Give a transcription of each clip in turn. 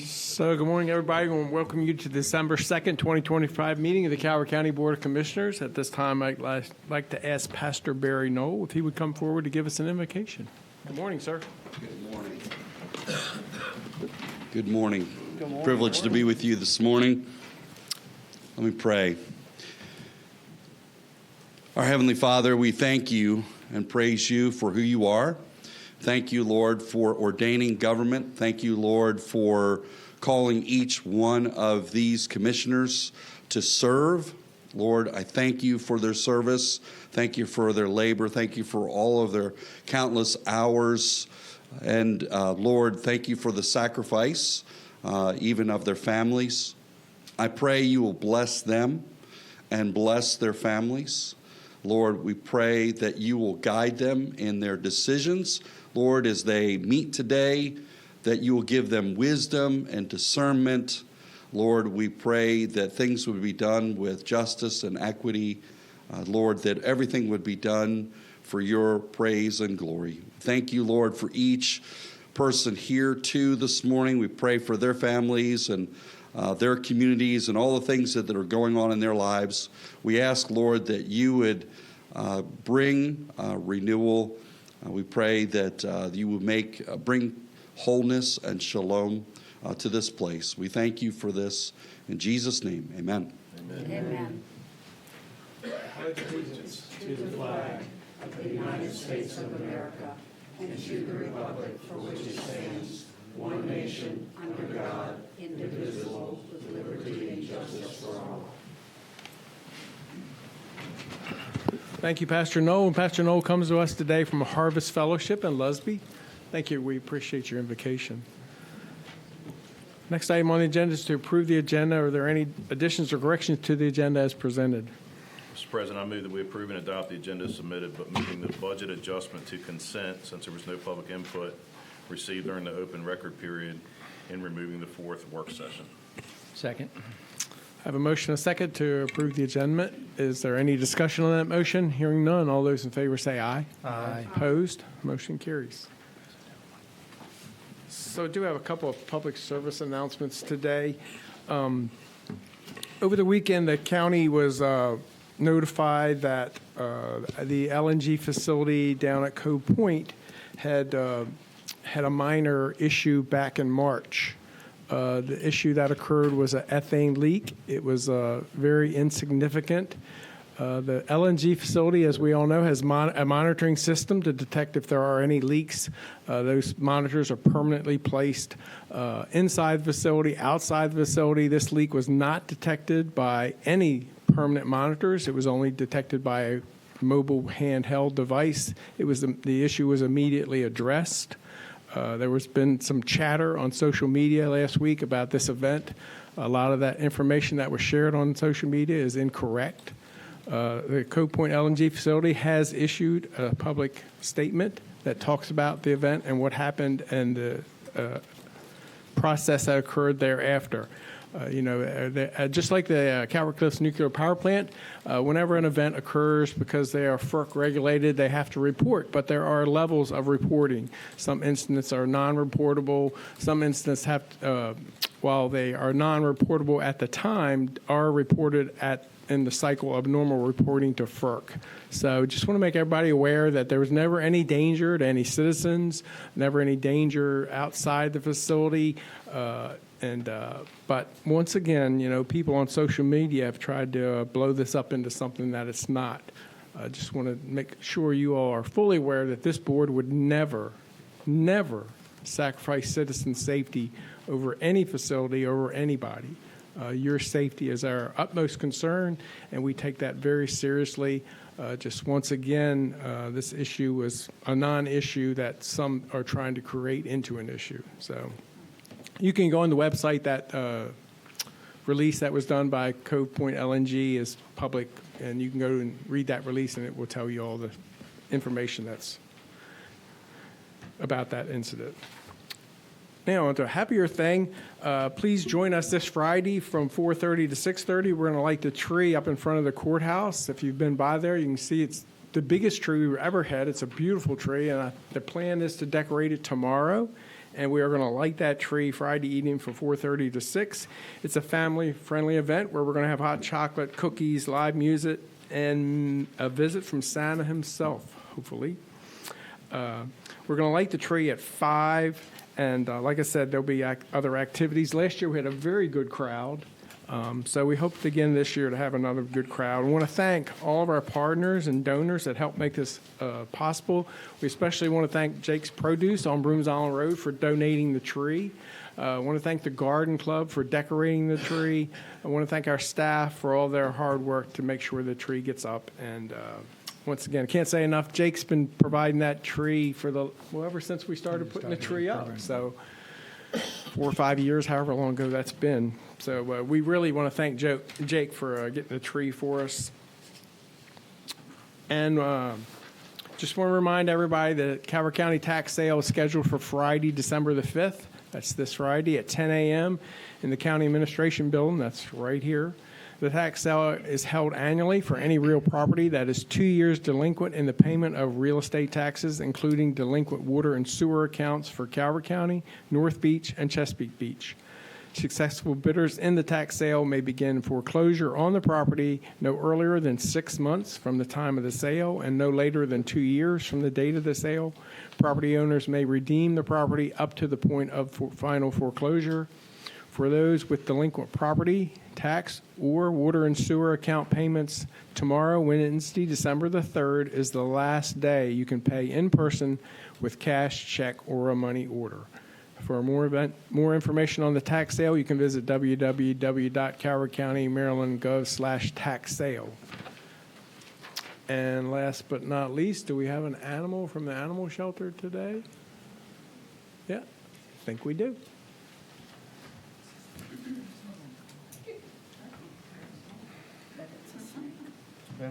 So good morning, everybody. I want to welcome you to December 2nd, 2025 meeting of the Calvert County Board of Commissioners. At this time, I'd like to ask Pastor Barry Knoll if he would come forward to give us an invocation. Good morning, sir. Good morning. Good morning. Privileged to be with you this morning. Let me pray. Our Heavenly Father, we thank you and praise you for who you are. Thank you, Lord, for ordaining government. Thank you, Lord, for calling each one of these commissioners to serve. Lord, I thank you for their service. Thank you for their labor. Thank you for all of their countless hours. And Lord, thank you for the sacrifice, even of their families. I pray you will bless them and bless their families. Lord, we pray that you will guide them in their decisions. Lord, as they meet today, that you will give them wisdom and discernment. Lord, we pray that things would be done with justice and equity. Lord, that everything would be done for your praise and glory. Thank you, Lord, for each person here too this morning. We pray for their families and their communities and all the things that are going on in their lives. We ask, Lord, that you would bring renewal. We pray that you would bring wholeness and shalom to this place. We thank you for this. In Jesus' name, amen. Amen. Amen. Pledge allegiance to the flag of the United States of America and to the republic for which it stands, one nation, under God, indivisible, with liberty and justice for all. Thank you, Pastor Knoll. And Pastor Knoll comes to us today from Harvest Fellowship in Lusby. Thank you. We appreciate your invocation. Next item on the agenda is to approve the agenda. Are there any additions or corrections to the agenda as presented? Mr. President, I move that we approve and adopt the agenda submitted, but moving the budget adjustment to consent since there was no public input received during the open record period and removing the fourth work session. Second. I have a motion and a second to approve the agenda. Is there any discussion on that motion? Hearing none, all those in favor say aye. Aye. Opposed? Motion carries. So I do have a couple of public service announcements today. Over the weekend, the county was notified that the LNG facility down at Cove Point had a minor issue back in March. The issue that occurred was an ethane leak. It was very insignificant. The LNG facility, as we all know, has a monitoring system to detect if there are any leaks. Those monitors are permanently placed inside the facility, outside the facility. This leak was not detected by any permanent monitors. It was only detected by a mobile handheld device. The issue was immediately addressed. There was been some chatter on social media last week about this event. A lot of that information that was shared on social media is incorrect. The Cove Point LNG facility has issued a public statement that talks about the event and what happened and the process that occurred thereafter. Just like the Calvert Cliffs nuclear power plant, whenever an event occurs, because they are FERC regulated, they have to report. But there are levels of reporting. Some incidents are non-reportable. Some incidents have, while they are non-reportable at the time, are reported in the cycle of normal reporting to FERC. So just want to make everybody aware that there was never any danger to any citizens, never any danger outside the facility. But once again, people on social media have tried to blow this up into something that it's not. I just want to make sure you all are fully aware that this board would never sacrifice citizen safety over any facility, over anybody. Your safety is our utmost concern, and we take that very seriously. Just once again, this issue was a non-issue that some are trying to create into an issue. So you can go on the website. That release that was done by Cove Point LNG is public, and you can go and read that release, and it will tell you all the information that's about that incident. Now, on to a happier thing. Please join us this Friday from 4:30 to 6:30. We're going to light the tree up in front of the courthouse. If you've been by there, you can see it's the biggest tree we've ever had. It's a beautiful tree, and the plan is to decorate it tomorrow and we are going to light that tree Friday evening from 4:30 to 6. It's a family-friendly event where we're going to have hot chocolate, cookies, live music, and a visit from Santa himself, hopefully. We're going to light the tree at 5, and like I said, there'll be other activities. Last year, we had a very good crowd, so we hope again this year to have another good crowd. I want to thank all of our partners and donors that helped make this possible. We especially want to thank Jake's Produce on Brooms Island Road for donating the tree. I want to thank the Garden Club for decorating the tree. I want to thank our staff for all their hard work to make sure the tree gets up. And once again, I can't say enough. Jake's been providing that tree for ever since we started putting the tree up. So 4 or 5 years, however long ago that's been. So we really want to thank Jake for getting the tree for us. And just want to remind everybody that Calvert County tax sale is scheduled for Friday, December the 5th. That's this Friday at 10 a.m. in the County Administration Building. That's right here. The tax sale is held annually for any real property that is 2 years delinquent in the payment of real estate taxes, including delinquent water and sewer accounts for Calvert County, North Beach, and Chesapeake Beach. Successful bidders in the tax sale may begin foreclosure on the property no earlier than 6 months from the time of the sale and no later than 2 years from the date of the sale. Property owners may redeem the property up to the point of final foreclosure. For those with delinquent property, tax, or water and sewer account payments, tomorrow, Wednesday, December the 3rd, is the last day you can pay in person with cash, check, or a money order. For more information on the tax sale, you can visit www.calvertcountymaryland.gov/tax sale. And last but not least, do we have an animal from the animal shelter today? Yeah, I think we do.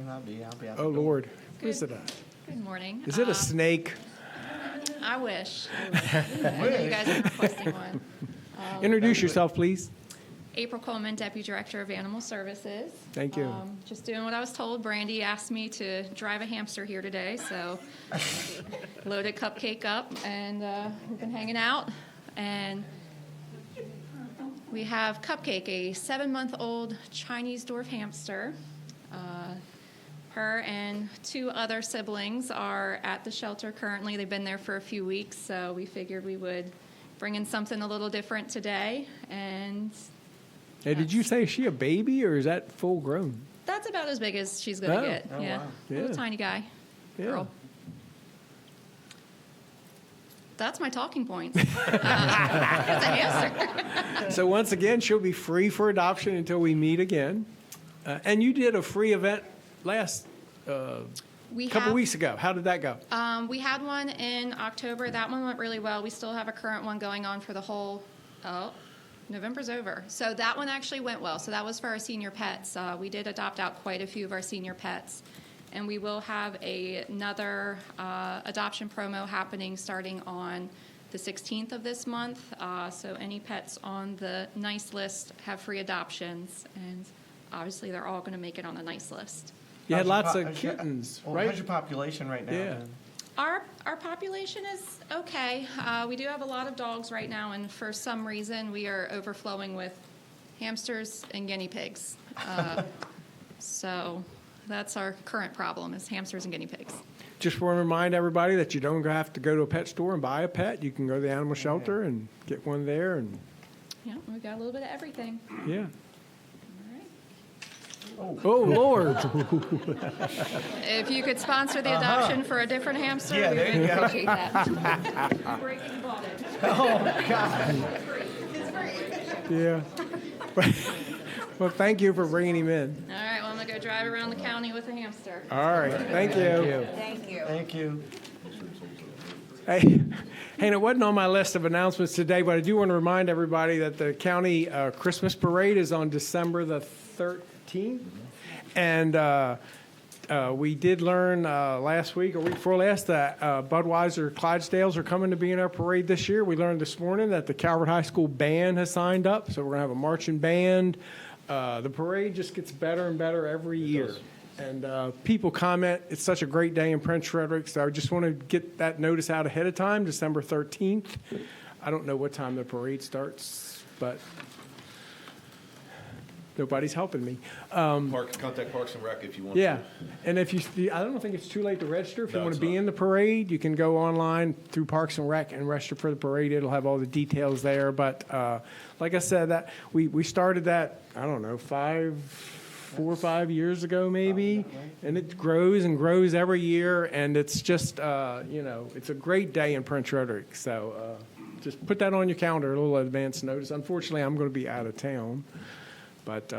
I'll be out Oh, the door. Lord. What is it? Good morning. Is it a snake? I wish. I know you guys are requesting one. Introduce yourself, please. April Coleman, Deputy Director of Animal Services. Thank you. Just doing what I was told. Brandy asked me to drive a hamster here today, so loaded Cupcake up, and we've been hanging out. And we have Cupcake, a 7-month-old Chinese dwarf hamster. Her and 2 other siblings are at the shelter currently. They've been there for a few weeks, so we figured we would bring in something a little different today. And Hey, did you say is she a baby or is that full grown? that's about as big as she's going to Oh. get. Oh, Yeah. wow. Little Yeah. tiny guy. Yeah. Girl. That's my talking points. It's a hamster. So once again, she'll be free for adoption until we meet again. And you did a free event last We couple have, weeks ago. How did that go? We had one in October. That one went really well. We still have a current one going on for the whole, November's over. So that one actually went well. So that was for our senior pets. We did adopt out quite a few of our senior pets. And we will have another adoption promo happening starting on the 16th of this month. So any pets on the NICE list have free adoptions. And obviously they're all going to make it on the NICE list. You had How's lots your of how's your- kittens, well, right? How's your population right now? Yeah. then? Our population is okay. We do have a lot of dogs right now, and for some reason, we are overflowing with hamsters and guinea pigs. So that's our current problem is hamsters and guinea pigs. Just want to remind everybody that you don't have to go to a pet store and buy a pet. You can go to the animal shelter and get one there. And Yeah, we got a little bit of everything. yeah. All right. Oh, Lord. If you could sponsor the adoption for a different hamster, Yeah, we there you would go. appreciate that. Breaking bottom. Oh, God. Yeah. Well, thank you for bringing him in. All right, well, I'm going to go drive around the county with a hamster. All right. Thank you. Thank you. Hey, and it wasn't on my list of announcements today, but I do want to remind everybody that the county Christmas parade is on December the 13th. And we did learn last week or week before last that Budweiser Clydesdales are coming to be in our parade this year. We learned this morning that the Calvert High School band has signed up, so we're going to have a marching band. The parade just gets better and better every year. And people comment, it's such a great day in Prince Frederick, so I just want to get that notice out ahead of time, December 13th. I don't know what time the parade starts, but nobody's helping me. Contact Parks and Rec if you want to. Yeah, and if you, I don't think it's too late to register. If you No, want it's to be not. in the parade, you can go online through Parks and Rec and register for the parade. It'll have all the details there. But like I said, that we started that, I don't know, 4 or 5 years ago maybe, and it grows and grows every year. And it's just, it's a great day in Prince Frederick. So just put that on your calendar, a little advance notice. Unfortunately, I'm going to be out of town, but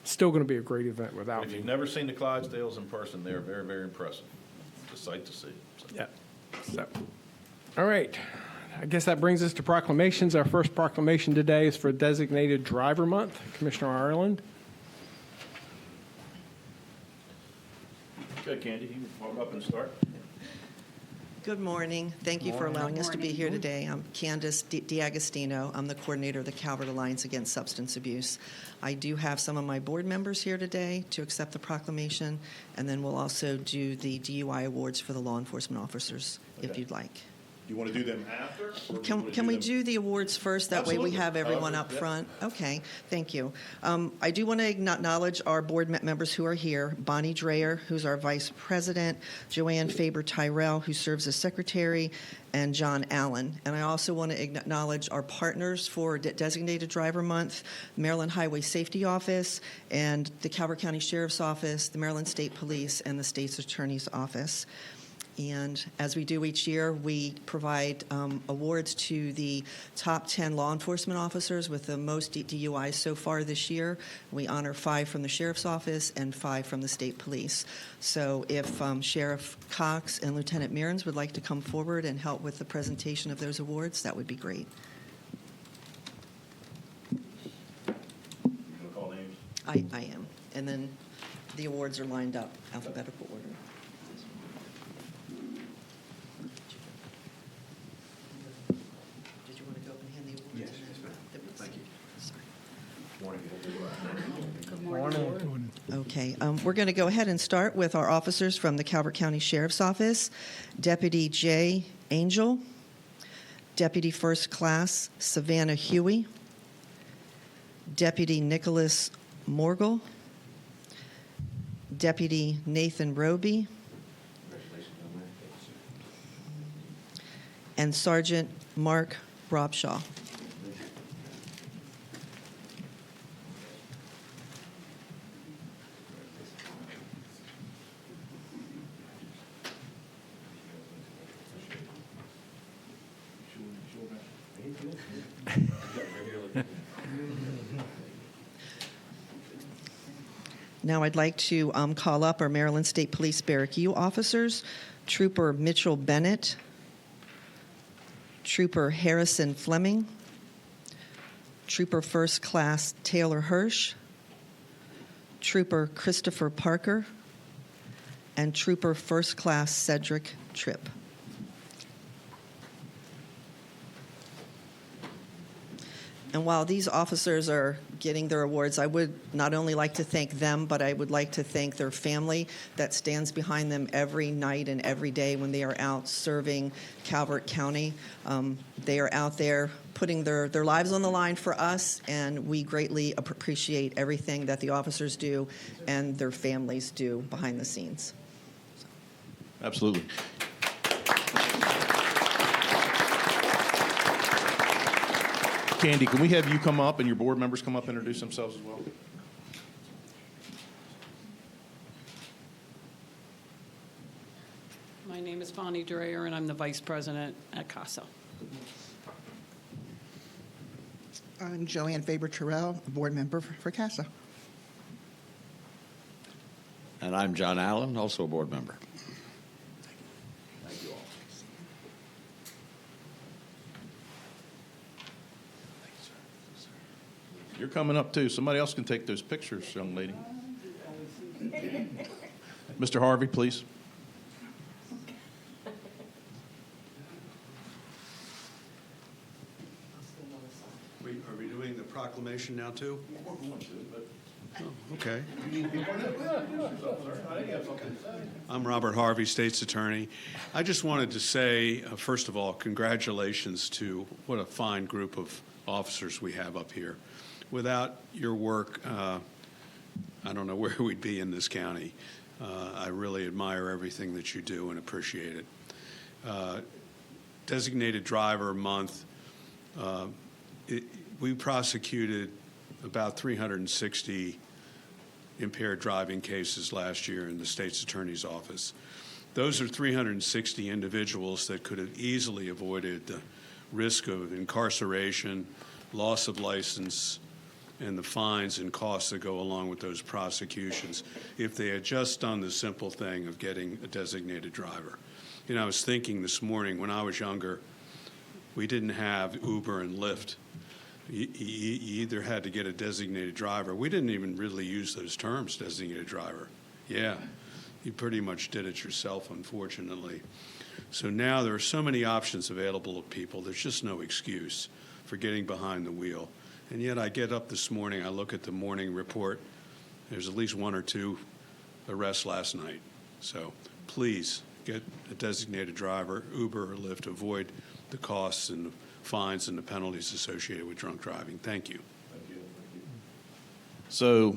still going to be a great event without If me. you've never seen the Clydesdales in person, they're very, very impressive. It's a sight to see. So. Yeah. So, all right. I guess that brings us to proclamations. Our first proclamation today is for Designated Driver Month. Commissioner Ireland. Okay, Candy, you can walk up and start. Good morning. Thank you for allowing us to be here today. I'm Candace D'Agostino. I'm the coordinator of the Calvert Alliance Against Substance Abuse. I do have some of my board members here today to accept the proclamation, and then we'll also do the DUI awards for the law enforcement officers, if Okay. you'd like. Do you want to do them after? Or Can we do the awards first? That way we Absolutely. have everyone However, up yeah. front. Okay, thank you. I do want to acknowledge our board members who are here. Bonnie Dreyer, who's our vice president, Joanne Faber-Tyrell, who serves as secretary, and John Allen. And I also want to acknowledge our partners for Designated Driver Month, Maryland Highway Safety Office, and the Calvert County Sheriff's Office, the Maryland State Police, and the State's Attorney's Office. And as we do each year, we provide awards to the top 10 law enforcement officers with the most DUIs so far this year. We honor 5 from the Sheriff's Office and 5 from the State Police. So if Sheriff Cox and Lieutenant Mearns would like to come forward and help with the presentation of those awards, that would be great. You want to call names? I am. And then the awards are lined up, alphabetical order. Did you want to go up and hand the awards? Yes, thank you. Morning. Okay, we're going to go ahead and start with our officers from the Calvert County Sheriff's Office. Deputy Jay Angel, Deputy First Class Savannah Huey, Deputy Nicholas Morgul, Deputy Nathan Roby, and Sergeant Mark Robshaw. Now I'd like to call up our Maryland State Police Barrack U officers, Trooper Mitchell Bennett, Trooper Harrison Fleming, Trooper First Class Taylor Hirsch, Trooper Christopher Parker, and Trooper First Class Cedric Tripp. And while these officers are getting their awards, I would not only like to thank them, but I would like to thank their family that stands behind them every night and every day when they are out serving Calvert County. They are out there putting their lives on the line for us, and we greatly appreciate everything that the officers do and their families do behind the scenes. Absolutely. Candy, can we have you come up and your board members come up and introduce themselves as well? My name is Bonnie Dreyer, and I'm the Vice President at CASA. I'm Joanne Faber-Terrell, a board member for CASA. And I'm John Allen, also a board member. Thank you all. You're coming up too. Somebody else can take those pictures, young lady. Mr. Harvey, please. Are we doing the proclamation now, too? Okay. I'm Robert Harvey, State's Attorney. I just wanted to say, first of all, congratulations to what a fine group of officers we have up here. Without your work, I don't know where we'd be in this county. I really admire everything that you do and appreciate it. Designated Driver Month, we prosecuted about 360 impaired driving cases last year in the state's attorney's office. Those are 360 individuals that could have easily avoided the risk of incarceration, loss of license, and the fines and costs that go along with those prosecutions if they had just done the simple thing of getting a designated driver. You know, I was thinking this morning, when I was younger, we didn't have Uber and Lyft. You either had to get a designated driver. We didn't even really use those terms, designated driver. Yeah, you pretty much did it yourself, unfortunately. So now there are so many options available to people, there's just no excuse for getting behind the wheel. And yet I get up this morning, I look at the morning report, there's at least 1 or 2 arrests last night. So please get a designated driver, Uber or Lyft, avoid the costs and the fines and the penalties associated with drunk driving. Thank you. So,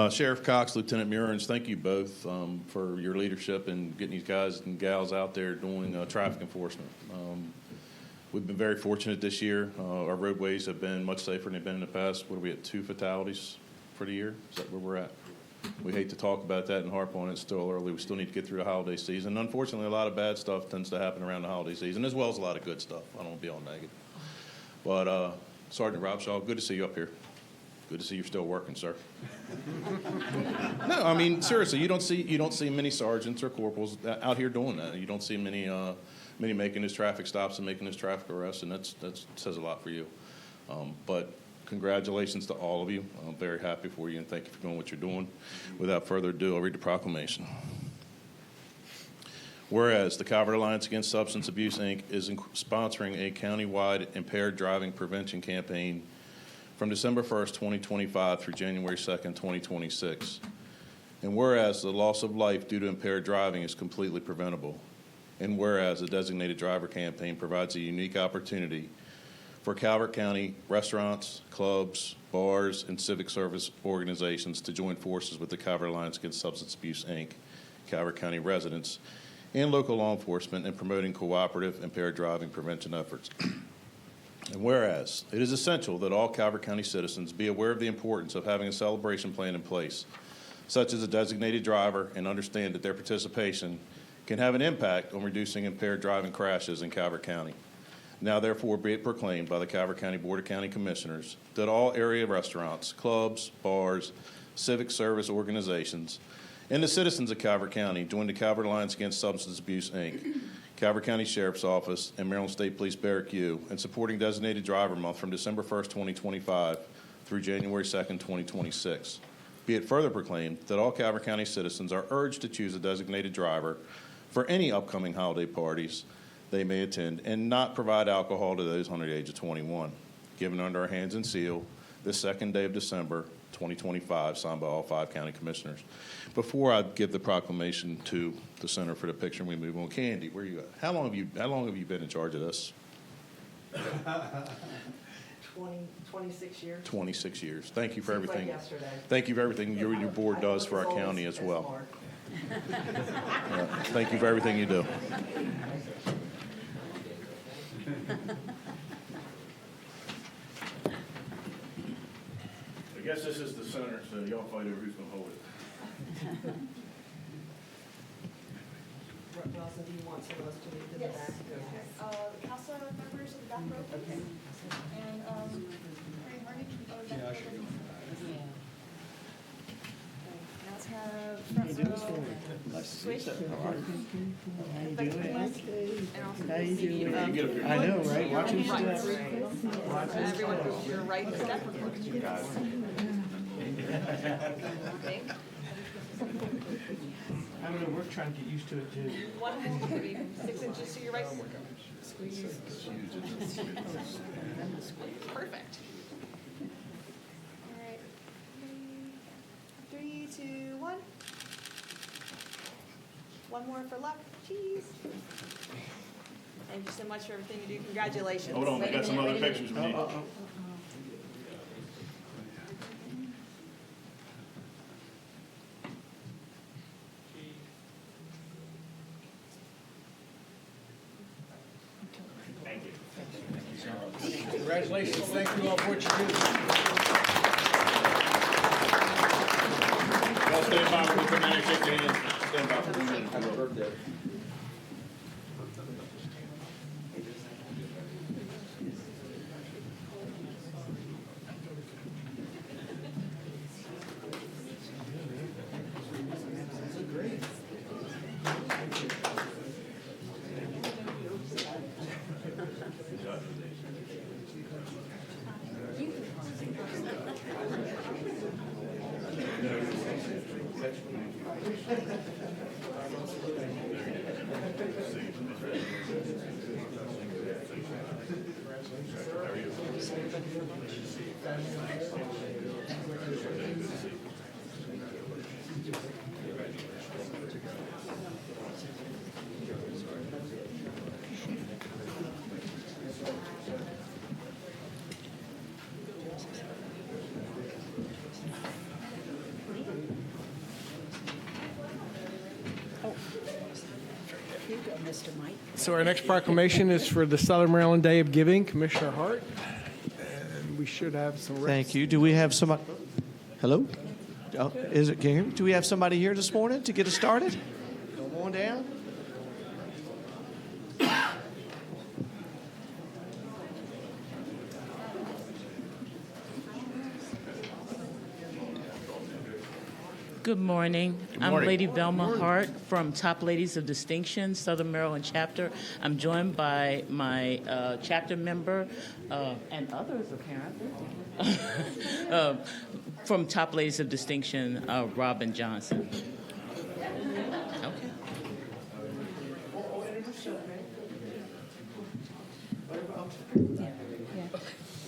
Sheriff Cox, Lieutenant Murins, thank you both for your leadership and getting these guys and gals out there doing traffic enforcement. We've been very fortunate this year. Our roadways have been much safer than they've been in the past. What are we at, 2 fatalities for the year? Is that where we're at? We hate to talk about that and harp on it. It's still early. We still need to get through the holiday season. Unfortunately, a lot of bad stuff tends to happen around the holiday season, as well as a lot of good stuff. I don't want to be all negative. But Sergeant Robshaw, good to see you up here. Good to see you're still working, sir. No, I mean seriously, you don't see many sergeants or corporals out here doing that. You don't see many making his traffic stops and making his traffic arrests, and that says a lot for you. But congratulations to all of you. I'm very happy for you, and thank you for doing what you're doing. Without further ado, I'll read the proclamation. Whereas the Calvert Alliance Against Substance Abuse, Inc. is sponsoring a countywide impaired driving prevention campaign from December 1st, 2025 through January 2nd, 2026. And whereas the loss of life due to impaired driving is completely preventable. And whereas the Designated Driver campaign provides a unique opportunity for Calvert County restaurants, clubs, bars, and civic service organizations to join forces with the Calvert Alliance Against Substance Abuse, Inc., Calvert County residents, and local law enforcement in promoting cooperative impaired driving prevention efforts. And whereas it is essential that all Calvert County citizens be aware of the importance of having a celebration plan in place, such as a designated driver, and understand that their participation can have an impact on reducing impaired driving crashes in Calvert County. Now, therefore, be it proclaimed by the Calvert County Board of County Commissioners that all area restaurants, clubs, bars, civic service organizations, and the citizens of Calvert County join the Calvert Alliance Against Substance Abuse, Inc., Calvert County Sheriff's Office, and Maryland State Police Barrack U in supporting Designated Driver Month from December 1st, 2025 through January 2nd, 2026. Be it further proclaimed that all Calvert County citizens are urged to choose a designated driver for any upcoming holiday parties they may attend and not provide alcohol to those under the age of 21. Given under our hands and seal this second day of December 2025, signed by all 5 county commissioners. Before I give the proclamation to the center for the picture and we move on, Candy, where you at? How long have you been in charge of this? 26 years. 26 years. Thank you for Seems like everything. yesterday. Thank you for everything you and your board does for our county as well. Thank you for everything you do. I guess this is the center, so y'all fight over who's going to hold it. Rosa, do you want some of us to leave in the Yes. back? Okay. Council members of the back row, please. And, Mary Hardy, can you go to the back row? Okay, now let's have front row. Switch. How you doing? I know, right? Watch your steps. Everyone, your right step. I don't know, we're trying to get used to it too. 6 inches to your right. Squeeze. Perfect. All right. One more for luck. Cheese. Thank you so much for everything you do. Congratulations. Hold on, we got some other pictures we need. Congratulations. Thank you all for what you do. Y'all stand by for the dramatic shake your hands. Stand by for 1 minute. Happy birthday. So our next proclamation is for the Southern Maryland Day of Giving, Commissioner Hart. And we should have some. Thank you. Do we have somebody? Hello? Oh, is it? Can you hear me? Do we have somebody here this morning to get us started? Come on down. Good morning. I'm Lady Velma Hart from Top Ladies of Distinction, Southern Maryland chapter. I'm joined by my chapter member and others, apparently, from Top Ladies of Distinction, Robin Johnson. Okay.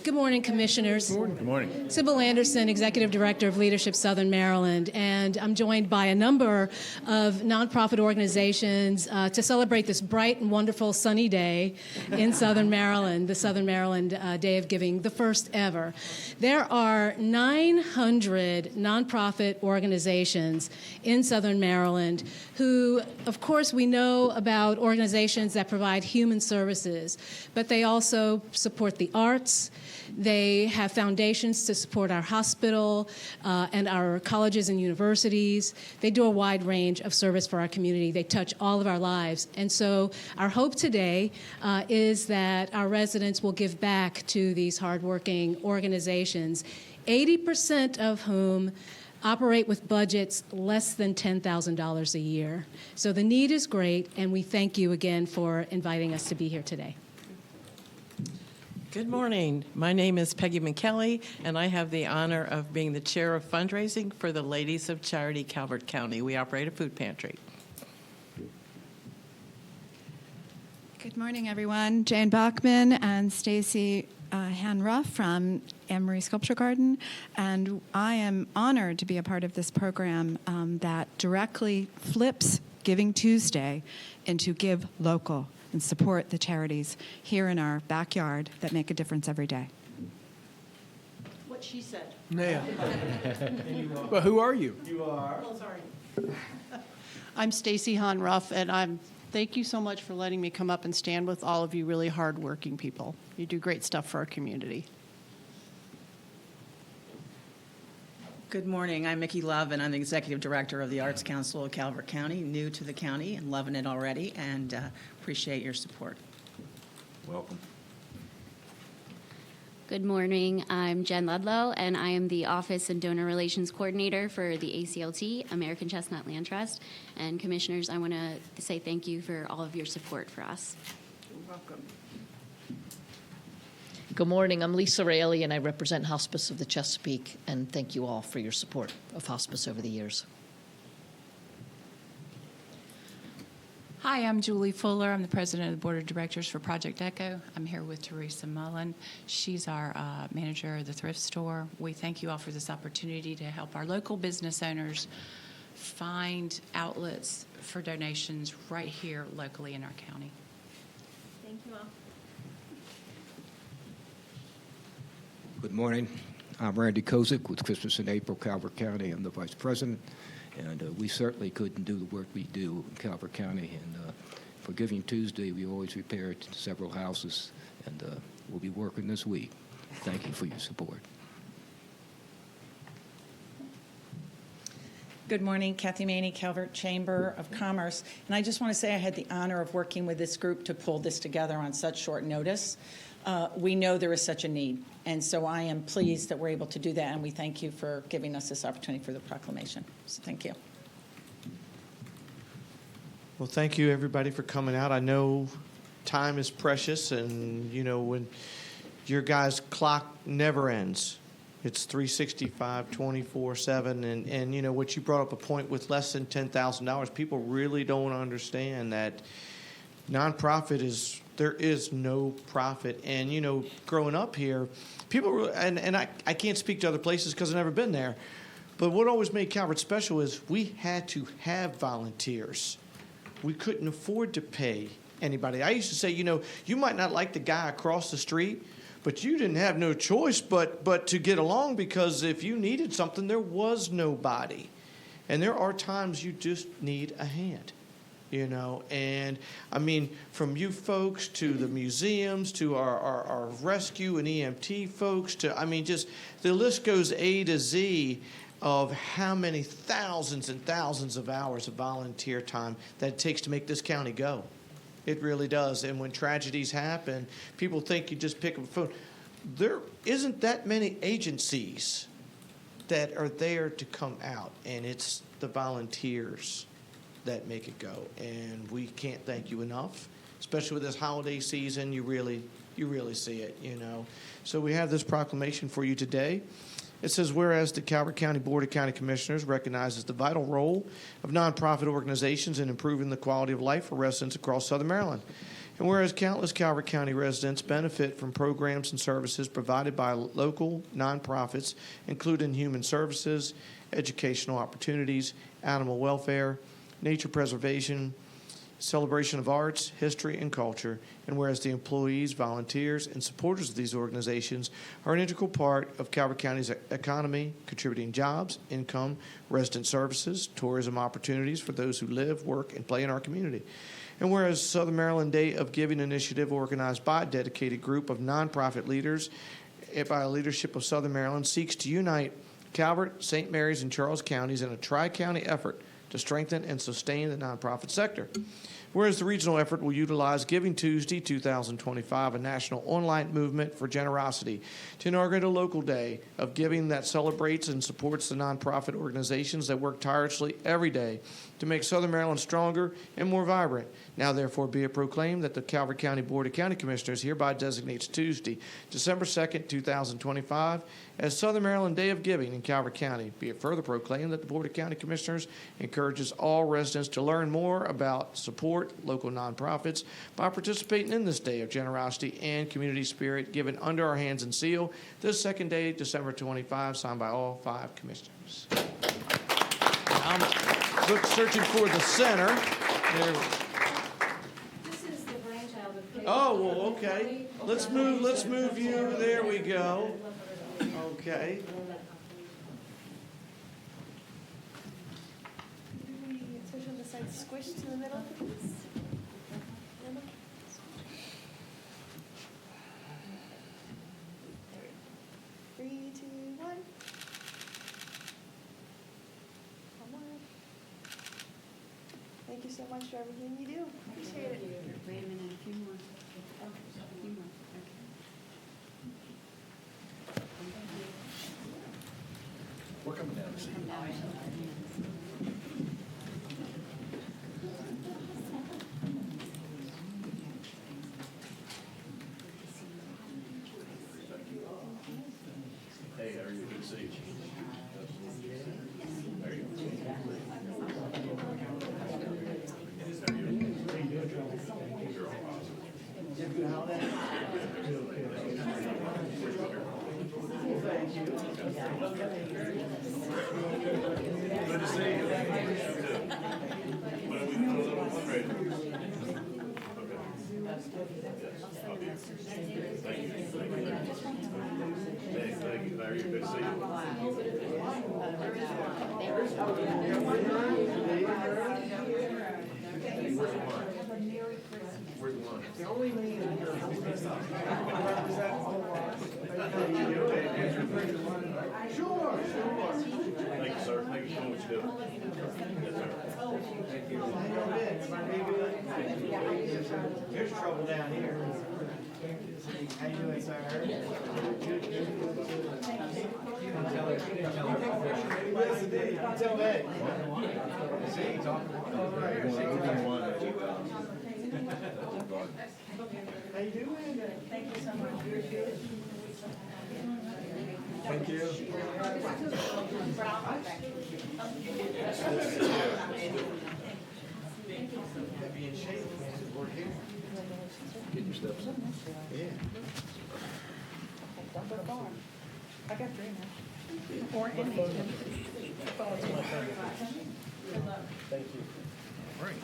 Good morning, Commissioners. Good morning. Sybil Anderson, Executive Director of Leadership Southern Maryland, and I'm joined by a number of nonprofit organizations to celebrate this bright and wonderful sunny day in Southern Maryland, the Southern Maryland Day of Giving, the first ever. There are 900 nonprofit organizations in Southern Maryland who, of course, we know about organizations that provide human services, but they also support the arts. They have foundations to support our hospital and our colleges and universities. They do a wide range of service for our community. They touch all of our lives. And so our hope today is that our residents will give back to these hardworking organizations, 80% of whom operate with budgets less than $10,000 a year. So the need is great, and we thank you again for inviting us to be here today. Good morning. My name is Peggy McKelly, and I have the honor of being the chair of fundraising for the Ladies of Charity, Calvert County. We operate a food pantry. Good morning, everyone. Jane Bachman and Stacy Hanruff from Anne-Marie Sculpture Garden, and I am honored to be a part of this program that directly flips Giving Tuesday into Give Local and support the charities here in our backyard that make a difference every day. What she said. Yeah. Well, who are you? You are. Oh, sorry. I'm Stacy Hanruff, and thank you so much for letting me come up and stand with all of you really hardworking people. You do great stuff for our community. Good morning. I'm Mickey Love, and I'm the Executive Director of the Arts Council of Calvert County, new to the county and loving it already, and appreciate your support. Welcome. Good morning. I'm Jen Ludlow, and I am the Office and Donor Relations Coordinator for the ACLT, American Chestnut Land Trust. And Commissioners, I want to say thank you for all of your support for us. You're welcome. Good morning. I'm Lisa Raley, and I represent Hospice of the Chesapeake, and thank you all for your support of hospice over the years. Hi, I'm Julie Fuller. I'm the president of the Board of Directors for Project ECHO. I'm here with Teresa Mullen. She's our manager of the thrift store. We thank you all for this opportunity to help our local business owners find outlets for donations right here locally in our county. Thank you all. Good morning. I'm Randy Kozik with Christmas in April, Calvert County. I'm the vice president, and we certainly couldn't do the work we do in Calvert County. And for Giving Tuesday, we always repaired several houses, and we'll be working this week. Thank you for your support. Good morning, Kathy Maney, Calvert Chamber of Commerce. And I just want to say I had the honor of working with this group to pull this together on such short notice. We know there is such a need, and so I am pleased that we're able to do that, and we thank you for giving us this opportunity for the proclamation. So thank you. Well, thank you, everybody, for coming out. I know time is precious, and, you know, when your guys' clock never ends. It's 365, 24/7, and you know, what you brought up a point with less than $10,000, people really don't understand that nonprofit is, there is no profit. And, you know, growing up here, people, and I can't speak to other places because I've never been there, but what always made Calvert special is we had to have volunteers. We couldn't afford to pay anybody. I used to say, you know, you might not like the guy across the street, but you didn't have no choice but to get along, because if you needed something, there was nobody. And there are times you just need a hand, you know. And, I mean, from you folks to the museums to our rescue and EMT folks to, I mean, just the list goes A to Z of how many thousands and thousands of hours of volunteer time that it takes to make this county go. It really does. And when tragedies happen, people think you just pick up a phone. There isn't that many agencies that are there to come out, and it's the volunteers that make it go. And we can't thank you enough, especially with this holiday season. You really see it, you know. So we have this proclamation for you today. It says, whereas the Calvert County Board of County Commissioners recognizes the vital role of nonprofit organizations in improving the quality of life for residents across Southern Maryland, and whereas countless Calvert County residents benefit from programs and services provided by local nonprofits, including human services, educational opportunities, animal welfare, nature preservation, celebration of arts, history, and culture, and whereas the employees, volunteers, and supporters of these organizations are an integral part of Calvert County's economy, contributing jobs, income, resident services, tourism opportunities for those who live, work, and play in our community. And whereas Southern Maryland Day of Giving initiative organized by a dedicated group of nonprofit leaders by a leadership of Southern Maryland seeks to unite Calvert, St. Mary's, and Charles counties in a tri-county effort to strengthen and sustain the nonprofit sector. Whereas the regional effort will utilize Giving Tuesday 2025, a national online movement for generosity, to inaugurate a local day of giving that celebrates and supports the nonprofit organizations that work tirelessly every day to make Southern Maryland stronger and more vibrant. Now, therefore, be it proclaimed that the Calvert County Board of County Commissioners hereby designates Tuesday, December 2nd, 2025, as Southern Maryland Day of Giving in Calvert County. Be it further proclaimed that the Board of County Commissioners encourages all residents to learn more about support local nonprofits by participating in this day of generosity and community spirit given under our hands and seal this second day, December 25, signed by all 5 commissioners. I'm searching for the center. There. This is the brainchild of Kate. Oh, well, okay. Let's move you. There we go. Okay. Can we switch on the side, squish to the middle, please? 3, 2, 1. Come on. Thank you so much for everything you do. Appreciate it. Wait a minute, a few more. Oh, a few more. We're coming down to see you. Hey, how are you? Good to see you. There you Thank you. The only me in here who represent all of us. Sure. Thank you, sir. Thank you for what you do. Yes, sir. There's trouble down here. How you doing, sir? Yes, indeed. Tell me. How you doing? Thank you so much. Thank you. Be in shape. We're here. Get your steps up. Yeah. I got 3 now. Or any. Thank you. All right.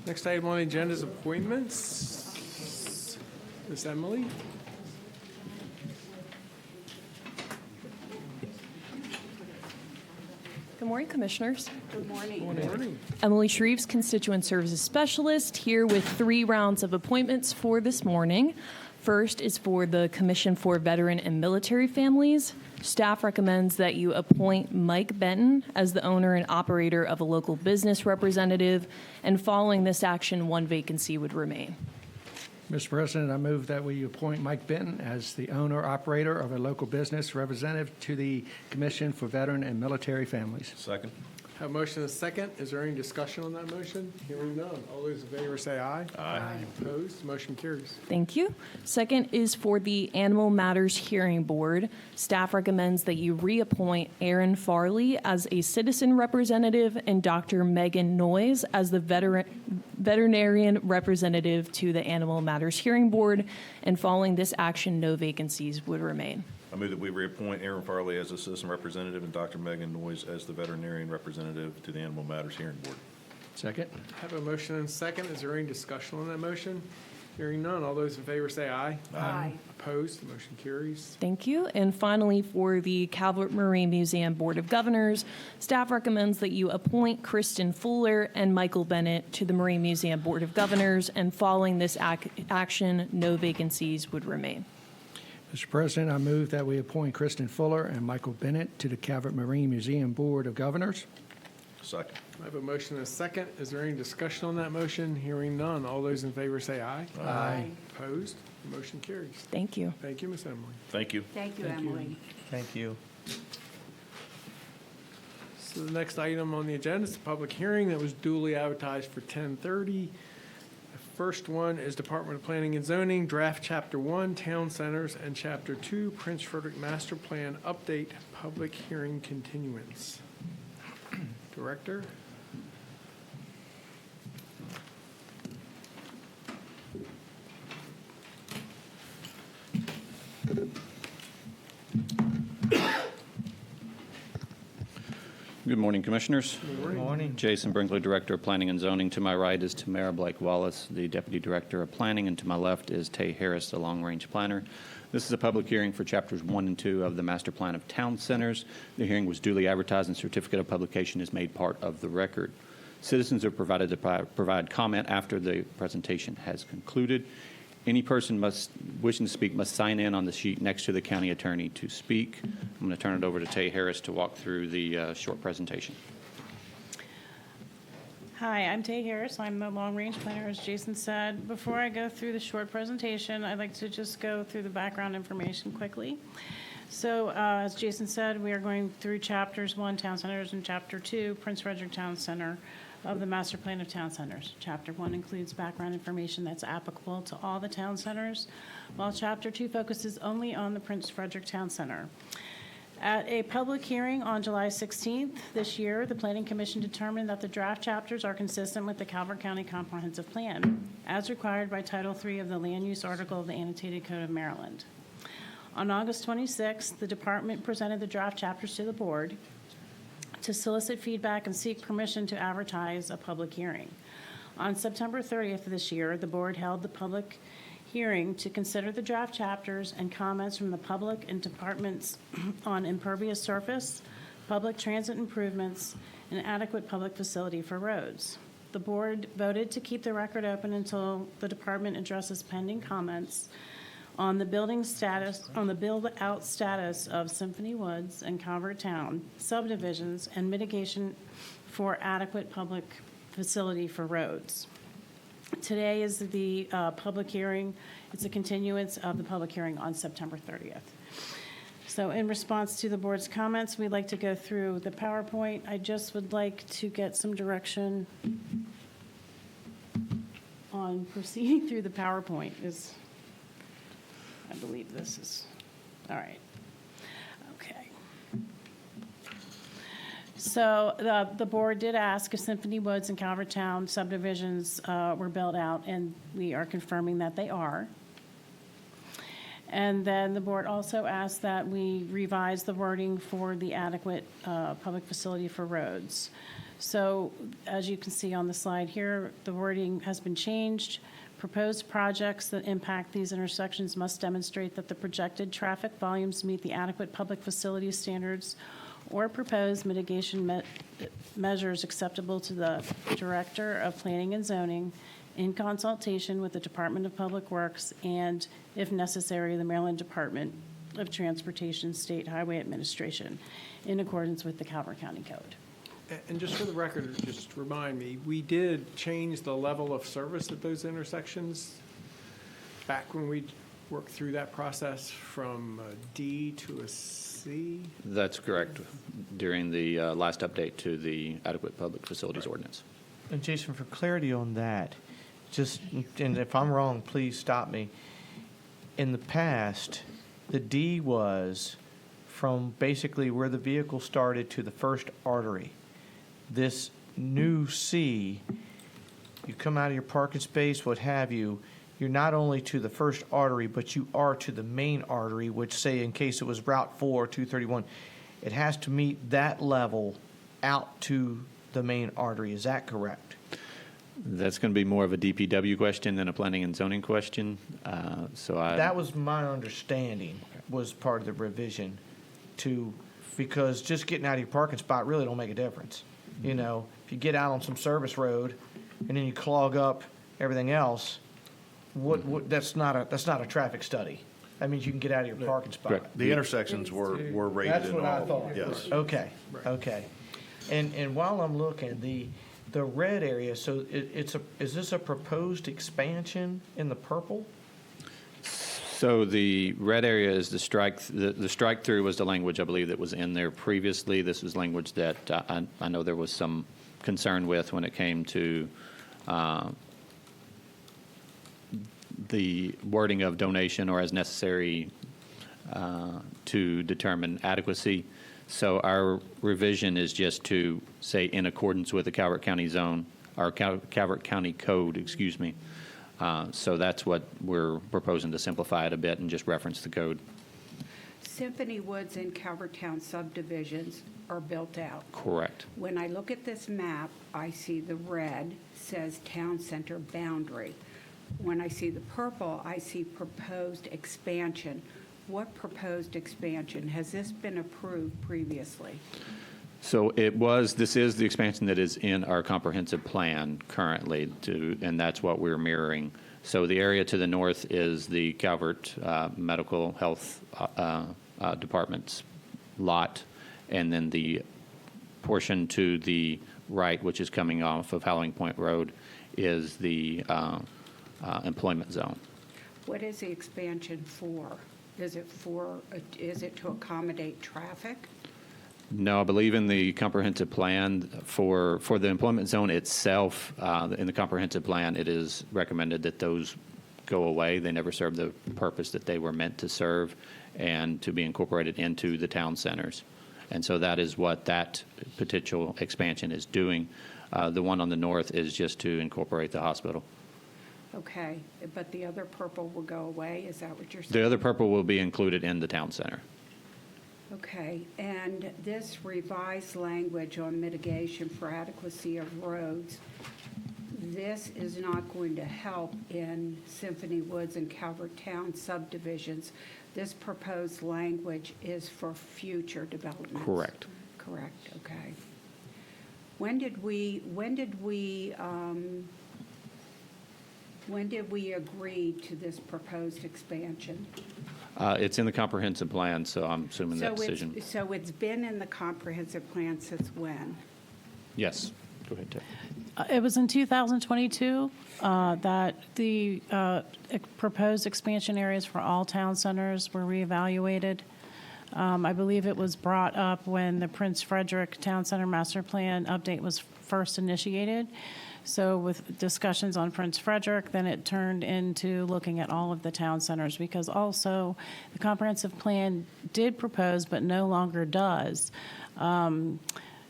Next item on the agenda is appointments. Miss Emily? Good morning, Commissioners. Good morning. Emily Shreves, Constituent Services Specialist, here with 3 rounds of appointments for this morning. First is for the Commission for Veteran and Military Families. Staff recommends that you appoint Mike Benton as the owner and operator of a local business representative, and following this action, 1 vacancy would remain. Mr. President, I move that we appoint Mike Benton as the owner-operator of a local business representative to the Commission for Veteran and Military Families. Second. Have a motion and a second. Is there any discussion on that motion? Hearing none. All those in favor say aye. Aye. Opposed? Motion carries. Thank you. Second is for the Animal Matters Hearing Board. Staff recommends that you reappoint Aaron Farley as a citizen representative and Dr. Megan Noyes as the veterinarian representative to the Animal Matters Hearing Board. And following this action, no vacancies would remain. I move that we reappoint Aaron Farley as the citizen representative and Dr. Megan Noyes as the veterinarian representative to the Animal Matters Hearing Board. Second. Have a motion and a second. Is there any discussion on that motion? Hearing none. All those in favor say aye. Aye. Opposed? The motion carries. Thank you. And finally, for the Calvert Marine Museum Board of Governors, staff recommends that you appoint Kristen Fuller and Michael Bennett to the Marine Museum Board of Governors, and following this action, no vacancies would remain. Mr. President, I move that we appoint Kristen Fuller and Michael Bennett to the Calvert Marine Museum Board of Governors. Second. I have a motion and a second. Is there any discussion on that motion? Hearing none. All those in favor say aye. Aye. Opposed? The motion carries. Thank you. Thank you, Ms. Emily. Thank you. Thank you, Emily. Thank you. So the next item on the agenda is a public hearing that was duly advertised for 10:30. The first one is Department of Planning and Zoning, Draft Chapter 1, Town Centers, and Chapter 2, Prince Frederick Master Plan Update, Public Hearing Continuance. Director? Good morning, Commissioners. Good morning. Jason Brinkley, Director of Planning and Zoning. To my right is Tamara Blake Wallace, the Deputy Director of Planning, and to my left is Tay Harris, the Long Range Planner. This is a public hearing for Chapters 1 and 2 of the Master Plan of Town Centers. The hearing was duly advertised and certificate of publication is made part of the record. Citizens are provided to provide comment after the presentation has concluded. Any person wishing to speak must sign in on the sheet next to the county attorney to speak. I'm going to turn it over to Tay Harris to walk through the short presentation. Hi, I'm Tay Harris. I'm the Long Range Planner, as Jason said. Before I go through the short presentation, I'd like to just go through the background information quickly. So, as Jason said, we are going through Chapters 1, Town Centers, and Chapter 2, Prince Frederick Town Center of the Master Plan of Town Centers. Chapter 1 includes background information that's applicable to all the town centers, while Chapter 2 focuses only on the Prince Frederick Town Center. At a public hearing on July 16th this year, the Planning Commission determined that the draft chapters are consistent with the Calvert County Comprehensive Plan, as required by Title III of the Land Use Article of the Annotated Code of Maryland. On August 26th, the department presented the draft chapters to the board to solicit feedback and seek permission to advertise a public hearing. On September 30th of this year, the board held the public hearing to consider the draft chapters and comments from the public and departments on impervious surface, public transit improvements, and adequate public facility for roads. The board voted to keep the record open until the department addresses pending comments on the building status, on the build-out status of Symphony Woods and Calvert Town subdivisions and mitigation for adequate public facility for roads. Today is the public hearing. It's a continuance of the public hearing on September 30th. So in response to the board's comments, we'd like to go through the PowerPoint. I just would like to get some direction on proceeding through the PowerPoint. I believe this is, all right. Okay. So the board did ask if Symphony Woods and Calvert Town subdivisions were built out, and we are confirming that they are. And then the board also asked that we revise the wording for the adequate public facility for roads. So as you can see on the slide here, the wording has been changed. Proposed projects that impact these intersections must demonstrate that the projected traffic volumes meet the adequate public facility standards or propose mitigation measures acceptable to the Director of Planning and Zoning in consultation with the Department of Public Works and, if necessary, the Maryland Department of Transportation State Highway Administration in accordance with the Calvert County Code. And just for the record, just remind me, we did change the level of service at those intersections back when we worked through that process from a D to a C? That's correct, during the last update to the adequate public facilities ordinance. And Jason, for clarity on that, just, and if I'm wrong, please stop me. In the past, the D was from basically where the vehicle started to the first artery. This new C, you come out of your parking space, what have you, you're not only to the first artery, but you are to the main artery, which, say, in case it was Route 4, 231, it has to meet that level out to the main artery. Is that correct? That's going to be more of a DPW question than a planning and zoning question. That was my understanding, was part of the revision because just getting out of your parking spot really don't make a difference. You know, if you get out on some service road and then you clog up everything else, that's not a traffic study. That means you can get out of your parking spot. Correct. The intersections were rated That's in what I all. thought. Yes. Okay. Okay. And while I'm looking, the red area, so is this a proposed expansion in the purple? So the red area is the strike. The strike through was the language, I believe, that was in there previously. This was language that I know there was some concern with when it came to the wording of donation or as necessary to determine adequacy. So our revision is just to say in accordance with the Calvert County zone, or Calvert County code, excuse me. So that's what we're proposing, to simplify it a bit and just reference the code. Symphony Woods and Calvert Town subdivisions are built out. Correct. When I look at this map, I see the red says town center boundary. When I see the purple, I see proposed expansion. What proposed expansion? Has this been approved previously? So this is the expansion that is in our comprehensive plan currently, and that's what we're mirroring. So the area to the north is the Calvert Medical Health Department's lot, and then the portion to the right, which is coming off of Howling Point Road, is the employment zone. What is the expansion for? Is it to accommodate traffic? No, I believe in the comprehensive plan for the employment zone itself, in the comprehensive plan, it is recommended that those go away. They never serve the purpose that they were meant to serve and to be incorporated into the town centers. And so that is what that potential expansion is doing. The one on the north is just to incorporate the hospital. Okay, but the other purple will go away? Is that what you're saying? The other purple will be included in the town center. Okay, and this revised language on mitigation for adequacy of roads, this is not going to help in Symphony Woods and Calvert Town subdivisions. This proposed language is for future developments. Correct. Correct, okay. When did we agree to this proposed expansion? It's in the comprehensive plan, so I'm assuming that decision. So it's been in the comprehensive plan since when? Yes. Go ahead, Ted. It was in 2022 that the proposed expansion areas for all town centers were reevaluated. I believe it was brought up when the Prince Frederick Town Center Master Plan update was first initiated. So with discussions on Prince Frederick, then it turned into looking at all of the town centers, because also the comprehensive plan did propose, but no longer does,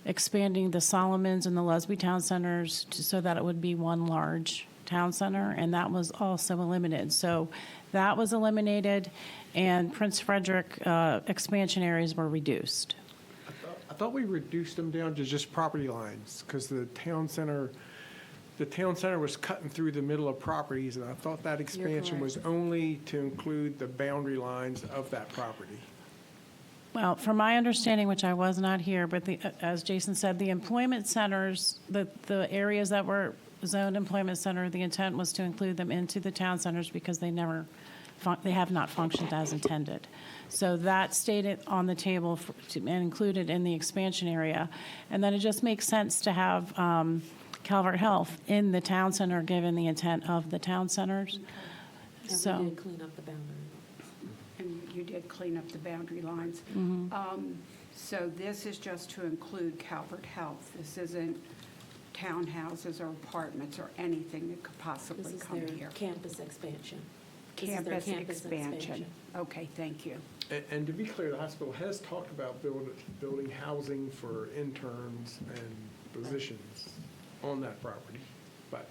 expanding the Solomons and the Lesby town centers so that it would be one large town center, and that was also eliminated. So that was eliminated, and Prince Frederick expansion areas were reduced. I thought we reduced them down to just property lines, because the town center was cutting through the middle of properties, and I thought that expansion was only to include the boundary lines of that property. Well, from my understanding, which I was not here, but as Jason said, the employment centers, the areas that were zoned employment center, the intent was to include them into the town centers because they have not functioned as intended. So that stayed on the table and included in the expansion area. And then it just makes sense to have Calvert Health in the town center, given the intent of the town centers. And So we did clean up the boundary lines. And you did clean up the boundary lines. So this is just to include Calvert Health. This isn't townhouses or apartments or anything that could possibly come This is here. their campus expansion. This is their Campus campus expansion. Okay, thank you. And to be clear, the hospital has talked about building housing for interns and physicians on that property, but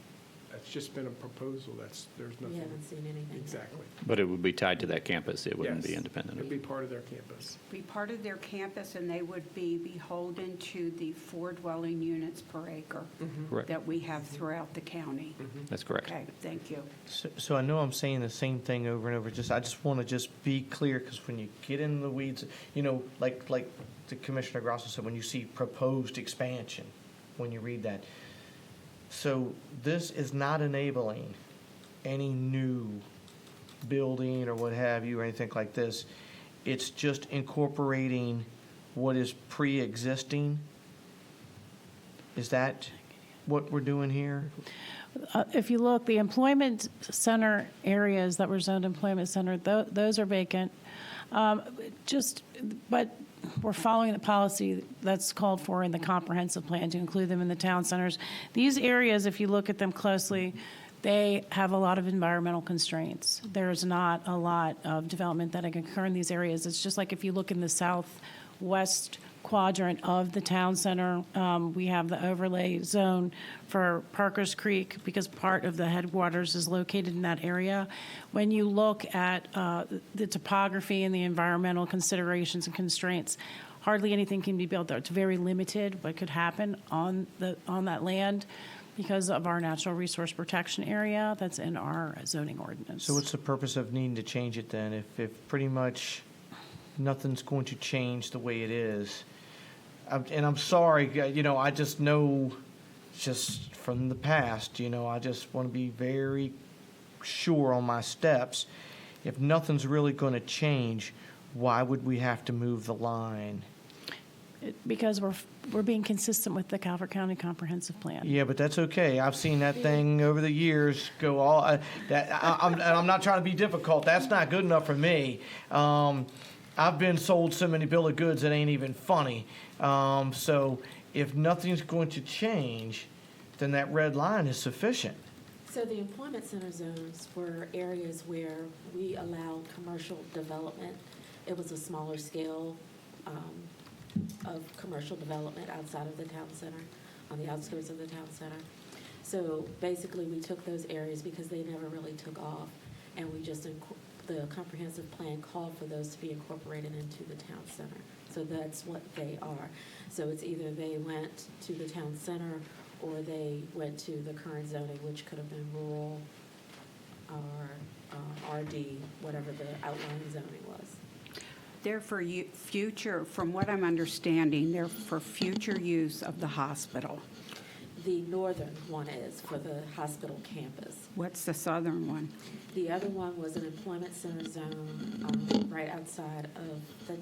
that's just been a proposal. There's nothing. We haven't seen anything. Exactly. But it would be tied to that campus. It wouldn't be Yes. independent. It'd be part of their campus. Be part of their campus, and they would be beholden to the 4 dwelling units per acre Correct. that we have throughout the county. That's correct. Okay, thank you. So I know I'm saying the same thing over and over. I just want to just be clear, because when you get in the weeds, like the Commissioner Grosso said, when you see proposed expansion, when you read that. So this is not enabling any new building or what have you or anything like this. It's just incorporating what is pre-existing. Is that what we're doing here? if you look, the employment center areas that were zoned employment center, those are vacant. But we're following the policy that's called for in the comprehensive plan to include them in the town centers. These areas, if you look at them closely, they have a lot of environmental constraints. There's not a lot of development that can occur in these areas. It's just like if you look in the southwest quadrant of the town center, we have the overlay zone for Parker's Creek because part of the headwaters is located in that area. When you look at the topography and the environmental considerations and constraints, hardly anything can be built there. It's very limited what could happen on that land because of our natural resource protection area that's in our zoning ordinance. So what's the purpose of needing to change it then? If pretty much nothing's going to change the way it is. And I'm sorry, I just know just from the past, I just want to be very sure on my steps. If nothing's really going to change, why would we have to move the line? Because we're being consistent with the Calvert County Comprehensive Plan. Yeah, but that's okay. I've seen that thing over the years go all. I'm not trying to be difficult. That's not good enough for me. I've been sold so many bill of goods that ain't even funny. So if nothing's going to change, then that red line is sufficient. So the employment center zones were areas where we allowed commercial development. It was a smaller scale of commercial development outside of the town center, on the outskirts of the town center. So basically, we took those areas because they never really took off, and we just, the comprehensive plan called for those to be incorporated into the town center. So that's what they are. So it's either they went to the town center or they went to the current zoning, which could have been rural or RD, whatever the outlying zoning was. They're for future, from what I'm understanding, they're for future use of the hospital. The northern one is for the hospital campus. What's the southern one? The other one was an employment center zone right outside of the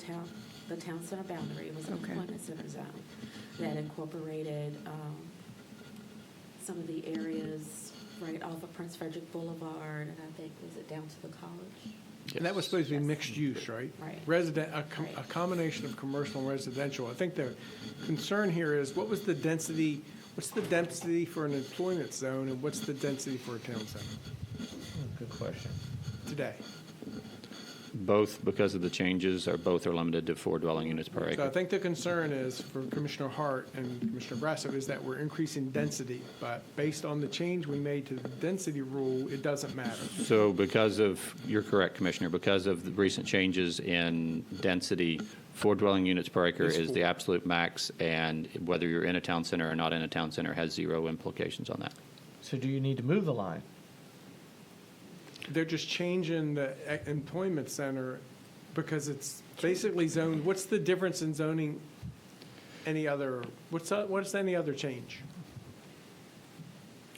town center boundary. It was an employment center zone that incorporated some of the areas right off of Prince Frederick Boulevard, and I think, was it down to the college? And that was supposed to be mixed use, right? Right. A combination of commercial and residential. I think the concern here is what's the density for an employment zone and what's the density for a town center Good question. today? Both, because of the changes, both are limited to 4 dwelling units per So I acre. think the concern is for Commissioner Hart and Commissioner Brasso is that we're increasing density, but based on the change we made to the density rule, it doesn't matter. So you're correct, Commissioner, because of the recent changes in density, 4 dwelling units per acre is the absolute max, and whether you're in a town center or not in a town center has 0 implications on that. So do you need to move the line? They're just changing the employment center because it's basically zoned. What's the difference in zoning what's any other change?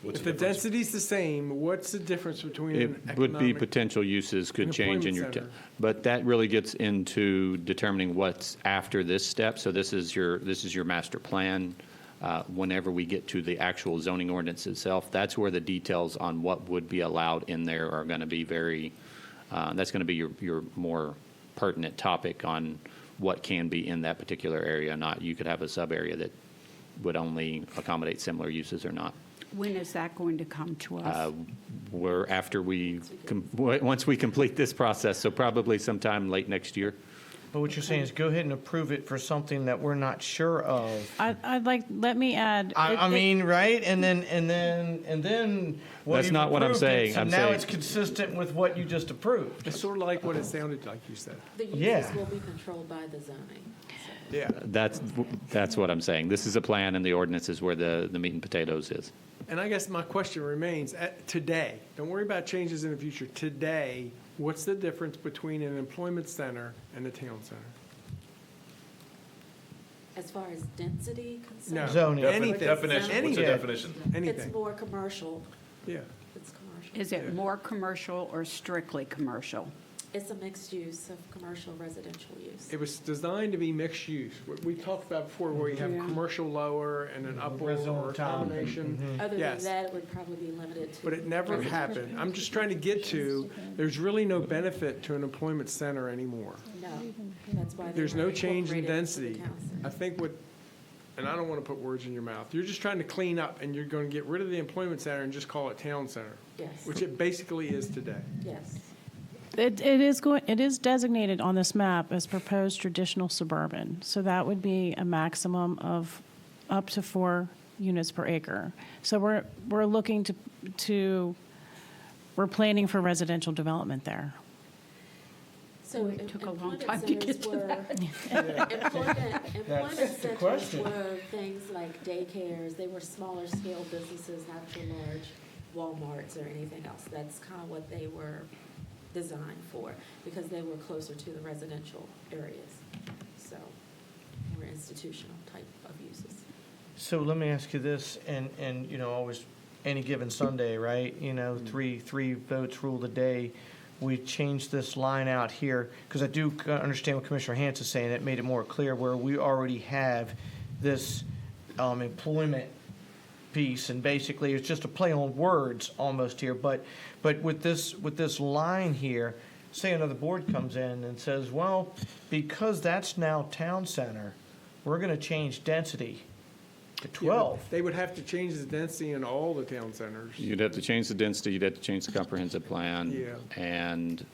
If the density's the same, what's the difference between an It would be economic? potential uses could An change in employment your, center. but that really gets into determining what's after this step. So this is your master plan. Whenever we get to the actual zoning ordinance itself, that's where the details on what would be allowed in there are going to be that's going to be your more pertinent topic on what can be in that particular area. Not, you could have a sub area that would only accommodate similar uses or not. When is that going to come to us? Once we complete this process, so probably sometime late next year. But what you're saying is go ahead and approve it for something that we're not sure of. Let me add. I mean, right? And then what That's you've not what I'm approved it, saying. So I'm now saying- it's consistent with what you just approved. It's sort of like what it sounded like you said. The uses Yeah. will be controlled by the zoning. Yeah. That's what I'm saying. This is a plan, and the ordinance is where the meat and potatoes is. And I guess my question remains, today, don't worry about changes in the future. Today, what's the difference between an employment center and a town center? As far as density concerned? No. Zoning. Anything. Definition. What's the Anything. definition? Anything. It's more commercial. Yeah. It's commercial. Is it more commercial or strictly commercial? It's a mixed use of commercial residential use. It was designed to be mixed use. What we talked about before, where you have commercial lower and an upper Residential or a top. combination. Other than Yes. that, it would probably be limited to. But it never happened. I'm just trying to get to, there's really no benefit to an employment center anymore. No, that's why. they There's no were change in incorporated into the density. town center. I think and I don't want to put words in your mouth, you're just trying to clean up and you're going to get rid of the employment center and just call it town center. Yes. Which it basically is today. Yes. It is designated on this map as proposed traditional suburban. So that would be a maximum of up to 4 units per acre. So we're looking we're planning for residential development there. So It took a long employment time to get centers to were- Employment That's the centers question. were things like daycares. They were smaller scale businesses, not your large Walmarts or anything else. That's kind of what they were designed for, because they were closer to the residential areas. So, more institutional type of uses. So let me ask you this, and always any given Sunday, right? Three votes rule the day. We changed this line out here because I do understand what Commissioner Hance is saying. It made it more clear where we already have this employment piece, and basically it's just a play on words almost here. But with this line here, say another board comes in and says, well, because that's now town center, we're going to change density to 12. They would have to change the density in all the town centers. You'd have to change the density, you'd have to change the comprehensive plan. Yeah. And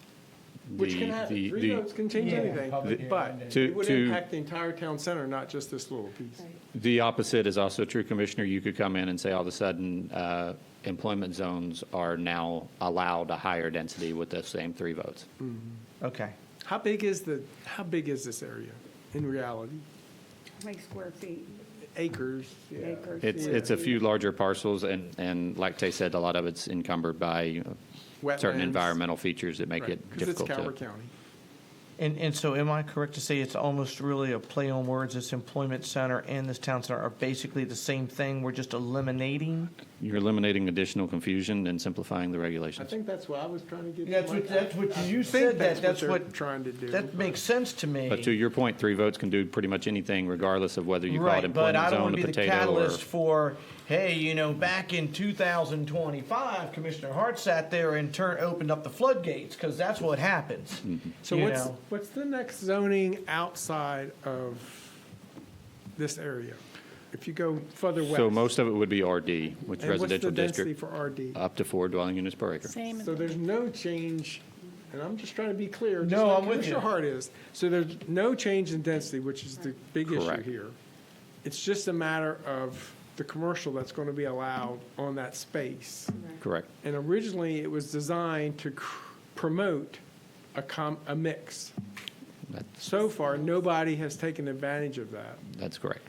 Which can happen. 3 votes can change anything, but it would impact the entire town center, not just this little piece. the opposite is also true, Commissioner. You could come in and say all of a sudden, employment zones are now allowed a higher density with the same 3 votes. Okay. How big is this area in reality? How many square feet? acres. Yeah. Acres. It's a few larger parcels, and like Tay said, a lot of it's encumbered by certain Wetlands. environmental features that make it Because it's difficult Calvert to. County. And so am I correct to say it's almost really a play on words? This employment center and this town center are basically the same thing? We're just eliminating? You're eliminating additional confusion and simplifying the I regulations. think that's what I was trying to get. That's to. what you I said, think that's they're what, trying to do. that makes sense to me. But to your point, 3 votes can do pretty much anything, regardless of whether you call it Right, but employment I don't zone, want a to be the potato, or. catalyst for, hey, back in 2025, Commissioner Hart sat there and opened up the floodgates, because that's what happens. So you what's know. what's the next zoning outside of this area? If you go further west. So most of it would be RD, which And residential what's the density district, for RD? up to 4 dwelling units per acre. Same. So there's no change, and I'm just trying to be clear. just No, like I'm with Commissioner you. Hart is. So there's no change in density, which is the big issue Correct. here. It's just a matter of the commercial that's going to be allowed on that space. Correct. And originally, it was designed to promote a mix. So far, nobody has taken advantage of that. That's correct.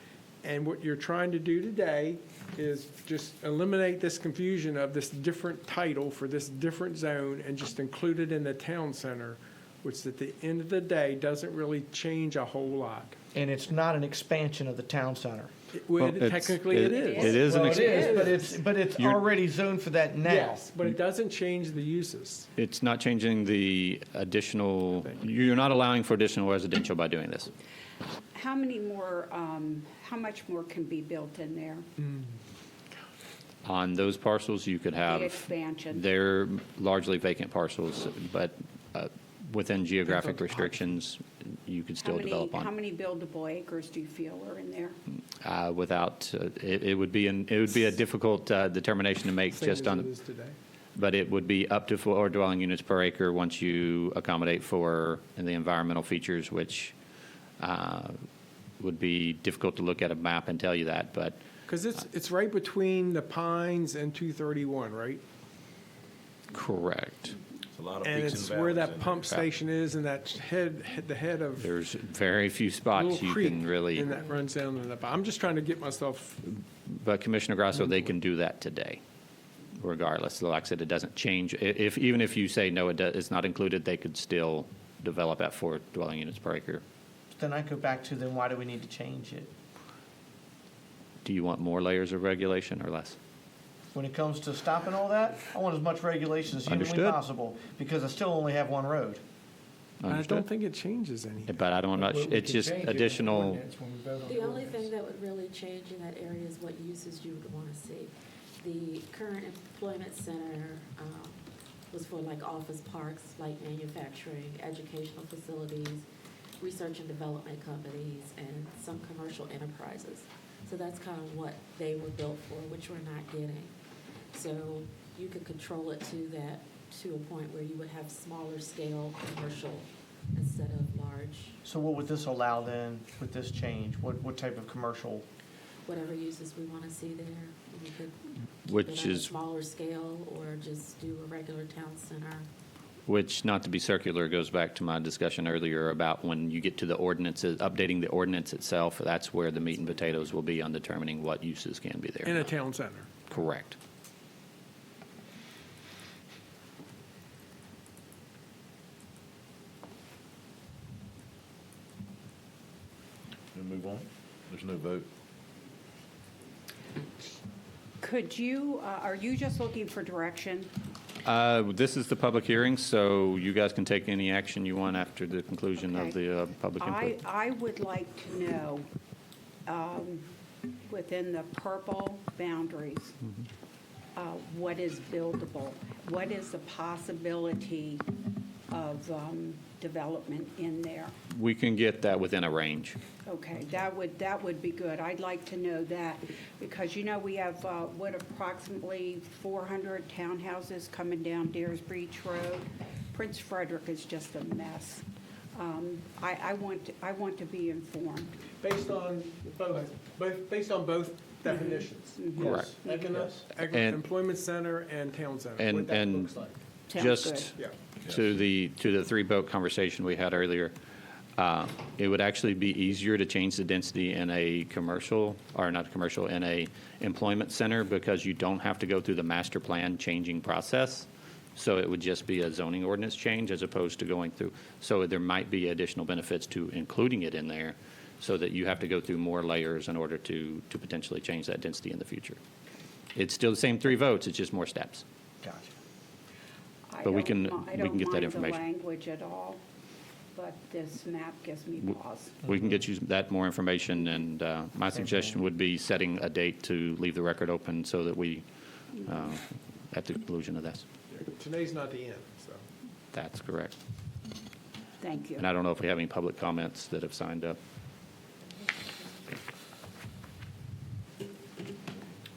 And what you're trying to do today is just eliminate this confusion of this different title for this different zone and just include it in the town center, which at the end of the day doesn't really change a whole lot. And it's not an expansion of the town center. Technically, it is. It is an Well, it expansion. is, but it's You're- already zoned for that now. Yes, but it doesn't change the uses. It's not changing the additional, you're not allowing for additional residential by doing this. How many more, how much more can be built in there? On those parcels, you could have. The expansion. They're largely vacant parcels, but within geographic restrictions, you could still develop How on. many buildable acres do you feel are in there? Without, it would be a difficult determination to make Same just as on. it is today. But it would be up to 4 dwelling units per acre once you accommodate for the environmental features, which would be difficult to look at a map and tell you that, but Because it's right between the Pines and 231, right? correct. It's a lot of And peaks it's and where valleys that in pump there. station is and that the head of There's very few spots Little you Creek, can really, and that runs down to the, I'm just trying to get myself, but Commissioner Grasso, they can do that today, regardless. Like I said, it doesn't change. Even if you say, no, it's not included, they could still develop at 4 dwelling units per acre. Then I go back to, then why do we need to change it? Do you want more layers of regulation or less? When it comes to stopping all that, I want as much regulation as humanly Understood. possible, because I still only have one road. I don't Understood? think it changes anything. But I don't, it's just additional, The only thing that would really change in that area is what uses you would want to see. The current employment center was for like office parks, light manufacturing, educational facilities, research and development companies, and some commercial enterprises. So that's kind of what they were built for, which we're not getting. So you could control it to a point where you would have smaller scale commercial instead of large, So what would this allow then with this change? What type of commercial? whatever uses we want to see there. We could keep Which it at a is- smaller scale or just do a regular town center. which, not to be circular, goes back to my discussion earlier about when you get to the ordinances, updating the ordinance itself, that's where the meat and potatoes will be on determining what uses can be there. In a town center. Correct. We move on? There's no vote. Could you, are you just looking for direction? This is the public hearing, so you guys can take any action you want after the conclusion of the public input. I would like to know, within the purple boundaries, what is buildable? What is the possibility of development in there? We can get that within a range. Okay, that would be good. I'd like to know that, because, we have, approximately 400 townhouses coming down Deers Beach Road. Prince Frederick is just a mess. I want to be informed. Based on based on both definitions. Correct. And- Employment center and town center, what And, that and looks like. Sounds just Yeah. to the 3 vote conversation we had earlier, It would actually be easier to change the density in a commercial, or not commercial, in a employment center, because you don't have to go through the master plan changing process. So it would just be a zoning ordinance change as opposed to going through. So there might be additional benefits to including it in there, so that you have to go through more layers in order to potentially change that density in the future. It's still the same 3 votes, it's just more steps. Gotcha. But we can I get that don't mind the information. language at all, but this map gives me pause. We can get you that more information, and my suggestion would be setting a date to leave the record open so that we, at the conclusion of this. Today's not the end, so. That's correct. Thank you. And I don't know if we have any public comments that have signed up.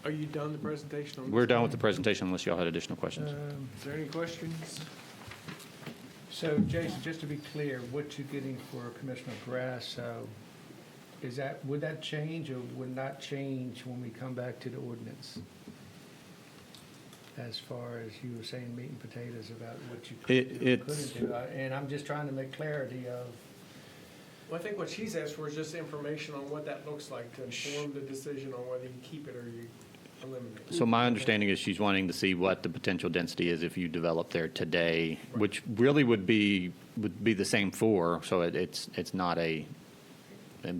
Are you done the presentation? On We're this done one? with the presentation unless y'all had additional questions. Is there any questions? So, Jason, just to be clear, what you're getting for Commissioner Grasso, would that change or would not change when we come back to the ordinance? As far as you were saying, meat and potatoes about what you could do or couldn't do. And I'm just trying to make clarity of. Well, I think what she's asked for is just information on what that looks like to inform the decision on whether you keep it or you eliminate it. So my understanding is she's wanting to see what the potential density is if you develop there today, which really would be the same 4. So it's not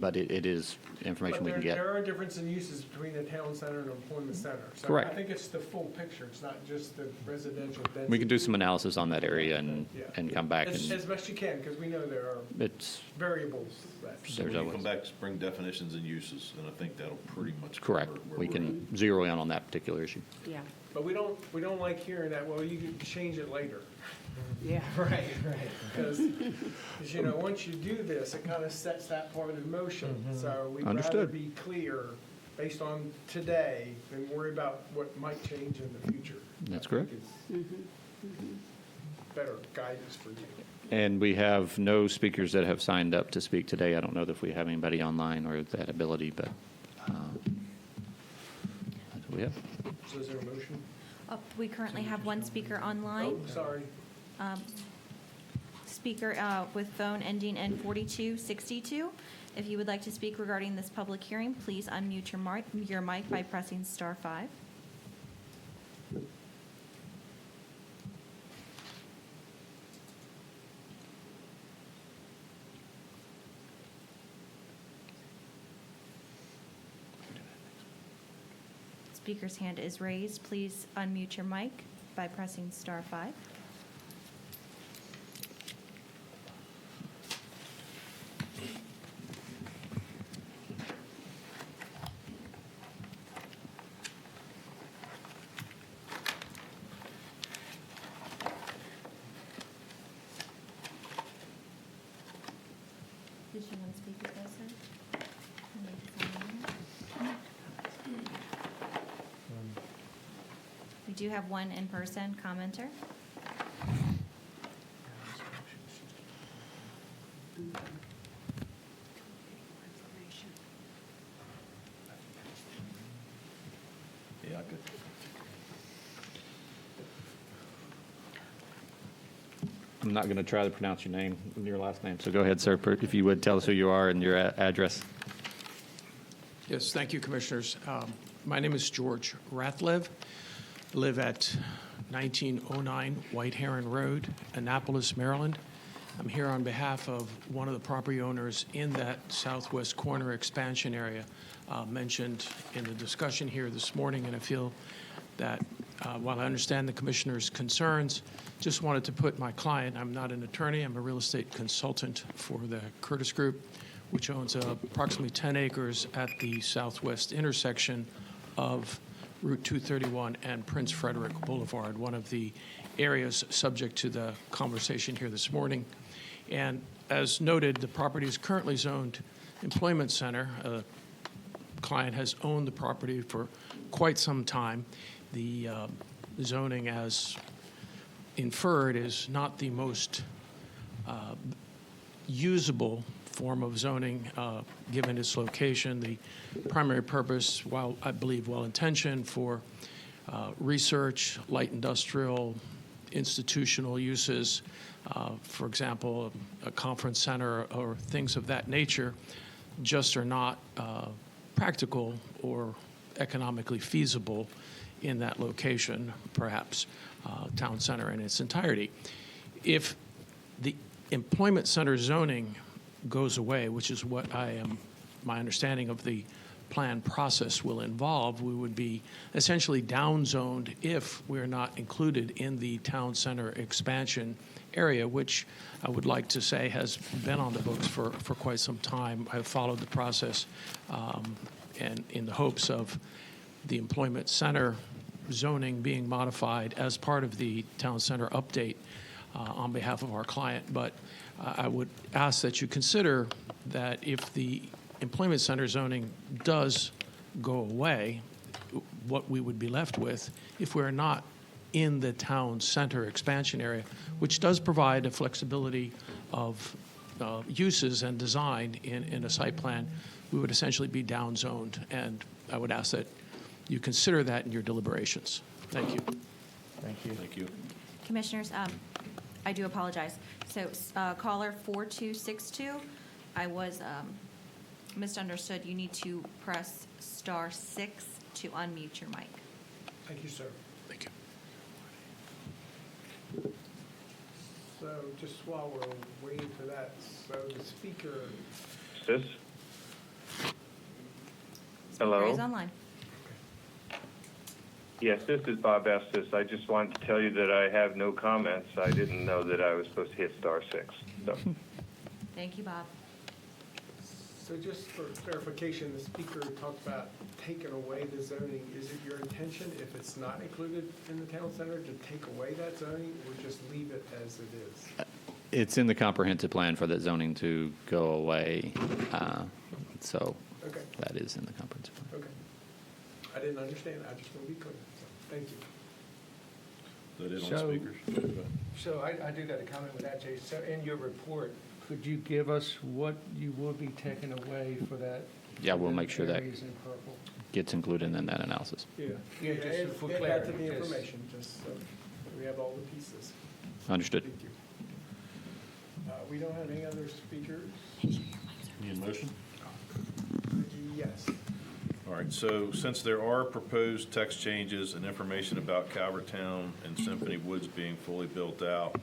but it is information we can get. There are differences in uses between the town center and employment center. So Correct. I think it's the full picture. It's not just the residential density. We can do some analysis on that area and come back. As And best you can, because we know there are it's variables that. So when There's you always- come back, bring definitions and uses, and I think that'll pretty much correct. cover where We we're can zero in on that particular issue. Yeah. But we don't like hearing that, well, you can change it later. Yeah. Right. Because, you know, once you do this, it kind of sets that part in motion. So we'd rather Understood. be clear based on today than worry about what might change in the future. That's I correct. think it's better guidance for you. And we have no speakers that have signed up to speak today. I don't know if we have anybody online or that ability, but that's what we have. So is there a motion? We currently have one speaker online. Oh, sorry. Speaker with phone ending in 4262. If you would like to speak regarding this public hearing, please unmute your mic by pressing star 5. Speaker's hand is raised. Please unmute your mic by pressing star 5. Did you want to speak with us, sir? We do have one in-person commenter. Yeah, I could. I'm not going to try to pronounce your name, your last name. So go ahead, sir, if you would tell us who you are and your address. Yes, thank you, Commissioners. My name is George Ratliff. I live at 1909 White Heron Road, Annapolis, Maryland. I'm here on behalf of one of the property owners in that southwest corner expansion area mentioned in the discussion here this morning, and I feel that while I understand the Commissioner's concerns, just wanted to put my client, I'm not an attorney, I'm a real estate consultant for the Curtis Group, which owns approximately 10 acres at the southwest intersection of Route 231 and Prince Frederick Boulevard, one of the areas subject to the conversation here this morning. And as noted, the property is currently zoned employment center. The client has owned the property for quite some time. The zoning, as inferred, is not the most usable form of zoning given its location. The primary purpose, while I believe well-intentioned, for research, light industrial, institutional uses, for example, a conference center or things of that nature, just are not practical or economically feasible in that location, perhaps town center in its entirety. If the employment center zoning goes away, which is what my understanding of the plan process will involve, we would be essentially downzoned if we're not included in the town center expansion area, which I would like to say has been on the books for quite some time. I've followed the process and in the hopes of the employment center zoning being modified as part of the town center update on behalf of our client. But I would ask that you consider that if the employment center zoning does go away, what we would be left with if we're not in the town center expansion area, which does provide a flexibility of uses and design in a site plan, we would essentially be downzoned. And I would ask that you consider that in your deliberations. Thank you. Thank you. Thank you. Commissioners, I do apologize. So caller 4262, I was misunderstood. You need to press *6 to unmute your mic. Thank you, sir. Thank you. So just while we're waiting for that, so the speaker, Sis? Hello? Speaker is online. Yes, this is Bob Estes. I just wanted to tell you that I have no comments. I didn't know that I was supposed to hit *6. So. Thank you, Bob. so just for clarification, the speaker talked about taking away the zoning. Is it your intention, if it's not included in the town center, to take away that zoning or just leave it as it is? It's in the comprehensive plan for that zoning to go away, so Okay. that is in the comprehensive plan. Okay. I didn't understand. I just want to be clear. So, thank you. That is on So- speakers. So I do got a comment with that, Jay. So in your report, could you give us what you will be taking away for that? Yeah, we'll make sure that areas in purple? gets included in that analysis. Yeah. Yeah, just add- for add that to clarity, the yes. information, just so we have all the pieces. Understood. Thank you. We don't have any other speakers? Need a motion? Yes. All right, so since there are proposed text changes and information about Calvert Town and Symphony Woods being fully built out,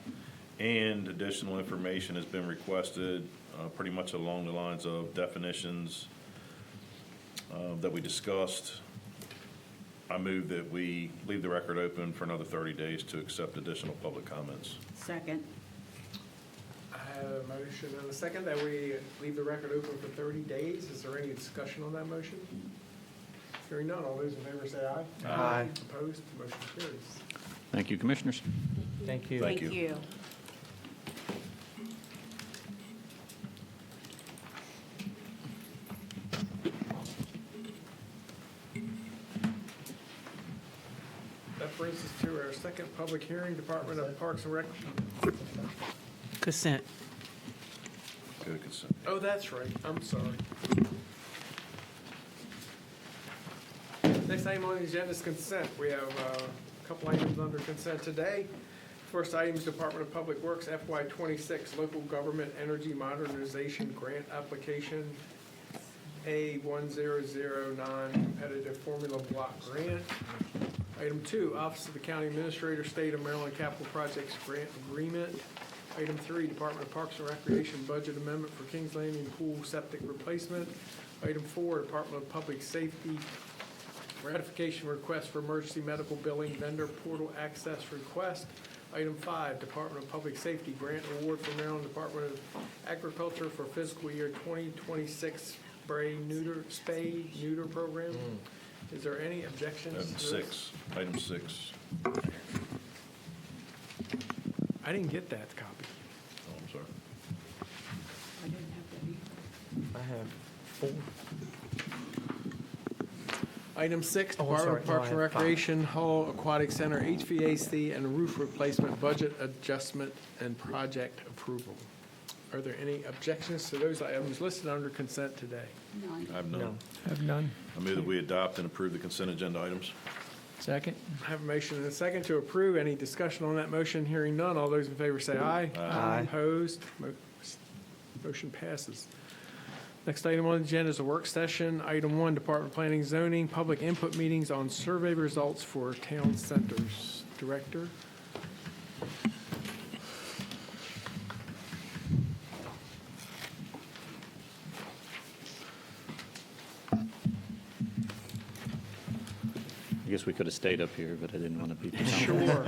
and additional information has been requested, pretty much along the lines of definitions that we discussed, I move that we leave the record open for another 30 days to accept additional public comments. Second. I have a motion and a second that we leave the record open for 30 days. Is there any discussion on that motion? Hearing none, all those in favor say aye. Aye. Opposed, motion carries. Thank you, Commissioners. Thank you. Thank you. That brings us to our second public hearing, Department of Parks and Rec. Consent. Go to consent. Oh, that's right, I'm sorry. Next item on the agenda is consent. We have a couple items under consent today. First item is Department of Public Works FY '26 Local Government Energy Modernization Grant Application A1009 Competitive Formula Block Grant. Item 2, Office of the County Administrator, State of Maryland Capital Projects Grant Agreement. Item 3, Department of Parks and Recreation Budget Amendment for Kings Landing Pool Septic Replacement. Item 4, Department of Public Safety Ratification Request for Emergency Medical Billing Vendor Portal Access Request. Item 5, Department of Public Safety Grant Award for Maryland Department of Agriculture for fiscal year 2026 Spay Neuter Program. Is there any objections Item to this? 6, item 6. I didn't get that copy. Oh, I'm sorry. I didn't have that either. I have 4. Item 6, Oh, I'm Department sorry. of No, Parks I and have 5. Recreation Hall Aquatic Center HVAC and roof replacement budget adjustment and project approval. Are there any objections to those items listed under consent today? None. I have none. Have none. I move that we adopt and approve the consent agenda items. Second. I have a motion and a second to approve. Any discussion on that motion? Hearing none. All those in favor say aye. Aye. Opposed? Motion passes. Next item on the agenda is a work session. Item 1, Department of Planning and Zoning, public input meetings on survey results for town centers. Director? I guess we could have stayed up here, but I didn't want to be. Sure.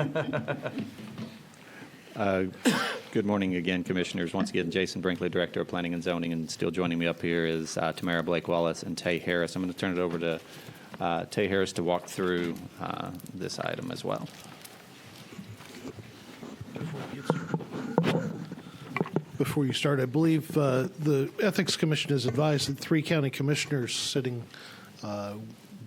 Good morning again, Commissioners. Once again, Jason Brinkley, Director of Planning and Zoning, and still joining me up here is Tamara Blake Wallace and Tay Harris. I'm going to turn it over to Tay Harris to walk through this item as well. Before you start, I believe the Ethics Commission has advised that 3 county commissioners sitting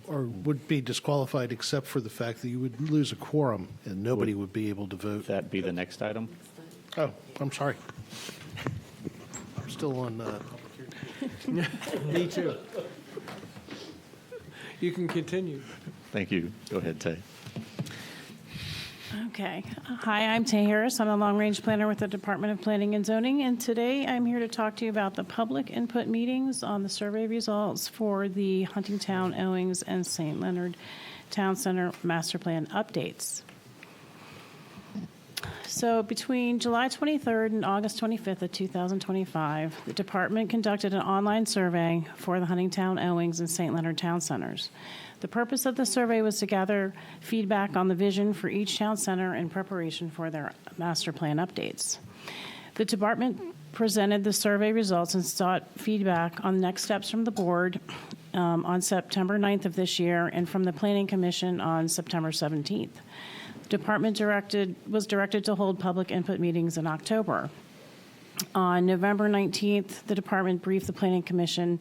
or would be disqualified except for the fact that you would lose a quorum and nobody would be able to vote. That be the next item? Oh, I'm sorry. I'm still on. Me too. You can continue. Thank you. Go ahead, Tay. Okay. Hi, I'm Tay Harris. I'm a long-range planner with the Department of Planning and Zoning, and today I'm here to talk to you about the public input meetings on the survey results for the Huntingtown, Owings, and St. Leonard Town Center Master Plan updates. So between July 23rd and August 25th of 2025, the department conducted an online survey for the Huntingtown, Owings, and St. Leonard Town Centers. The purpose of the survey was to gather feedback on the vision for each town center in preparation for their master plan updates. The department presented the survey results and sought feedback on next steps from the board on September 9th of this year and from the Planning Commission on September 17th. The department was directed to hold public input meetings in October. On November 19th, the department briefed the Planning Commission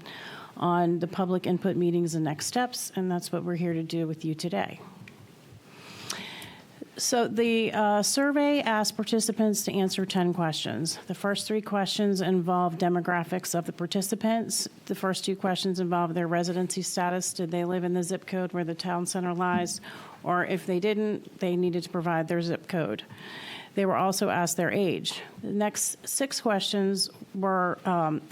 on the public input meetings and next steps, and that's what we're here to do with you today. So the survey asked participants to answer 10 questions. The first 3 questions involve demographics of the participants. The first 2 questions involve their residency status. Did they live in the zip code where the town center lies? Or if they didn't, they needed to provide their zip code. They were also asked their age. The next 6 questions were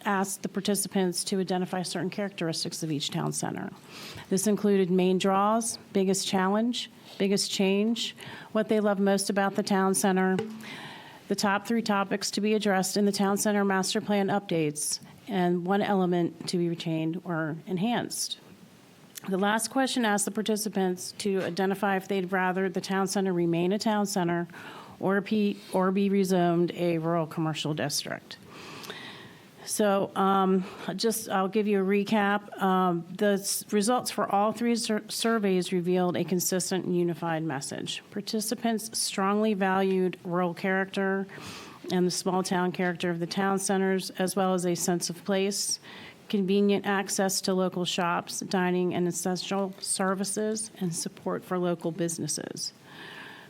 asked the participants to identify certain characteristics of each town center. This included main draws, biggest challenge, biggest change, what they love most about the town center, the top 3 topics to be addressed in the town center master plan updates, and 1 element to be retained or enhanced. The last question asked the participants to identify if they'd rather the town center remain a town center or be rezoned a rural commercial district. So I'll give you a recap. The results for all 3 surveys revealed a consistent and unified message. Participants strongly valued rural character and the small town character of the town centers, as well as a sense of place, convenient access to local shops, dining and essential services, and support for local businesses.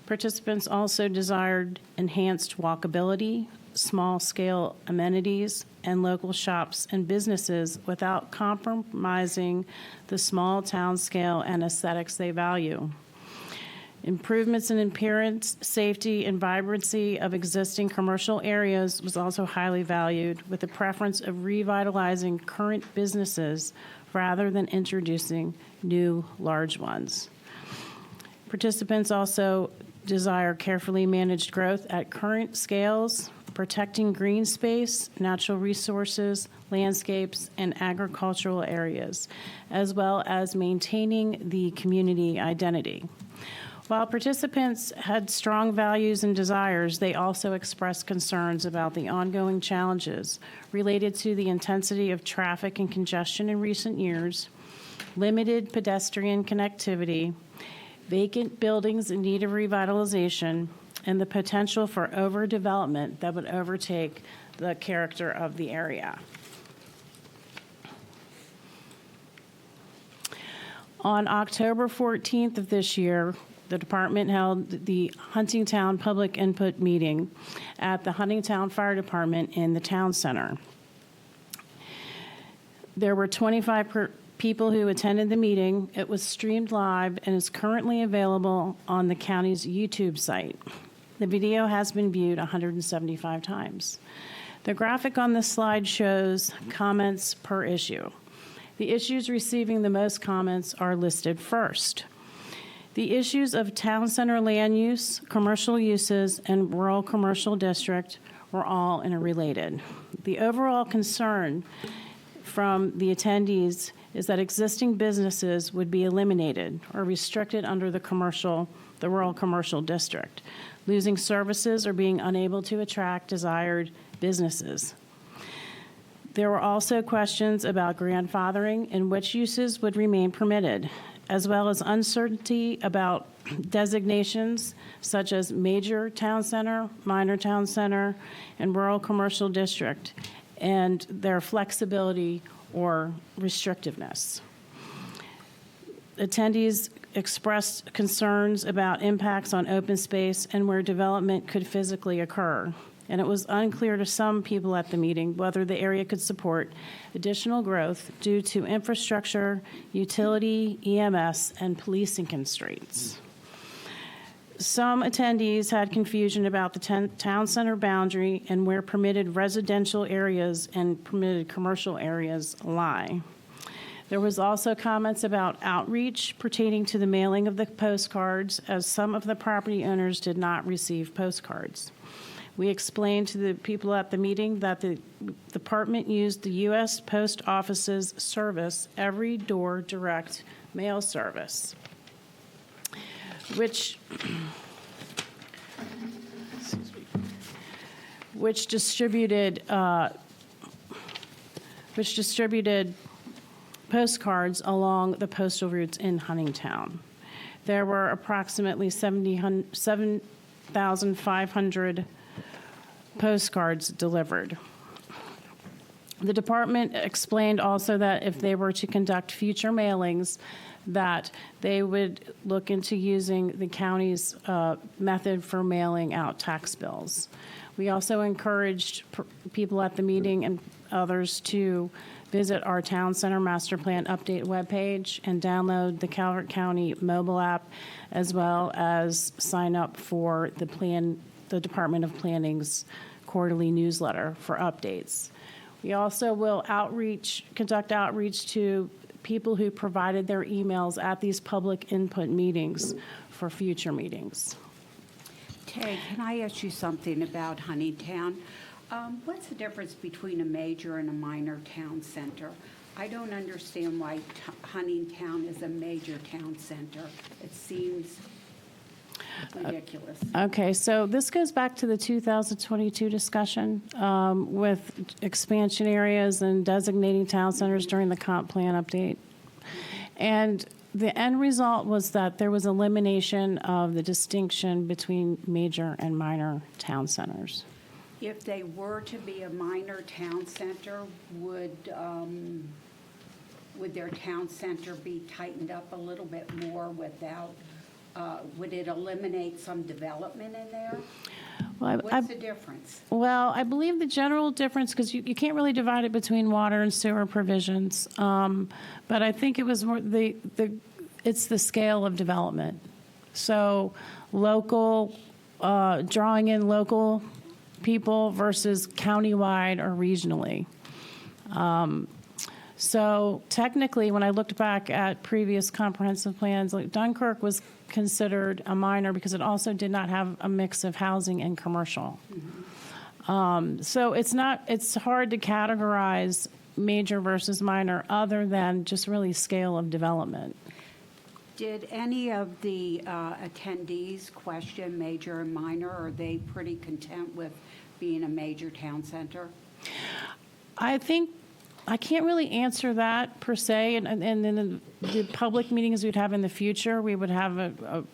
Participants also desired enhanced walkability, small-scale amenities, and local shops and businesses without compromising the small town scale and aesthetics they value. Improvements in appearance, safety, and vibrancy of existing commercial areas was also highly valued, with a preference of revitalizing current businesses rather than introducing new large ones. Participants also desire carefully managed growth at current scales, protecting green space, natural resources, landscapes, and agricultural areas, as well as maintaining the community identity. While participants had strong values and desires, they also expressed concerns about the ongoing challenges related to the intensity of traffic and congestion in recent years, limited pedestrian connectivity, vacant buildings in need of revitalization, and the potential for overdevelopment that would overtake the character of the area. On October 14th of this year, the department held the Huntingtown Public Input Meeting at the Huntingtown Fire Department in the town center. There were 25 people who attended the meeting. It was streamed live and is currently available on the county's YouTube site. The video has been viewed 175 times. The graphic on this slide shows comments per issue. The issues receiving the most comments are listed first. The issues of town center land use, commercial uses, and rural commercial district were all interrelated. The overall concern from the attendees is that existing businesses would be eliminated or restricted under the rural commercial district, losing services or being unable to attract desired businesses. There were also questions about grandfathering and which uses would remain permitted, as well as uncertainty about designations such as major town center, minor town center, and rural commercial district, and their flexibility or restrictiveness. Attendees expressed concerns about impacts on open space and where development could physically occur. And it was unclear to some people at the meeting whether the area could support additional growth due to infrastructure, utility, EMS, and policing constraints. Some attendees had confusion about the town center boundary and where permitted residential areas and permitted commercial areas lie. There was also comments about outreach pertaining to the mailing of the postcards, as some of the property owners did not receive postcards. We explained to the people at the meeting that the department used the U.S. Post Office's service, Every Door Direct mail service, which distributed postcards along the postal routes in Huntingtown. There were approximately 7,500 postcards delivered. The department explained also that if they were to conduct future mailings, that they would look into using the county's method for mailing out tax bills. We also encouraged people at the meeting and others to visit our Town Center Master Plan Update webpage and download the Calvert County mobile app, as well as sign up for the Department of Planning's quarterly newsletter for updates. We also will conduct outreach to people who provided their emails at these public input meetings for future meetings. Tay, can I ask you something about Huntingtown? What's the difference between a major and a minor town center? I don't understand why Huntingtown is a major town center. It seems ridiculous. Okay, so this goes back to the 2022 discussion with expansion areas and designating town centers during the comp plan update. And the end result was that there was elimination of the distinction between major and minor town centers. If they were to be a minor town center, would their town center be tightened up a little bit more without, would it eliminate some development in there? Well, What's the difference? Well, I believe the general difference, because you can't really divide it between water and sewer provisions, but I think it was more it's the scale of development. So local, drawing in local people versus countywide or regionally. So technically, when I looked back at previous comprehensive plans, like Dunkirk was considered a minor because it also did not have a mix of housing and commercial. So it's hard to categorize major versus minor other than just really scale of development. Did any of the attendees question major and minor? Or are they pretty content with being a major town center? I think I can't really answer that per se, and in the public meetings we'd have in the future, we would have a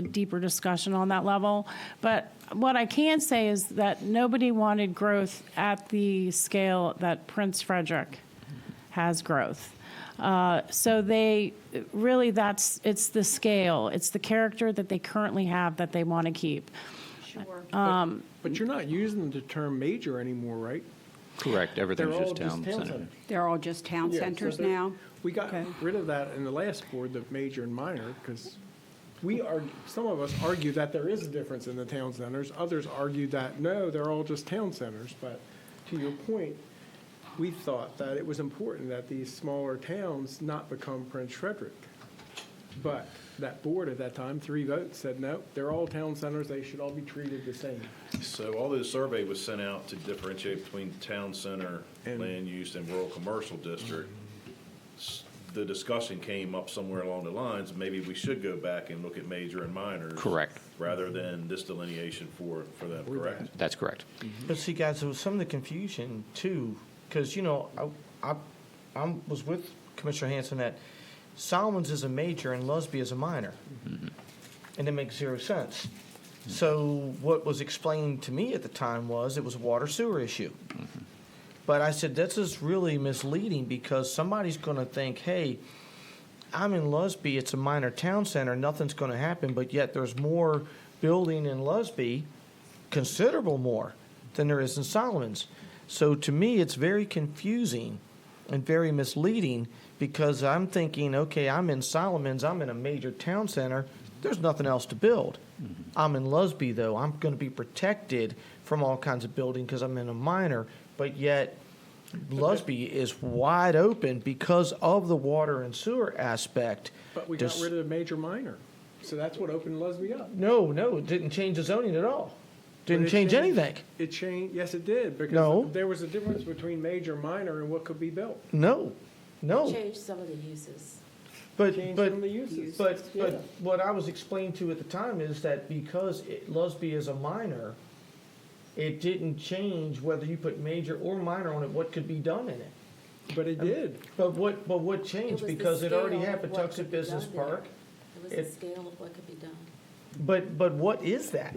deeper discussion on that level. But what I can say is that nobody wanted growth at the scale that Prince Frederick has growth. So it's the scale, it's the character that they currently have that they want to keep. Sure. But you're not using the term major anymore, right? Correct. Everything's They're all just town center. centers. They're all just town Yeah, so centers they're- now? We got Okay. rid of that in the last board, the major and minor, because some of us argue that there is a difference in the town centers. Others argue that, no, they're all just town centers. But to your point, we thought that it was important that these smaller towns not become Prince Frederick. But that board at that time, 3 votes, said, no, they're all town centers, they should all be treated the same. So although the survey was sent out to differentiate between town center, land use, and rural commercial district, the discussion came up somewhere along the lines, maybe we should go back and look at major and minors. Correct. Rather than this delineation for them, correct? That's correct. But see, guys, there was some of the confusion too, because, I was with Commissioner Hanson that Solomons is a major and Lusby is a minor. And it makes zero sense. So what was explained to me at the time was it was a water sewer issue. But I said, this is really misleading because somebody's going to think, hey, I'm in Lusby, it's a minor town center, nothing's going to happen, but yet there's more building in Lusby, considerable more, than there is in Solomons. So to me, it's very confusing and very misleading because I'm thinking, okay, I'm in Solomons, I'm in a major town center, there's nothing else to build. I'm in Lusby, though. I'm going to be protected from all kinds of building because I'm in a minor, but yet Lusby is wide open because of the water and sewer aspect. But we got rid of the major minor, so that's what opened Lusby up. No, it didn't change the zoning at all. Didn't change anything. It changed, yes, it did, because No. there was a difference between major, minor, and what could be built. No. Change some of the uses. But Change but some of the uses. Yeah. but what I was explained to at the time is that because Lusby is a minor, it didn't change whether you put major or minor on it, what could be done in it. But it did. But what changed? It was the Because it already scale had of what Patuxent could be Business done there. Park. It was the scale of what could be done. But what is that?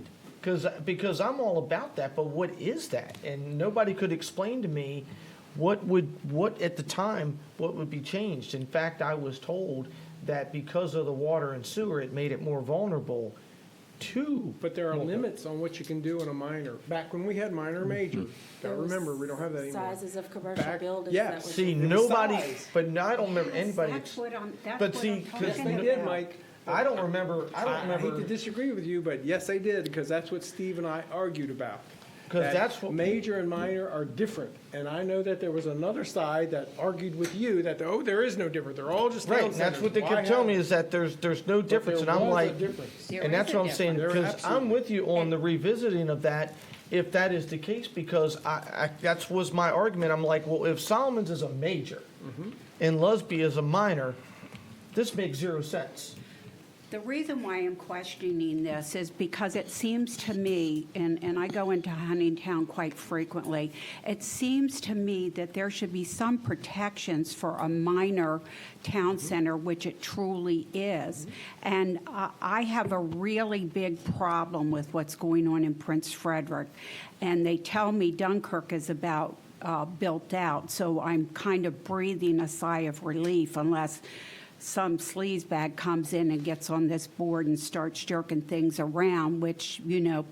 Because I'm all about that, but what is that? And nobody could explain to me what at the time, what would be changed. In fact, I was told that because of the water and sewer, it made it more vulnerable to. But there are limits on what you can do in a minor. Back when we had minor and major, now There remember, was we don't have that anymore. Sizes of commercial Back- buildings. yes. that was See, in there. nobody, size. but I don't remember anybody. That's what I'm But see, talking Yes, they about. did, Mike. I don't remember, I hate to disagree with you, but yes, they did, because that's what Steve and I argued about. 'Cause That that's what- major and minor are different. And I know that there was another side that argued with you that, oh, there is no difference. They're all just town Right, centers. and that's what they Why kept telling me have- is that there's no difference, and there I'm was a like, difference. There and is that's a what I'm saying, difference. because There I'm absolutely- with you on the revisiting of that, if that is the case, because that was my argument. I'm like, well, if Solomons is a major and Lusby is a minor, this makes zero sense. The reason why I'm questioning this is because it seems to me, and I go into Huntingtown quite frequently, it seems to me that there should be some protections for a minor town center, which it truly is. And I have a really big problem with what's going on in Prince Frederick. And they tell me Dunkirk is about built out, so I'm kind of breathing a sigh of relief unless some sleazebag comes in and gets on this board and starts jerking things around, which,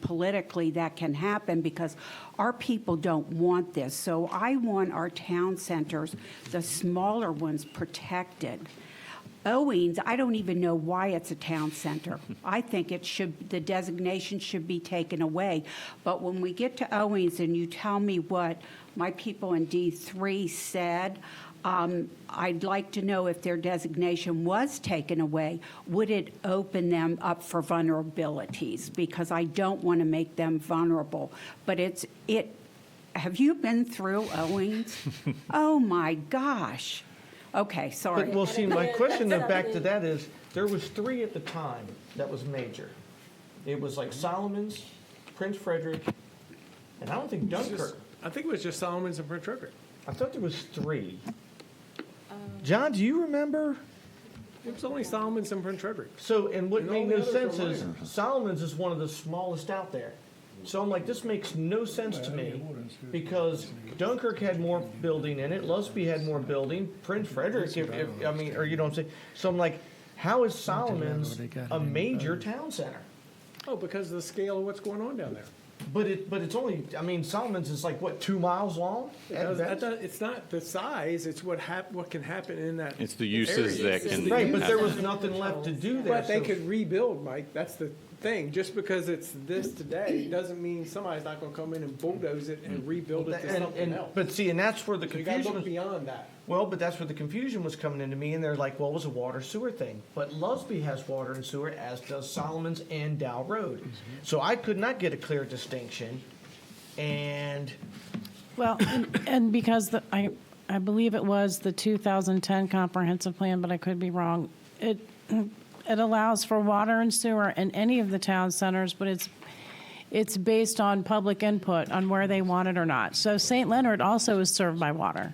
politically that can happen because our people don't want this. So I want our town centers, the smaller ones, protected. Owings, I don't even know why it's a town center. I think the designation should be taken away. But when we get to Owings and you tell me what my people in D3 said, I'd like to know if their designation was taken away, would it open them up for vulnerabilities? Because I don't want to make them vulnerable. But have you been through Owings? Oh, my gosh. Okay, sorry. But, well, see, my question though, back to that is, there was 3 at the time that was major. It was like Solomons, Prince Frederick, and I don't think Dunkirk. I think it was just Solomons and Prince Frederick. I thought there was 3. John, do you remember? It was only Solomons and Prince Frederick. So, and what And made all no the others sense are is minor. Solomons is one of the smallest out there. So I'm like, this makes no sense to me because Dunkirk had more building in it, Lusby had more building, Prince Frederick, or you know what I'm saying? So I'm like, how is Solomons a major town center? Oh, because of the scale of what's going on down there. But it's only, I mean, Solomon's is like, what, 2 miles long? It's not the size, it's what can happen in that. It's the uses area. that can. Right, but there was nothing left to do there. But they so- could rebuild, Mike, that's the thing. Just because it's this today, doesn't mean somebody's not gonna come in and bulldoze it and rebuild it to something else. But see, and that's where the You gotta confusion look was. beyond that. Well, but that's where the confusion was coming into me, and they're like, well, it was a water sewer thing. But Lusby has water and sewer, as does Solomon's and Dow Road. So I could not get a clear distinction, and Well, and because I believe it was the 2010 comprehensive plan, but I could be wrong. It allows for water and sewer in any of the town centers, but it's based on public input on where they want it or not. So St. Leonard also is served by water.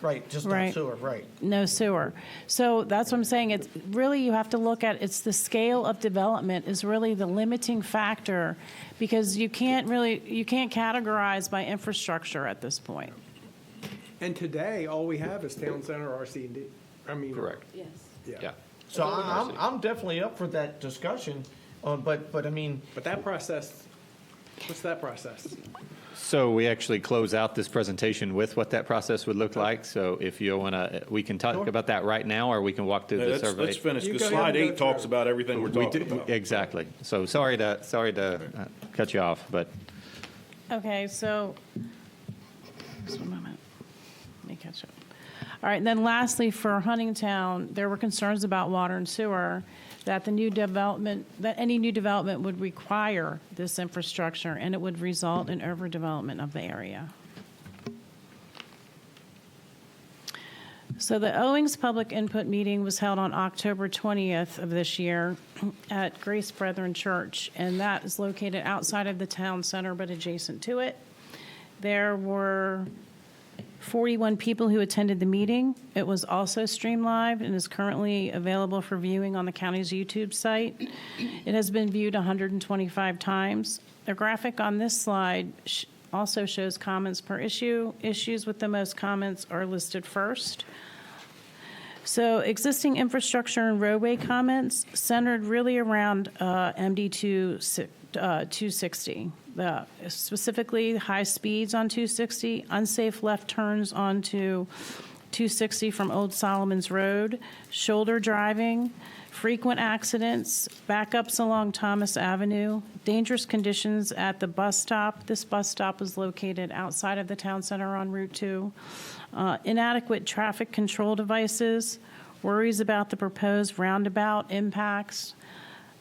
right, just not Right. sewer, right. No sewer. So that's what I'm saying. It's really, you have to look at, it's the scale of development is really the limiting factor, because you can't categorize by infrastructure at this point. And today, all we have is town center, RC&D. I mean. Correct. Yes. Yeah. So I'm definitely up for that discussion, but I mean, But that process, what's that process? So we actually close out this presentation with what that process would look like. So if you want to, we can talk about that right now, or we can walk through the survey. Let's finish, You because go ahead slide and go 8 talks through. about everything we're We talking do- about. Exactly. So sorry to cut you off, but Okay, so, just one moment. Let me catch up. All right, and then lastly, for Huntingtown, there were concerns about water and sewer, that any new development would require this infrastructure, and it would result in overdevelopment of the area. So the Owings Public Input Meeting was held on October 20th of this year at Grace Brethren Church, and that is located outside of the town center but adjacent to it. There were 41 people who attended the meeting. It was also streamed live and is currently available for viewing on the county's YouTube site. It has been viewed 125 times. The graphic on this slide also shows comments per issue. Issues with the most comments are listed first. So existing infrastructure and roadway comments centered really around MD 260. Specifically, high speeds on 260, unsafe left turns onto 260 from Old Solomon's Road, shoulder driving, frequent accidents, backups along Thomas Avenue, dangerous conditions at the bus stop. This bus stop is located outside of the town center on Route 2. Inadequate traffic control devices, worries about the proposed roundabout impacts,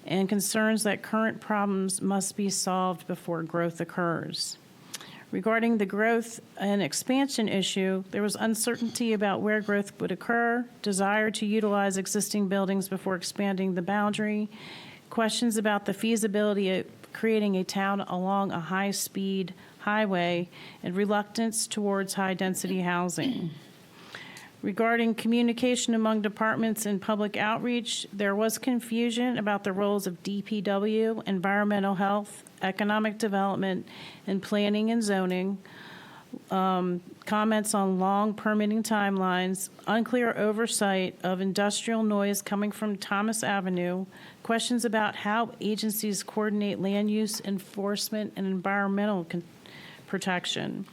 and concerns that current problems must be solved before growth occurs. Regarding the growth and expansion issue, there was uncertainty about where growth would occur, desire to utilize existing buildings before expanding the boundary, questions about the feasibility of creating a town along a high-speed highway, and reluctance towards high-density housing. Regarding communication among departments and public outreach, there was confusion about the roles of DPW, environmental health, economic development, and planning and zoning. Comments on long permitting timelines, unclear oversight of industrial noise coming from Thomas Avenue, questions about how agencies coordinate land use enforcement and environmental protection.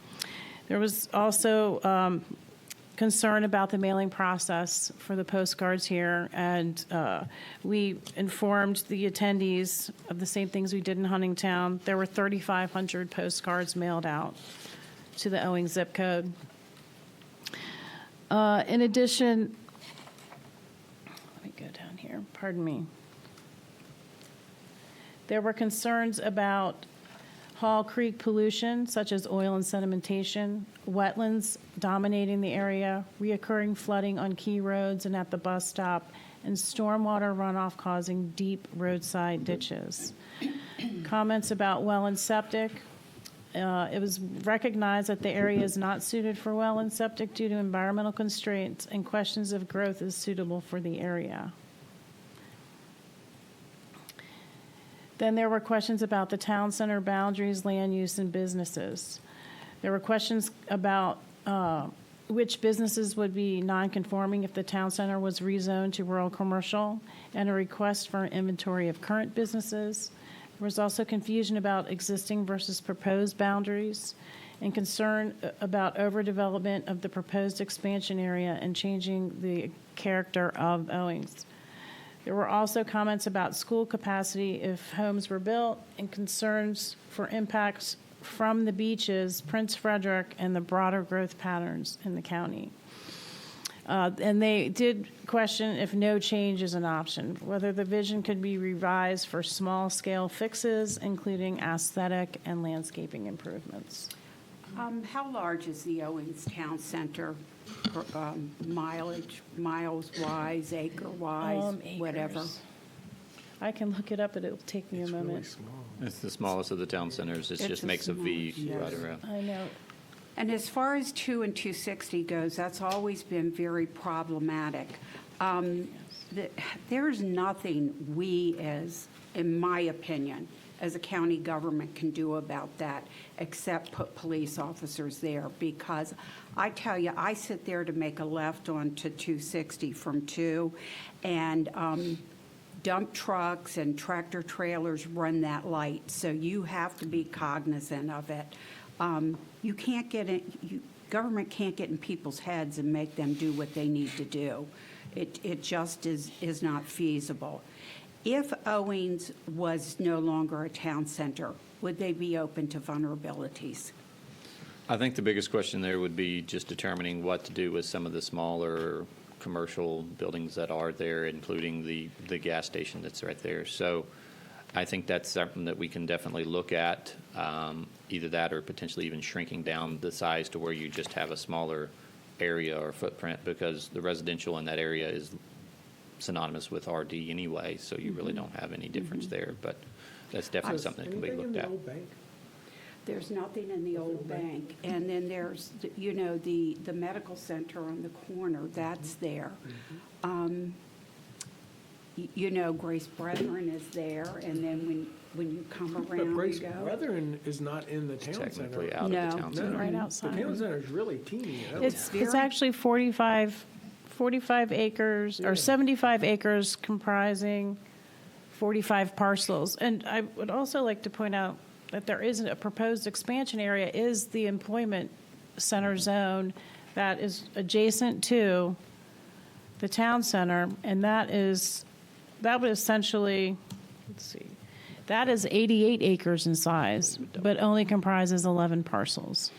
There was also concern about the mailing process for the postcards here, and we informed the attendees of the same things we did in Huntingtown. There were 3,500 postcards mailed out to the Owings zip code. In addition, let me go down here, pardon me. There were concerns about Hall Creek pollution, such as oil and sedimentation, wetlands dominating the area, reoccurring flooding on key roads and at the bus stop, and stormwater runoff causing deep roadside ditches. Comments about well and septic. It was recognized that the area is not suited for well and septic due to environmental constraints, and questions if growth is suitable for the area. Then there were questions about the town center boundaries, land use, and businesses. There were questions about which businesses would be non-conforming if the town center was rezoned to rural commercial, and a request for an inventory of current businesses. was also confusion about existing versus proposed boundaries and concern about overdevelopment of the proposed expansion area and changing the character of Owings. There were also comments about school capacity if homes were built and concerns for impacts from the beaches, Prince Frederick, and the broader growth patterns in the county. And they did question if no change is an option, whether the vision could be revised for small-scale fixes, including aesthetic and landscaping improvements. How large is the Owings Town Center, miles-wise, acre-wise, whatever? Acres. I can look it up, but it'll take me a moment. It's the smallest of the town centers. It It's just a makes a V small- right yes. around. I know. And as far as 2 and 260 goes, that's always been very problematic. There's nothing we as, in my opinion, as a county government can do about that except put police officers there, because I tell you, I sit there to make a left onto 260 from 2, and dump trucks and tractor trailers run that light, so you have to be cognizant of it. You can't get it, government can't get in people's heads and make them do what they need to do. It just is not feasible. If Owings was no longer a town center, would they be open to vulnerabilities? I think the biggest question there would be just determining what to do with some of the smaller commercial buildings that are there, including the gas station that's right there. So I think that's something that we can definitely look at, either that or potentially even shrinking down the size to where you just have a smaller area or footprint, because the residential in that area is synonymous with RD anyway, so you really don't have any difference there. But that's definitely something that can be looked at. There's nothing in the old bank. And then there's, the medical center on the corner, that's there. Grace Brethren is there, and then when you come around, But Grace you go. Brethren is not in the town center. Technically out No. of the town No, center. Right outside. The town center is really teeny. It's actually 45 acres, or 75 acres comprising 45 parcels. And I would also like to point out that there isn't a proposed expansion area, is the employment center zone that is adjacent to the town center, and that would essentially, let's see, that is 88 acres in size, but only comprises 11 parcels.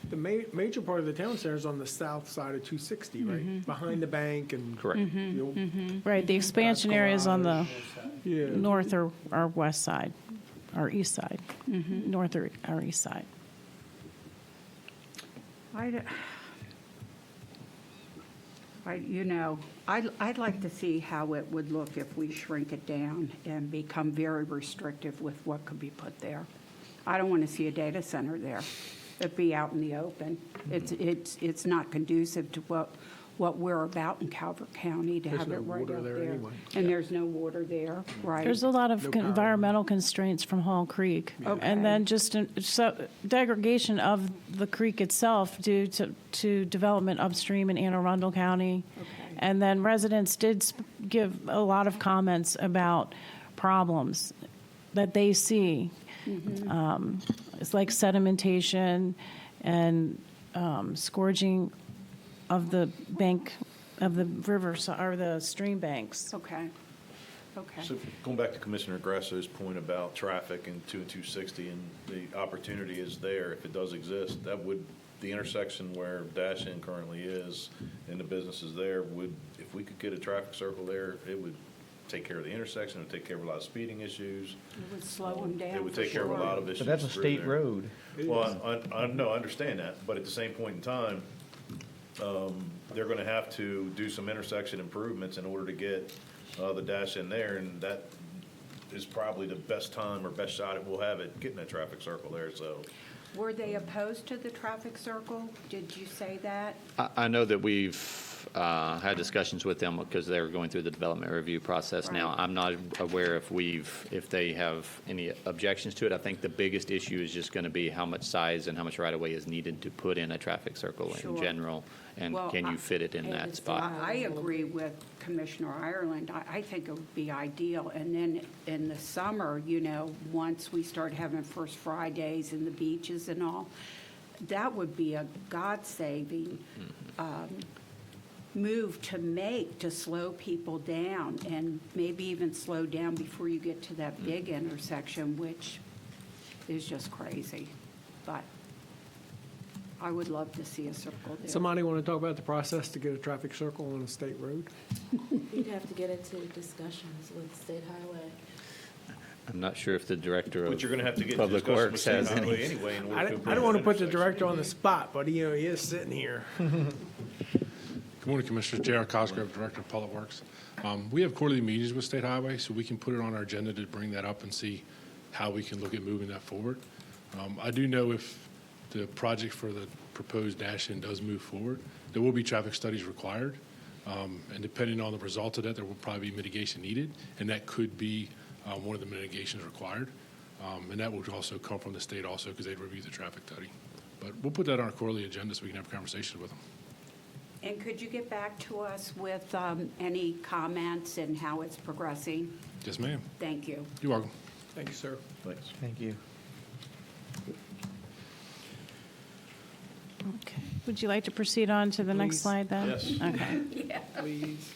The major part of the town center is on the south side of 260, right? Behind the bank and. Correct. the old- Right, the expansion area is on the Yeah. north or west side, or east side, north or east side. I'd like to see how it would look if we shrink it down and become very restrictive with what could be put there. I don't want to see a data center there. It'd be out in the open. It's not conducive to what we're about in Calvert County, to There's have no it right water out there there. anyway. And there's no water there, right? There's a lot of No power. environmental constraints from Hall Creek. Okay. And then just degradation of the creek itself due to development upstream in Anne Arundel County. And then residents did give a lot of comments about problems that they see. It's like sedimentation and scourging of the bank, of the river, or the stream banks. Okay. So going back to Commissioner Grasso's point about traffic and 2 and 260, and the opportunity is there, if it does exist, that would, the intersection where Dash In currently is and the businesses there would, if we could get a traffic circle there, it would take care of the intersection, it would take care of a lot of speeding issues. It would slow them down. It would for take care of a sure. lot of issues. But that's a through state there. road. Well, I understand that, but at the same point in time, they're gonna have to do some intersection improvements in order to get the Dash In there, and that is probably the best time or best shot it will have at getting that traffic circle there, so. Were they opposed to the traffic circle? Did you say that? I know that we've had discussions with them because they're going through the development review process now. Right. I'm not aware if they have any objections to it. I think the biggest issue is just going to be how much size and how much right-of-way is needed to put in a traffic circle in Sure. general, and Well, can you fit it in that spot? I agree with Commissioner Ireland, I think it would be ideal. And then in the summer, you know, once we start having First Fridays and the beaches and all, that would be a God-saving move to make to slow people down, and maybe even slow down before you get to that big intersection, which is just crazy. But I would love to see a circle there. Somebody want to talk about the process to get a traffic circle on a state road? You'd have to get into discussions with State Highway. I'm not sure if the director of But you're going to have to get Public discussion with Works State has Highway any. anyway in order I to don't approve want to that put the intersection. director on the spot, but he is sitting here. Good morning, Commissioners. J.R. Cosgrove, Director of Public Works. We have quarterly meetings with State Highway, so we can put it on our agenda to bring that up and see how we can look at moving that forward. I do know if the project for the proposed dash-in does move forward, there will be traffic studies required. And depending on the result of that, there will probably be mitigation needed, and that could be one of the mitigations required. And that would also come from the state also, because they'd review the traffic study. But we'll put that on our quarterly agenda so we can have conversations with them. And could you get back to us with any comments and how it's progressing? Yes, ma'am. Thank you. You're welcome. Thank you, sir. Thanks. Thank you. Okay. Would you like to proceed on to the next Please. slide then? Yes. Okay. Please.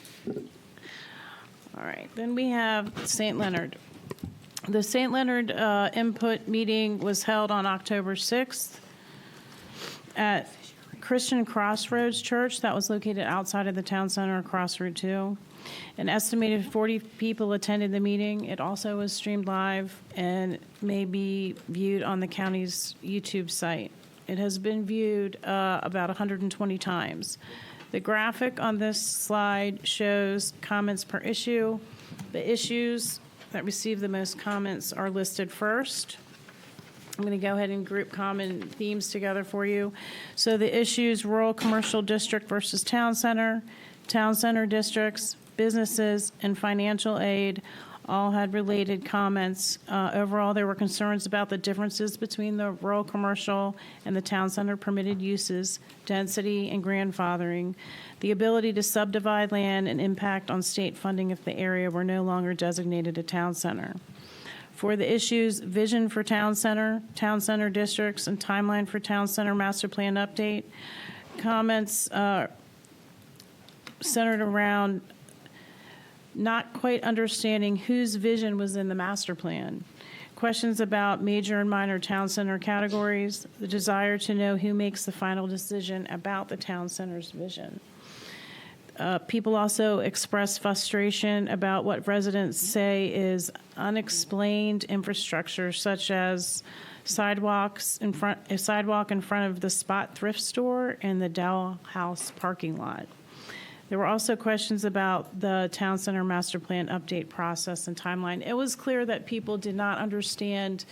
All right, then we have St. Leonard. The St. Leonard input meeting was held on October 6th at Christian Crossroads Church. That was located outside of the town center across Route 2. An estimated 40 people attended the meeting. It also was streamed live and may be viewed on the county's YouTube site. It has been viewed about 120 times. The graphic on this slide shows comments per issue. The issues that receive the most comments are listed first. I'm going to go ahead and group common themes together for you. So the issues: rural commercial district versus town center districts, businesses, and financial aid all had related comments. Overall, there were concerns about the differences between the rural commercial and the town center permitted uses, density, and grandfathering, the ability to subdivide land, and impact on state funding if the area were no longer designated a town center. For the issues: vision for town center districts, and timeline for town center master plan update, comments centered around not quite understanding whose vision was in the master plan, questions about major and minor town center categories, the desire to know who makes the final decision about the town center's vision. People also express frustration about what residents say is unexplained infrastructure, such as a sidewalk in front of the Spot thrift store and the Dow House parking lot. There were also questions about the town center master plan update process and timeline. It was clear that people did not understand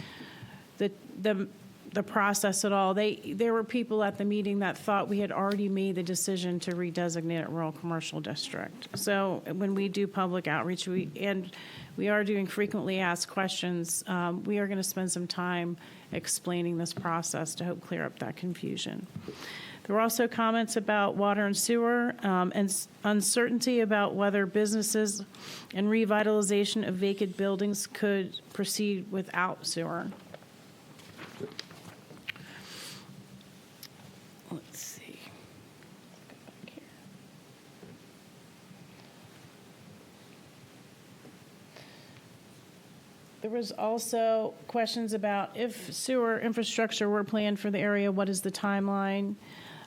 the process at all. There were people at the meeting that thought we had already made the decision to redesignate it rural commercial district. So when we do public outreach, we are doing frequently asked questions, we are going to spend some time explaining this process to help clear up that confusion. There were also comments about water and sewer, and uncertainty about whether businesses and revitalization of vacant buildings could proceed without sewer. Let's see. Go back here. There was also questions about if sewer infrastructure were planned for the area, what is the timeline?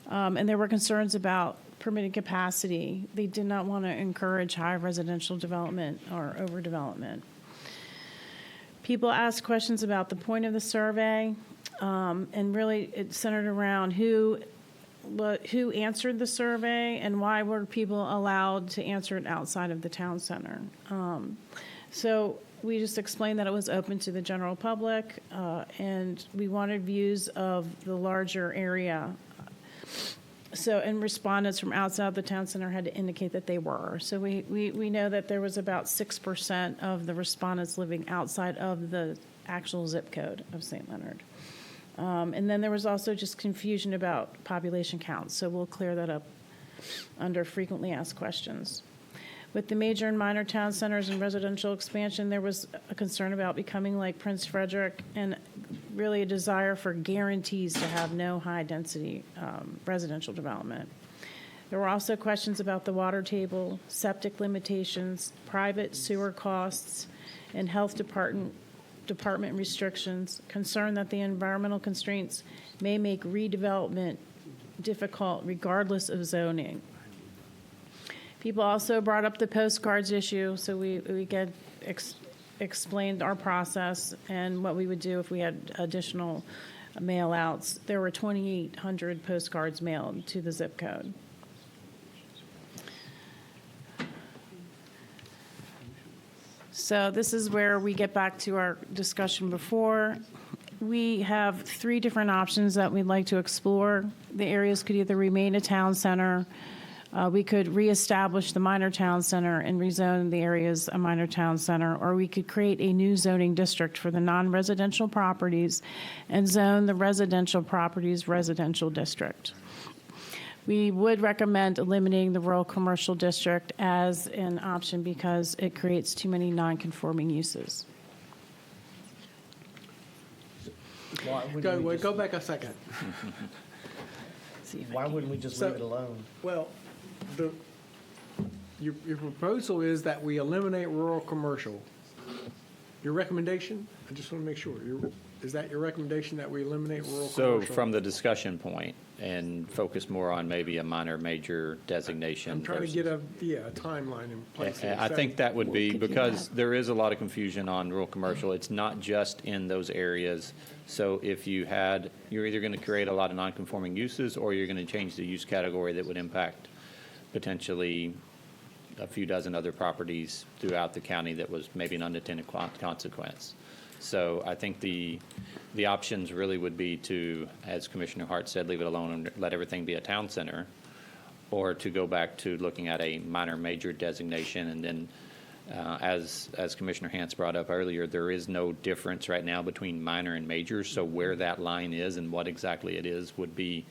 And there were concerns about permitted capacity. They did not want to encourage high residential development or overdevelopment. People asked questions about the point of the survey, and really it centered around who answered the survey and why were people allowed to answer it outside of the town center. So we just explained that it was open to the general public, and we wanted views of the larger area. So, and respondents from outside the town center had to indicate that they were. So we know that there was about 6% of the respondents living outside of the actual zip code of St. Leonard. And then there was also just confusion about population counts. So we'll clear that up under frequently asked questions. With the major and minor town centers and residential expansion, there was a concern about becoming like Prince Frederick and really a desire for guarantees to have no high-density residential development. There were also questions about the water table, septic limitations, private sewer costs, and health department restrictions, concern that the environmental constraints may make redevelopment difficult regardless of zoning. People also brought up the postcards issue, so we explained our process and what we would do if we had additional mail outs. There were 2,800 postcards mailed to the zip code. So this is where we get back to our discussion before. We have 3 different options that we'd like to explore. The areas could either remain a town center. We could reestablish the minor town center and rezone the areas a minor town center, or we could create a new zoning district for the non-residential properties and zone the residential properties residential district. We would recommend eliminating the rural commercial district as an option because it creates too many non-conforming uses. Go back a second. Why wouldn't we just leave it alone? Well, your proposal is that we eliminate rural commercial. Your recommendation? I just want to make sure. Is that your recommendation, that we eliminate rural So commercial? from the discussion point and focus more on maybe a minor major designation. I'm trying to get a timeline in place. here. I think that would be, because there is a lot of confusion on rural commercial. It's not just in those areas. So if you're either going to create a lot of non-conforming uses, or you're going to change the use category that would impact potentially a few dozen other properties throughout the county that was maybe an unintended consequence. So I think the options really would be to, as Commissioner Hart said, leave it alone and let everything be a town center, or to go back to looking at a minor major designation. And then as Commissioner Hance brought up earlier, there is no difference right now between minor and major. So where that line is and what exactly it is would be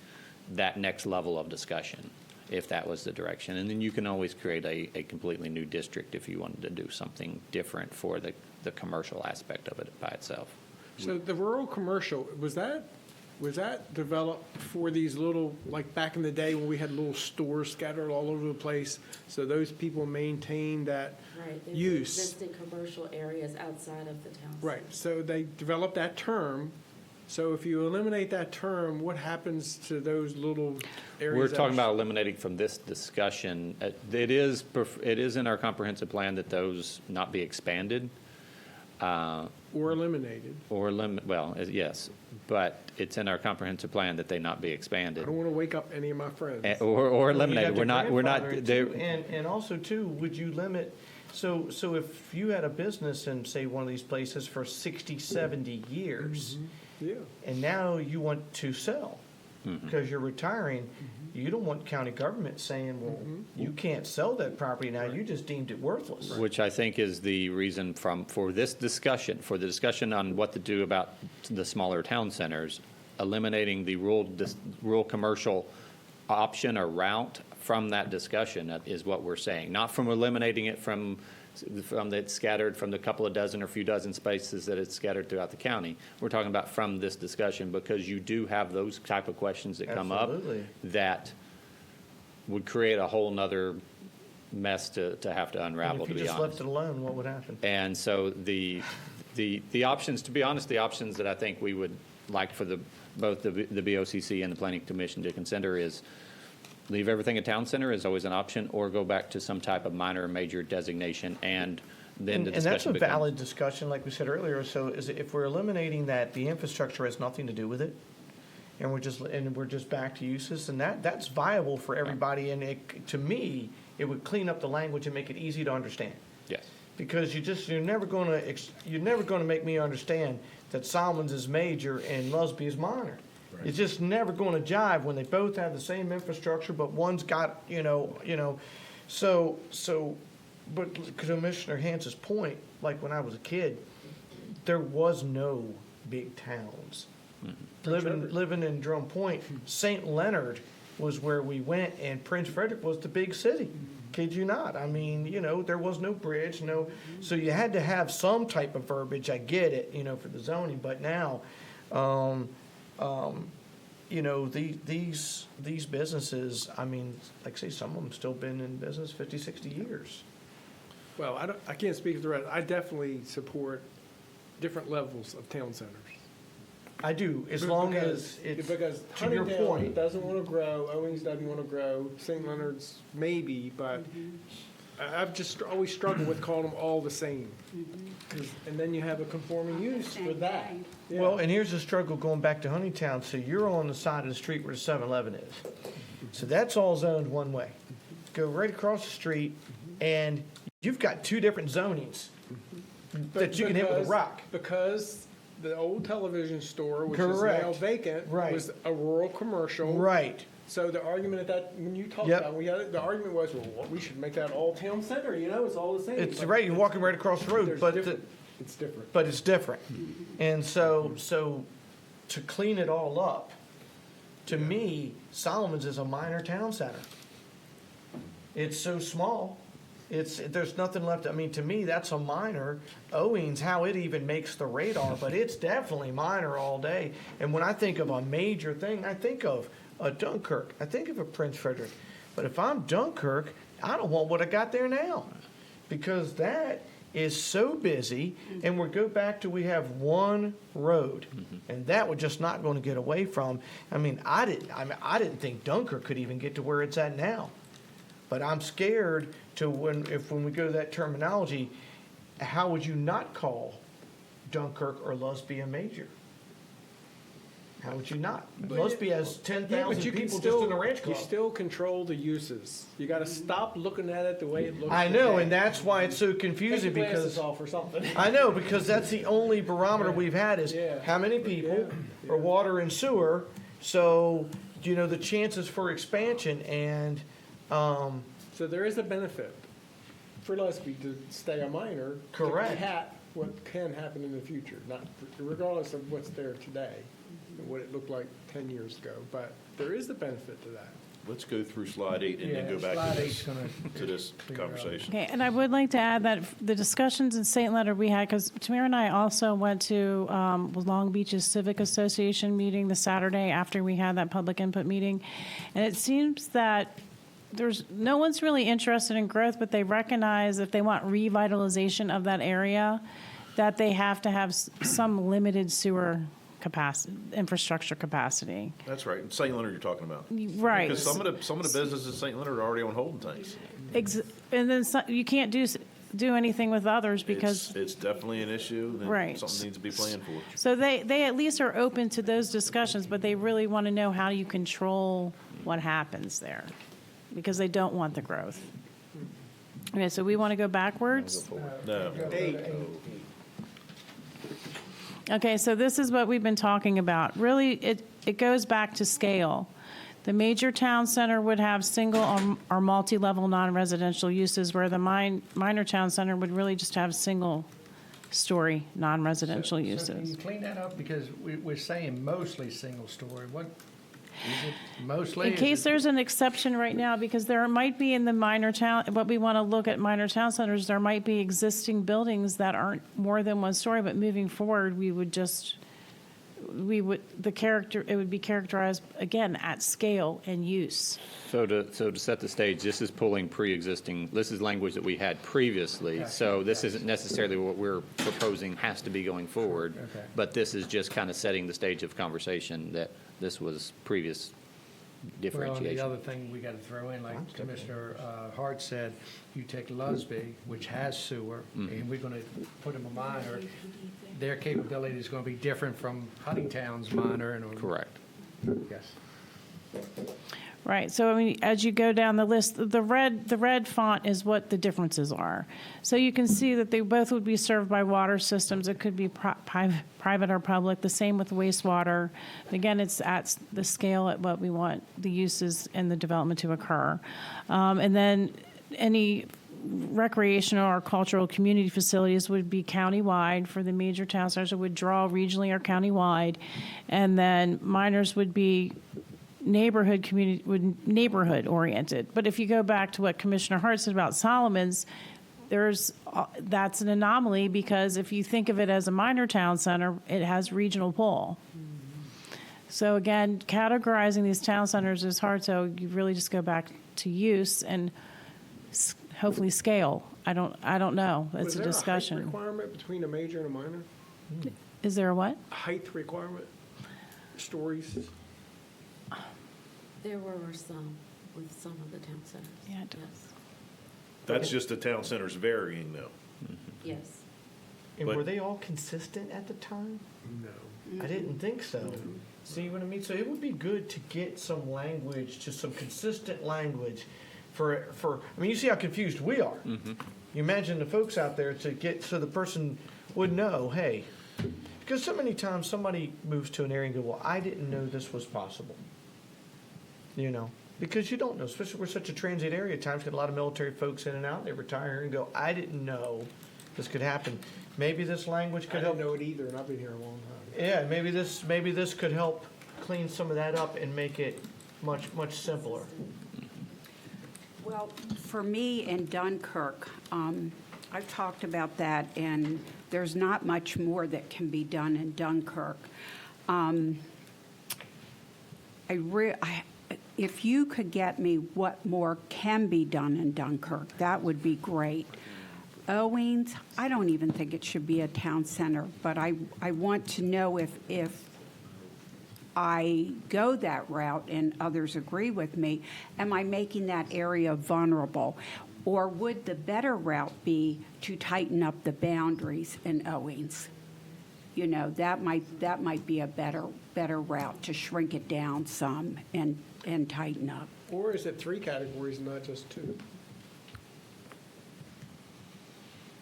that next level of discussion, if that was the direction. And then you can always create a completely new district if you wanted to do something different for the commercial aspect of it by itself. So the rural commercial, was that developed for these little, like back in the day when we had little stores scattered all over the place, so those people maintained that Right, there's use? existing commercial areas outside of the town. Right, so they developed that term. So if you eliminate that term, what happens to those little areas? We're that talking are- about eliminating from this discussion. It is in our comprehensive plan that those not be expanded. Or eliminated. Yes, but it's in our comprehensive plan that they not be I expanded don't want to wake up any of my friends. or eliminated. We're not. And also too, would you limit? So if you had a business in, say, one of these places for 60, 70 years, Yeah. and now you want to sell because you're retiring, you don't want county government saying, well, you can't sell that property now, you just deemed it worthless. Which I think is the reason for the discussion on what to do about the smaller town centers, eliminating the rural commercial option or route from that discussion is what we're saying. Not from eliminating it from that scattered from the couple of dozen or few dozen spaces that it's scattered throughout the county. We're talking about from this discussion, because you do have those type of questions that come up that would create a whole nother mess to have to unravel, And if to you be just honest. left it alone, what would happen? And so the options, to be honest, the options that I think we would like for both the BOCC and the Planning Commission to consider is leave everything a town center is always an option, or go back to some type of minor or major designation, and then the And that's a discussion valid discussion, like we said earlier. So if we're eliminating that, the infrastructure has nothing to do with it, and we're just back to uses, and that's viable for everybody. And to me, it would clean up the language and make it easy to understand. Yes. Because you're never going to make me understand that Solomons is major and Lusby is minor. It's just never going to jive when they both have the same infrastructure, but one's got, but Commissioner Hance's point, like when I was a kid, there was no big towns. Living in Drum Point, St. Leonard was where we went, and Prince Frederick was the big city. Kid you not. I mean, there was no bridge, so you had to have some type of verbiage. I get it, for the zoning, but now, these businesses, I mean, like I say, some of them still been in business 50, 60 years. Well, I can't speak for the rest. I definitely support different levels of town centers. I do, as long as it's, Because to your Huntingdon point, doesn't want to grow, Owings doesn't want to grow, St. Leonard's maybe, but I've just always struggled with calling them all the same. And then you have a conforming use for that. Yeah. well, and here's the struggle going back to Huntingtown. So you're on the side of the street where the 7-Eleven is. So that's all zoned one way. Go right across the street, and you've got two different zonings that you can hit with a rock. Because the old television store, which is now Correct. vacant, Right. was a rural commercial. Right. So the argument when you talked Yep. about it, the argument was, well, we should make that all town center, it's all the same. It's But right, you're walking right across the road, there's but it's different. but it's different. And so to clean it all up, to me, Solomon's is a minor town center. It's so small. There's nothing left. I mean, to me, that's a minor. Owings, how it even makes the radar, but it's definitely minor all day. And when I think of a major thing, I think of a Dunkirk. I think of a Prince Frederick. But if I'm Dunkirk, I don't want what I got there now, because that is so busy. And we go back to, we have one road, and that we're just not going to get away from. I mean, I didn't think Dunkirk could even get to where it's at now. But I'm scared to when we go to that terminology, how would you not call Dunkirk or Lusby a major? How would you not? Lusby has 10,000 people just in the ranch club. You still control the uses. You got to stop looking at it the way it looks. I know, today. and that's why it's so confusing, Take your because glasses off or something. I know, because that's the only barometer we've had is Yeah. how many people are water and sewer. So, the chances for expansion, and So there is a benefit for Lusby to stay a minor. Correct. To hat what can happen in the future, regardless of what's there today and what it looked like 10 years ago. But there is a benefit to that. Let's go through slide 8 and then go back slide to eight's this conversation. Okay, and I would like to add that the discussions in St. Leonard we had, because Tamir and I also went to Long Beach's Civic Association meeting the Saturday after we had that public input meeting, and it seems that no one's really interested in growth, but they recognize if they want revitalization of that area, that they have to have some limited sewer capacity, infrastructure capacity. That's right. In St. Leonard you're talking about. Right. Because some of the businesses in St. Leonard are already on holding tanks. And then you can't do anything with others because. It's definitely an issue. And Right. Something needs to be planned for. So they at least are open to those discussions, but they really want to know how you control what happens there, because they don't want the growth. Okay, so we want to go backwards? No. Okay, so this is what we've been talking about. Really, it goes back to scale. The major town center would have single or multi-level non-residential uses, where the minor town center would really just have single-story non-residential So can uses. you clean that up? Because we're saying mostly single story. What, is it mostly? In case there's an exception right now, because there might be in the minor town, what we want to look at minor town centers, there might be existing buildings that aren't more than one story, but moving forward, it would be characterized, again, at scale and use. So to set the stage, this is pulling pre-existing, this is language that we had previously. So this isn't necessarily what we're proposing has to be going forward. Okay. But this is just kind of setting the stage of conversation that this was previous Well, and differentiation. the other thing we got to throw in, like Commissioner Hart said, you take Lusby, which has sewer, and we're going to put them a minor. Their capability is going to be different from Huntingtown's minor. And Correct. Yes. Right, so I mean, as you go down the list, the red font is what the differences are. So you can see that they both would be served by water systems. It could be private or public, the same with wastewater. Again, it's at the scale at what we want the uses and the development to occur. And then any recreational or cultural community facilities would be countywide. For the major town centers, it would draw regionally or countywide. And then minors would be neighborhood oriented. But if you go back to what Commissioner Hart said about Solomon's, that's an anomaly because if you think of it as a minor town center, it has regional pull. So again, categorizing these town centers is hard, so you really just go back to use and hopefully scale. I don't know. It's a discussion. Was there a height requirement between a major and a minor? Is there a what? A height requirement? Stories? There were some with some of the town centers. Yeah, Yes. That's just the town centers varying, though. Yes. And But- were they all consistent at the time? No. I didn't think so. See what I mean? So it would be good to get some language, just some consistent language for, I mean, you see how confused we are. You imagine the folks out there to get, so the person would know, hey, because so many times somebody moves to an area and go, well, I didn't know this was possible. You know, because you don't know, especially we're such a transient area. At times get a lot of military folks in and out. They retire and go, I didn't know this could happen. Maybe this language I could help. didn't know it either, and I've been here a long time. Yeah, maybe this could help clean some of that up and make it much simpler. Well, for me in Dunkirk, I've talked about that, and there's not much more that can be done in Dunkirk. If you could get me what more can be done in Dunkirk, that would be great. Owings, I don't even think it should be a town center, but I want to know if I go that route and others agree with me, am I making that area vulnerable? Or would the better route be to tighten up the boundaries in Owings? You know, that might be a better route to shrink it down some and tighten up. Or is it 3 categories, not just 2?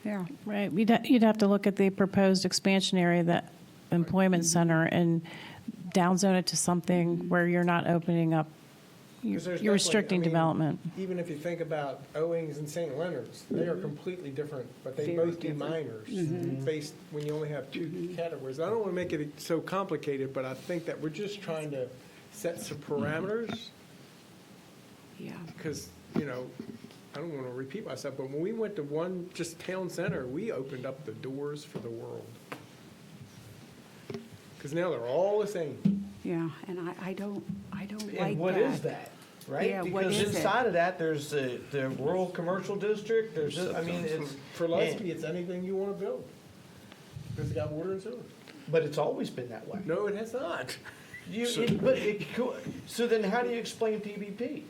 Yeah. Right. You'd have to look at the proposed expansion area, the employment center, and downzone it to something where you're not opening up, 'Cause there's you're restricting definitely, development. Even if you think about Owings and St. Leonard's, they are completely different, but they Very both do different. minors based when you only have 2 categories. I don't want to make it so complicated, but I think that we're just trying to set some parameters Yeah. because, you know, I don't want to repeat myself, but when we went to one just town center, we opened up the doors for the world. Because now they're all the same. Yeah, and I don't like that. And what is that, right? Yeah, what Because is it? inside of that, there's the rural commercial district, there's, I mean, it's. For Lusby, it's anything you want to build. Because it got water and sewer. But it's always been that way. No, it has not. So then how do you explain PBP?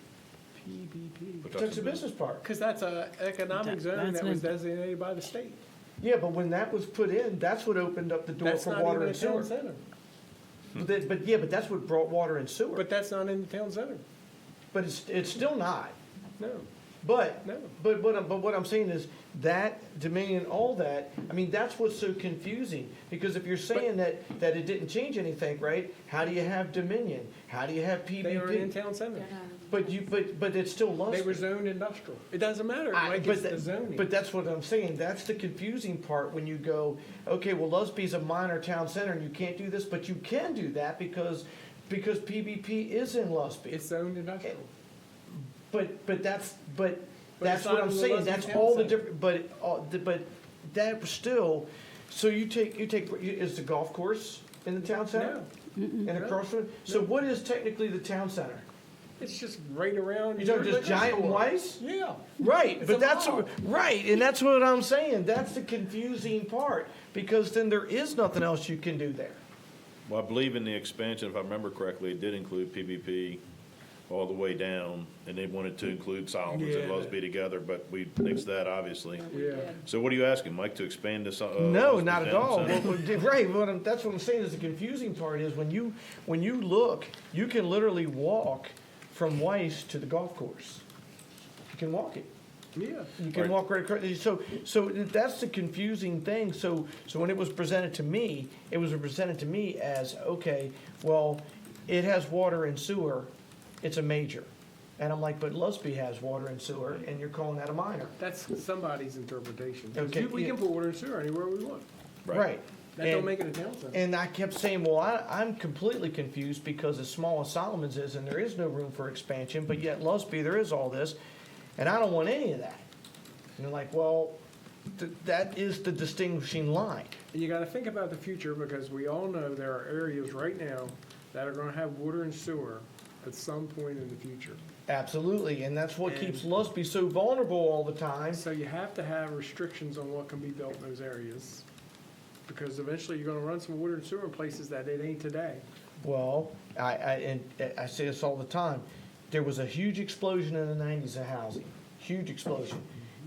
PBP. Potential Business Park. Because that's an economic zone that was designated by the state. Yeah, but when that was put in, that's what opened up the door That's for not water even a and sewer. town center. But that's what brought water and sewer. But that's not in the town center. But it's still not. No. But No. but what I'm saying is that Dominion, all that. I mean, that's what's so confusing because if you're saying that it didn't change anything, right? How do you have Dominion? How do you have PBP? They are in town center. But it's still Lusby. They were zoned industrial. It doesn't matter. Like it's the zoning. But that's what I'm saying. That's the confusing part when you go, okay, well, Lusby's a minor town center and you can't do this, but you can do that because PBP is in Lusby. It's zoned industrial. But that's it's what not I'm in the saying. Lusby That's town all the center. different. But that still. So you take is the golf course in the town center? No. And across from it? So what is technically the town center? It's just right around. You know, your just liquor Giant store. Weiss? Yeah. Right, It's but a that's mall. right, and that's what I'm saying. That's the confusing part because then there is nothing else you can do there. Well, I believe in the expansion, if I remember correctly, it did include PBP all the way down, and they wanted to include Solomons and Yeah. Lusby together, but we nixed that, obviously. Yeah. So what are you asking, Mike, to expand this? No, Lusby not at Town all. Center? Right, that's what I'm saying. Is the confusing part is when you look, you can literally walk from Weiss to the golf course. You can walk it. Yeah. You can walk right across. So that's the confusing thing. So when it was presented to me, it was presented to me as, okay, well, it has water and sewer. It's a major. And I'm like, but Lusby has water and sewer, and you're calling that a minor. That's somebody's interpretation. Okay, We yeah. can put water and sewer anywhere we want. Right. That don't make it a town center. And I kept saying, well, I'm completely confused because as small as Solomon's is, and there is no room for expansion, but yet Lusby, there is all this, and I don't want any of that. And they're like, well, that is the distinguishing line. You got to think about the future because we all know there are areas right now that are going to have water and sewer at some point in the future. Absolutely, and that's what keeps Lusby so vulnerable all the time. So you have to have restrictions on what can be built in those areas because eventually you're going to run some water and sewer in places that it ain't today. Well, I say this all the time. There was a huge explosion in the 90s of housing, huge explosion.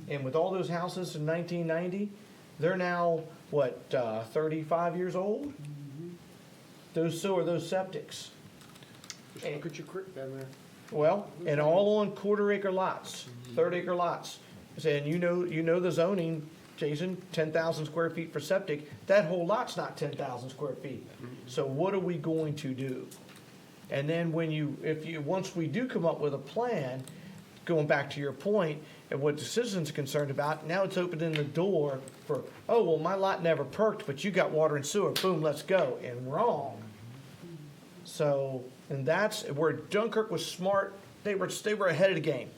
And with all those houses in 1990, they're now, 35 years old? So are those septics. Just look at your creek down there. Well, and all on quarter-acre lots, third-acre lots. And you know the zoning, Jason, 10,000 square feet for septic. That whole lot's not 10,000 square feet. So what are we going to do? And then once we do come up with a plan, going back to your point, and what the citizen's concerned about, now it's opening the door for, oh, well, my lot never perked, but you got water and sewer, boom, let's go. And wrong. So, and that's where Dunkirk was smart. They were ahead of the game.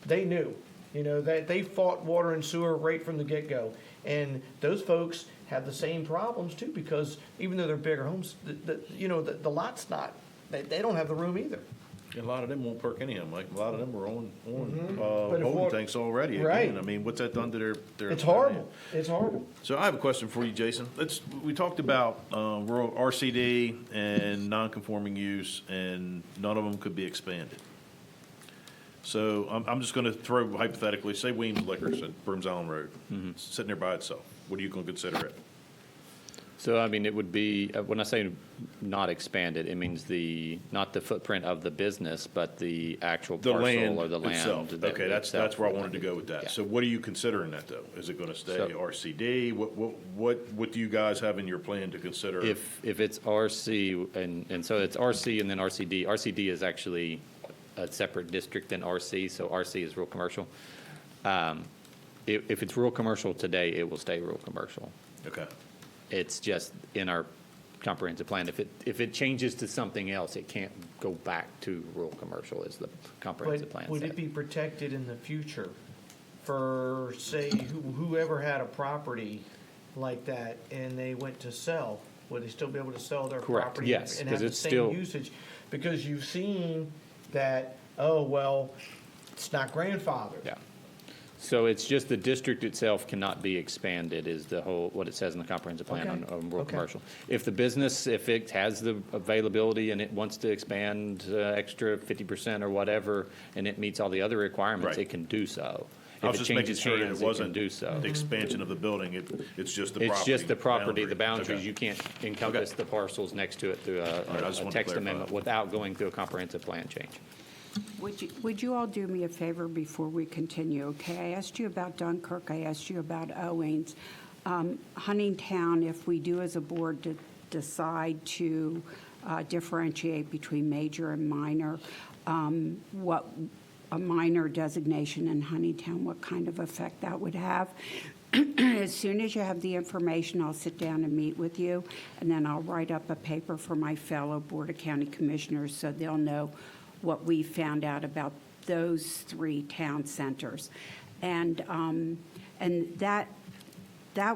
They knew, they fought water and sewer right from the get-go. And those folks have the same problems too, because even though they're bigger homes, the lot's not, they don't have the room either. A lot of them won't perk anyhow, Mike. A lot of them are on But if holding water- tanks already. Right. Again, I mean, what's that done to their? It's horrible. It's horrible. So I have a question for you, Jason. We talked about rural RCD and non-conforming use, and none of them could be expanded. So I'm just going to throw hypothetically, say Weems Liquors at Brooms Island Road, sitting there by itself. What are you going to consider it? So, I mean, it would be, when I say not expanded, it means not the footprint of the business, but the actual The land parcel or the land. itself. Okay, that's where I wanted to go with that. Yeah. So what are you considering that, though? Is it going to stay So- RCD? What do you guys have in your plan to consider? If it's RC, and so it's RC and then RCD. RCD is actually a separate district than RC, so RC is rural commercial. If it's rural commercial today, it will stay rural commercial. Okay. It's just in our comprehensive plan. If it changes to something else, it can't go back to rural commercial is the comprehensive plan. Would it be protected in the future for, say, whoever had a property like that and they went to sell? Would they still be able to sell their Correct, property yes, and 'cause have the it's same still- usage? Because you've seen that, oh, well, it's not grandfathered. Yeah. So it's just the district itself cannot be expanded is what it says in the comprehensive plan Okay. on rural Okay. commercial. If the business, if it has the availability and it wants to expand extra 50% or whatever, and it meets all the other requirements, Right. it can do so. I was If it just making changes sure that hands, it it wasn't can do so. the expansion of the building. It's just the property. It's just the property, the boundaries. Okay. You can't encompass the parcels next to it through All right, I just a wanted to text clarify amendment that. without going through a comprehensive plan change. Would you all do me a favor before we continue, okay? I asked you about Dunkirk, I asked you about Owings. Huntingtown, if we do as a board decide to differentiate between major and minor, what a minor designation in Huntingtown, what kind of effect that would have? As soon as you have the information, I'll sit down and meet with you, and then I'll write up a paper for my fellow Board of County Commissioners so they'll know what we found out about those three town centers. And that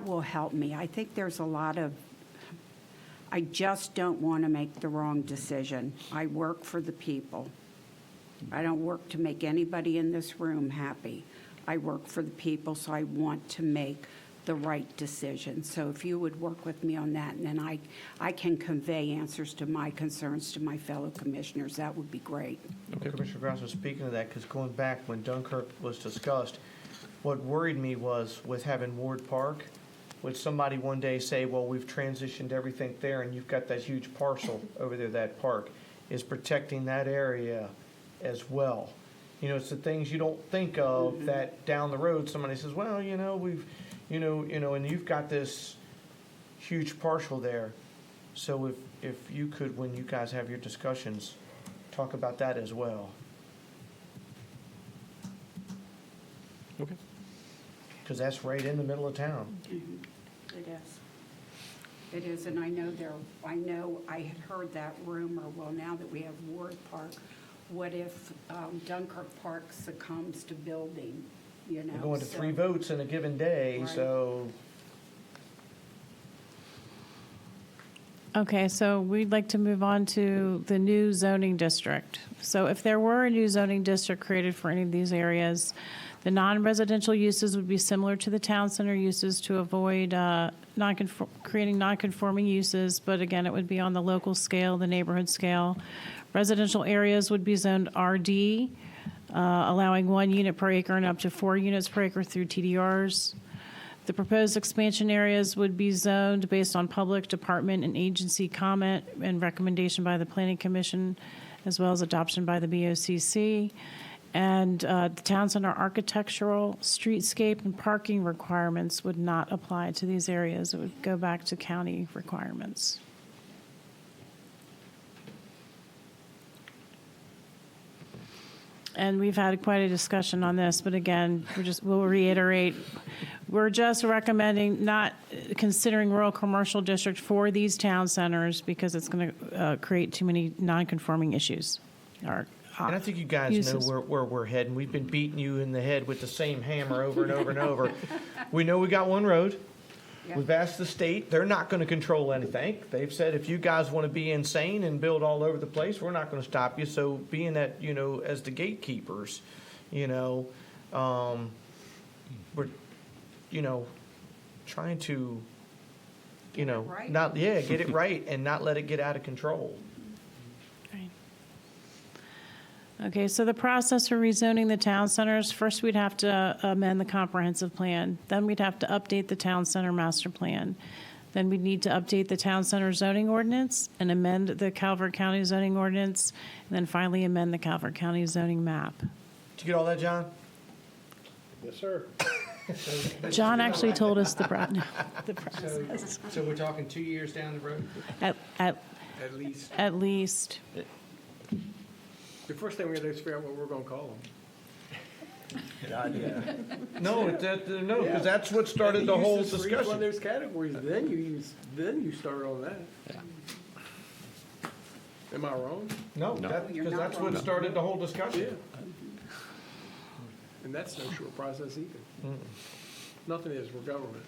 will help me. I think there's a lot of, I just don't want to make the wrong decision. I work for the people. I don't work to make anybody in this room happy. I work for the people, so I want to make the right decision. So if you would work with me on that, and then I can convey answers to my concerns to my fellow commissioners, that would be great. Okay. Commissioner Grasso, speaking of that, because going back when Dunkirk was discussed, what worried me was with having Ward Park, would somebody one day say, well, we've transitioned everything there and you've got that huge parcel over there, that park, is protecting that area as well. It's the things you don't think of that down the road, somebody says, well, we've, and you've got this huge parcel there. So if you could, when you guys have your discussions, talk about that as well. Okay. Because that's right in the middle of town. It is. It is, and I know I had heard that rumor, well, now that we have Ward Park, what if Dunkirk Park succumbs to building, you know? We're going to so- 3 votes in a given day, Right. so Okay, so we'd like to move on to the new zoning district. So if there were a new zoning district created for any of these areas, the non-residential uses would be similar to the town center uses to avoid creating non-conforming uses, but again, it would be on the local scale, the neighborhood scale. Residential areas would be zoned RD, allowing 1 unit per acre and up to 4 units per acre through TDRs. The proposed expansion areas would be zoned based on public, department, and agency comment and recommendation by the Planning Commission, as well as adoption by the BOCC. And the town center architectural, streetscape, and parking requirements would not apply to these areas. It would go back to county requirements. And we've had quite a discussion on this, but again, we'll reiterate, we're just recommending not considering rural commercial district for these town centers because it's going to create too many non-conforming issues. And I think you guys uses. know where we're heading. We've been beating you in the head with the same hammer over and over and over. We know we got one road. Yep. We've asked the state. They're not going to control anything. They've said if you guys want to be insane and build all over the place, we're not going to stop you. So being that, as the gatekeepers, we're, trying to, right. get it right and not let it get out of control. Okay, so the process for rezoning the town centers, first we'd have to amend the comprehensive plan. Then we'd have to update the town center master plan. Then we'd need to update the town center zoning ordinance and amend the Calvert County zoning ordinance, and then finally amend the Calvert County zoning map. Did you get all that, John? Yes, sir. John actually told us the process. So we're talking 2 years down the road? At least. At least. The first thing we got to do is figure out what we're going to call them. God, yeah. No, because that's what started the whole For each one of discussion. those categories, then you start on that. Am I wrong? No, because that's what started the whole discussion. Yeah. And that's no short process either. Nothing is. We're government.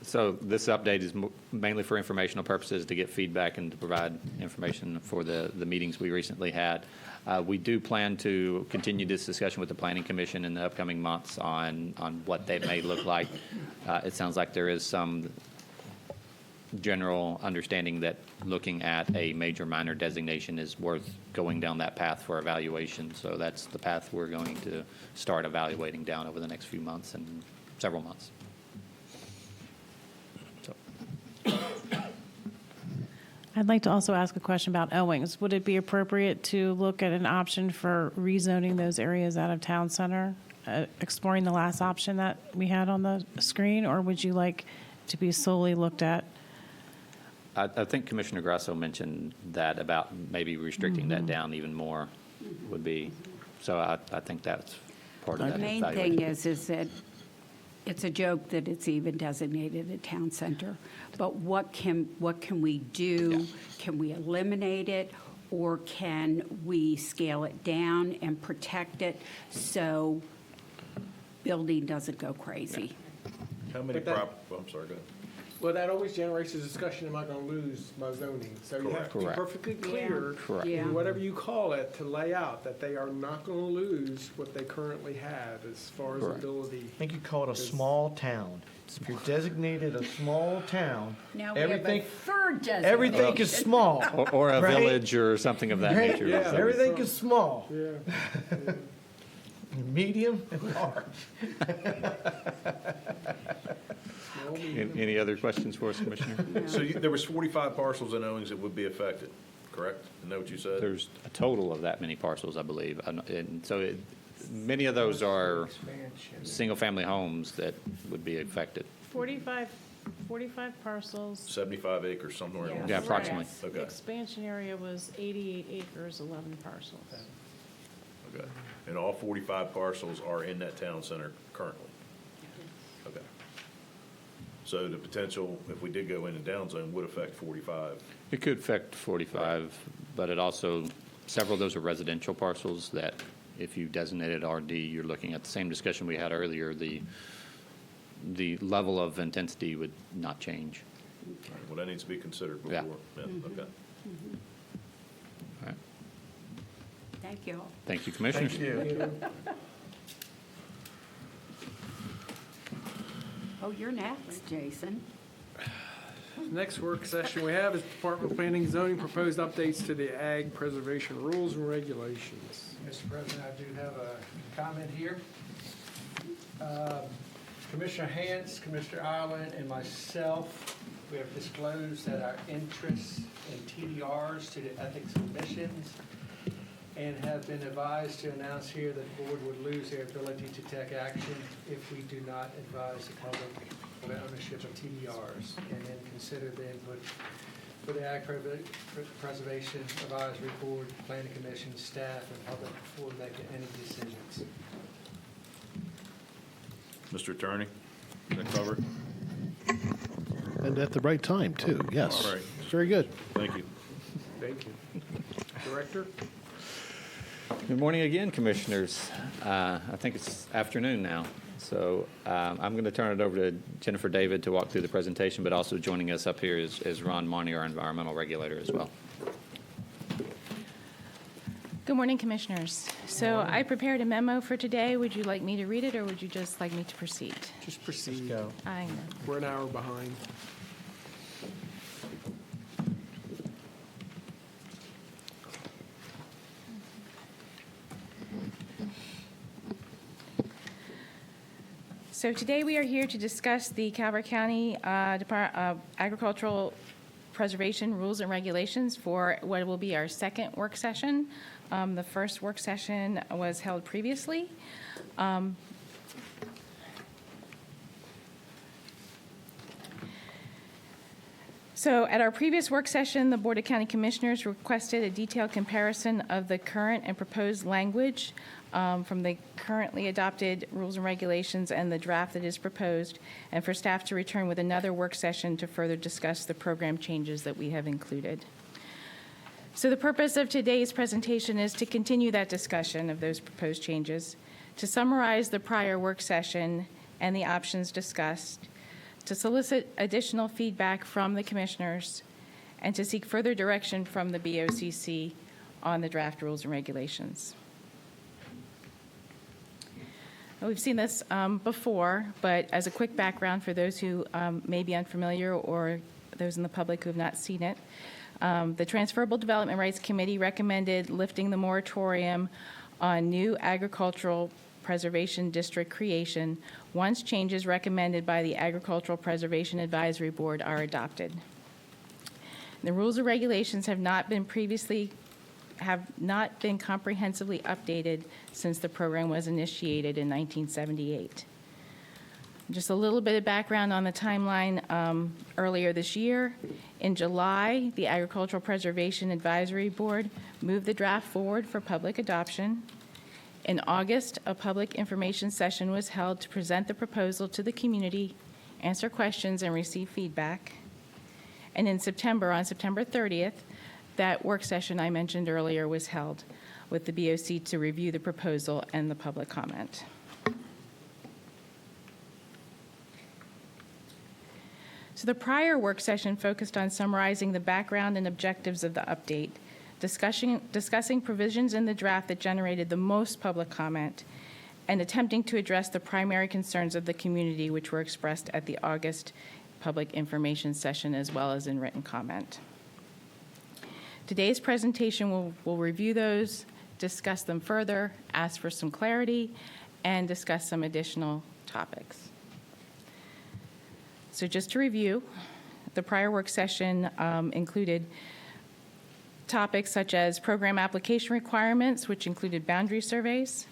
So this update is mainly for informational purposes, to get feedback and to provide information for the meetings we recently had. We do plan to continue this discussion with the Planning Commission in the upcoming months on what they may look like. It sounds like there is some general understanding that looking at a major minor designation is worth going down that path for evaluation. So that's the path we're going to start evaluating down over the next few months and several months. I'd like to also ask a question about Owings. Would it be appropriate to look at an option for rezoning those areas out of town center, exploring the last option that we had on the screen, or would you like to be solely looked at? I think Commissioner Grasso mentioned that about maybe restricting that down even more would be, so I think that's part of that The main evaluation. thing is that it's a joke that it's even designated a town center, but what can we do? Yeah. Can we eliminate it, or can we scale it down and protect it so building doesn't go crazy? How many But that- I'm sorry, go ahead. Well, that always generates a discussion, am I going to lose my zoning? So you have to be Correct. perfectly clear, Correct. Yeah. in whatever you call it, to lay out that they are not going to lose what they currently have as far as Correct. ability. I think you call it a small town. If you're designated a small town, Now we have a everything, third designation. everything is small. Or a Right? village or something of that Right? nature. Yeah. So- Everything is small, Yeah. medium, and large. Any other questions for us, Commissioner? So there was 45 parcels in Owings that would be affected, correct? Isn't that what you said? There's a total of that many parcels, I believe. And so many of those are single-family homes that would be affected. 45 parcels. 75 acres, somewhere along. Yeah, approximately. The Okay, expansion area was 88 acres, 11 parcels. okay. And all 45 parcels are in that town center currently? Okay. So the potential, if we did go into down zone, would affect 45. It could affect 45, but it also, several of those are residential parcels that if you designated RD, you're looking at the same discussion we had earlier. The level of intensity would not change. Well, that needs to be considered before. Yeah. Yeah, okay. All right. Thank you. Thank you, Commissioners. Thank you. Oh, you're next, Jason. Next work session we have is Department of Planning and Zoning, proposed updates to the Ag Preservation Rules and Regulations. Mr. President, I do have a comment here. Commissioner Hance, Commissioner Ireland, and myself, we have disclosed that our interests in TDRs to the Ethics Commissions and have been advised to announce here that the board would lose their ability to take action if we do not advise the public of the ownership of TDRs, and then consider the input for the Ag Preservation Advisory Board, Planning Commission, staff, and public before making any decisions. Mr. Attorney, is that covered? And at the right time, too, yes. All right. Very good. Thank you. Thank you. Director? Good morning again, Commissioners. I think it's afternoon now, so I'm going to turn it over to Jennifer David to walk through the presentation, but also joining us up here is Ron Marnie, our environmental regulator as well. Good morning, Commissioners. So I prepared a memo for today. Would you like me to read it, or would you just like me to proceed? Just proceed. Go. I know. We're an hour behind. So today we are here to discuss the Calvert County Agricultural Preservation Rules and Regulations for what will be our second work session. The first work session was held previously. So at our previous work session, the Board of County Commissioners requested a detailed comparison of the current and proposed language from the currently adopted rules and regulations and the draft that is proposed, and for staff to return with another work session to further discuss the program changes that we have included. So the purpose of today's presentation is to continue that discussion of those proposed changes, to summarize the prior work session and the options discussed, to solicit additional feedback from the commissioners, and to seek further direction from the BOCC on the draft rules and regulations. We've seen this before, but as a quick background for those who may be unfamiliar or those in the public who have not seen it, the Transferable Development Rights Committee recommended lifting the moratorium on new agricultural preservation district creation once changes recommended by the Agricultural Preservation Advisory Board are adopted. The rules and regulations have not been comprehensively updated since the program was initiated in 1978. Just a little bit of background on the timeline. Earlier this year, in July, the Agricultural Preservation Advisory Board moved the draft forward for public adoption. In August, a public information session was held to present the proposal to the community, answer questions, and receive feedback. And in September, on September 30th, that work session I mentioned earlier was held with the BOC to review the proposal and the public comment. So the prior work session focused on summarizing the background and objectives of the update, discussing provisions in the draft that generated the most public comment, and attempting to address the primary concerns of the community which were expressed at the August public information session as well as in written comment. Today's presentation will review those, discuss them further, ask for some clarity, and discuss some additional topics. So just to review, the prior work session included topics such as program application requirements, which included boundary surveys,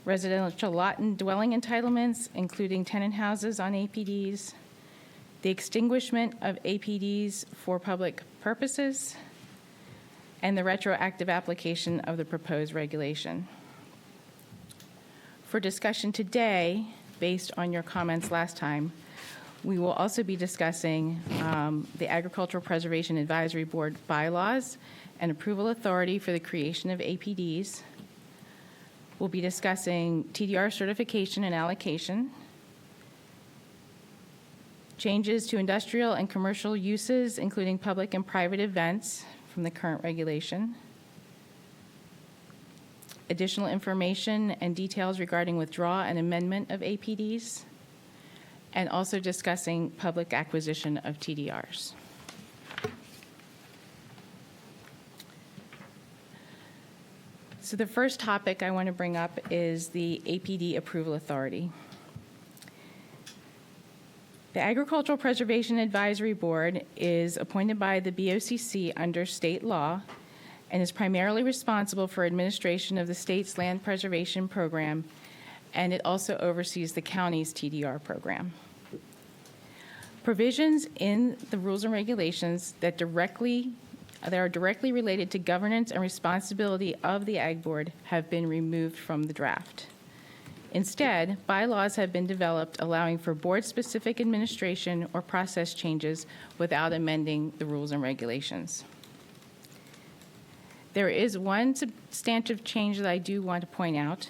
residential lot and dwelling entitlements, including tenant houses on APDs, the extinguishment of APDs for public purposes, and the retroactive application of the proposed regulation. For discussion today, based on your comments last time, We will also be discussing the Agricultural Preservation Advisory Board bylaws and approval authority for the creation of APDs. We'll be discussing TDR certification and allocation, changes to industrial and commercial uses, including public and private events from the current regulation, additional information and details regarding withdrawal and amendment of APDs, and also discussing public acquisition of TDRs. So the first topic I want to bring up is the APD Approval Authority. The Agricultural Preservation Advisory Board is appointed by the BOCC under state law and is primarily responsible for administration of the state's land preservation program, and it also oversees the county's TDR program. Provisions in the rules and regulations that are directly related to governance and responsibility of the Ag Board have been removed from the draft. Instead, bylaws have been developed allowing for board-specific administration or process changes without amending the rules and regulations. There is one substantive change that I do want to point out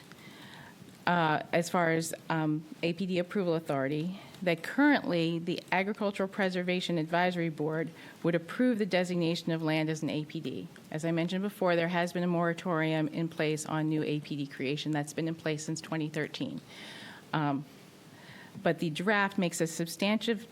as far as APD approval authority, that currently the Agricultural Preservation Advisory Board would approve the designation of land as an APD. As I mentioned before, there has been a moratorium in place on new APD creation. That's been in place since 2013. But the draft makes a substantive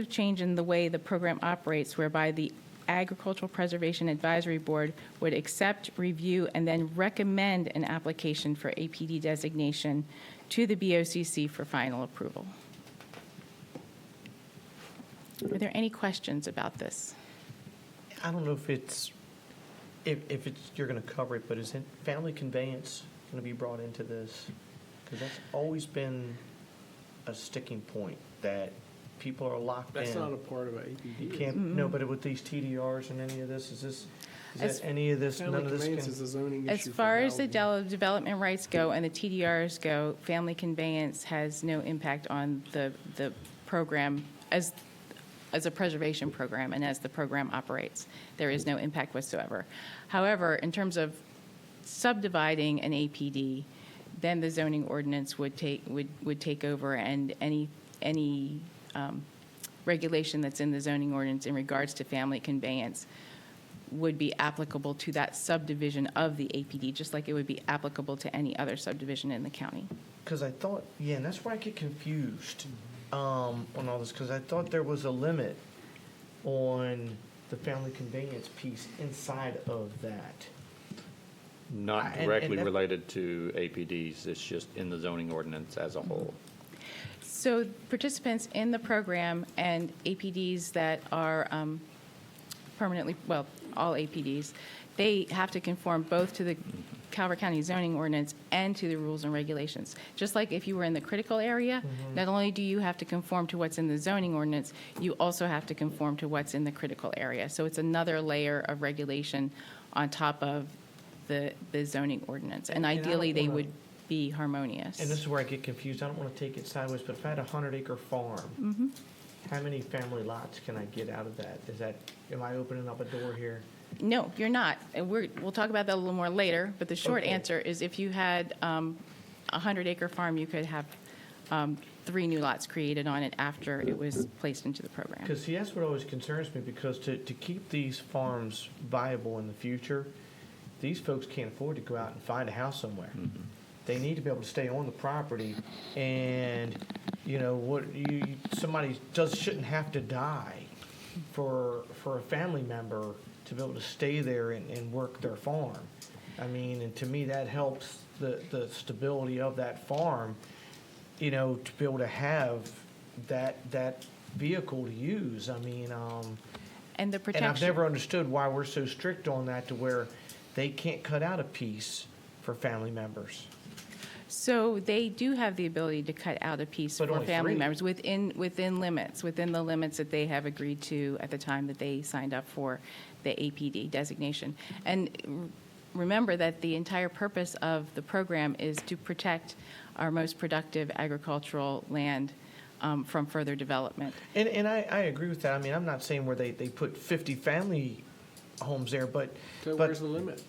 change in the way the program operates, whereby the Agricultural Preservation Advisory Board would accept, review, and then recommend an application for APD designation to the BOCC for final approval. Are there any questions about this? I don't know if it's, you're going to cover it, but is family conveyance going to be brought into this? Because that's always been a sticking point, that people are locked in. That's not a part of APD. You can't, no, but with these TDRs and any of this, is that any of this, none Family of this conveyance can? is a zoning As issue. far as the development rights go and the TDRs go, family conveyance has no impact on the program as a preservation program and as the program operates. There is no impact whatsoever. However, in terms of subdividing an APD, then the zoning ordinance would take over, and any regulation that's in the zoning ordinance in regards to family conveyance would be applicable to that subdivision of the APD, just like it would be applicable to any other subdivision in the county. Because I thought, yeah, and that's where I get confused on all this, because I thought there was a limit on the family conveyance piece inside of that. Not And directly that- related to APDs, it's just in the zoning ordinance as a whole. So participants in the program and APDs that are permanently, well, all APDs, they have to conform both to the Calvert County zoning ordinance and to the rules and regulations. Just like if you were in the critical area, not only do you have to conform to what's in the zoning ordinance, you also have to conform to what's in the critical area. So it's another layer of regulation on top of the zoning ordinance. And I don't ideally, they wanna- would be harmonious. And this is where I get confused. I don't want to take it sideways, but if I had a 100-acre farm, Mhm. how many family lots can I get out of that? Am I opening up a door here? No, you're not. And we'll talk about that a little more later, but the short Okay. answer is if you had a 100-acre farm, you could have 3 new lots created on it after it was placed into the program. Because, see, that's what always concerns me, because to keep these farms viable in the future, these folks can't afford to go out and find a house somewhere. They need to be able to stay on the property, and, you know, somebody shouldn't have to die for a family member to be able to stay there and work their farm. I mean, and to me, that helps the stability of that farm, you know, to be able to have that vehicle to use. I mean, And the and protection. I've never understood why we're so strict on that, to where they can't cut out a piece for family members. So they do have the ability to cut out a piece But for only family 3. members within the limits that they have agreed to at the time that they signed up for the APD designation. And remember that the entire purpose of the program is to protect our most productive agricultural land from further development. And I agree with that. I mean, I'm not saying where they put 50 family homes there, but. So but- where's the limit?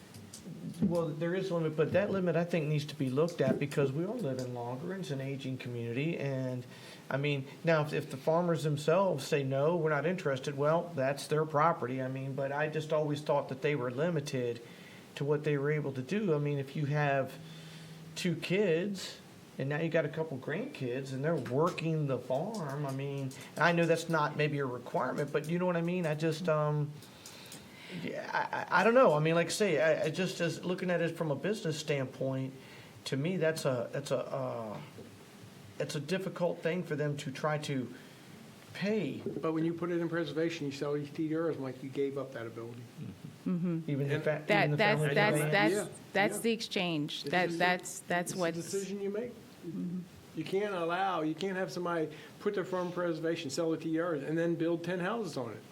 Well, there is a limit, but that limit, I think, needs to be looked at because we are living longer. It's an aging community. And, I mean, now, if the farmers themselves say, no, we're not interested, well, that's their property. I mean, but I just always thought that they were limited to what they were able to do. I mean, if you have 2 kids and now you got a couple grandkids and they're working the farm, I mean, I know that's not maybe a requirement, but you know what I mean? I just, yeah, I don't know. I mean, like I say, I just as looking at it from a business standpoint, to me, it's a difficult thing for them to try to pay. But when you put it in preservation, you sell these TDRs, like you gave up that ability. Even the That, even the that's, family that's, demand? that's, Yeah, that's yeah. the exchange. It's That's a what's. decision you make. You can't have somebody put their farm in preservation, sell the TDRs, and then build 10 houses on it.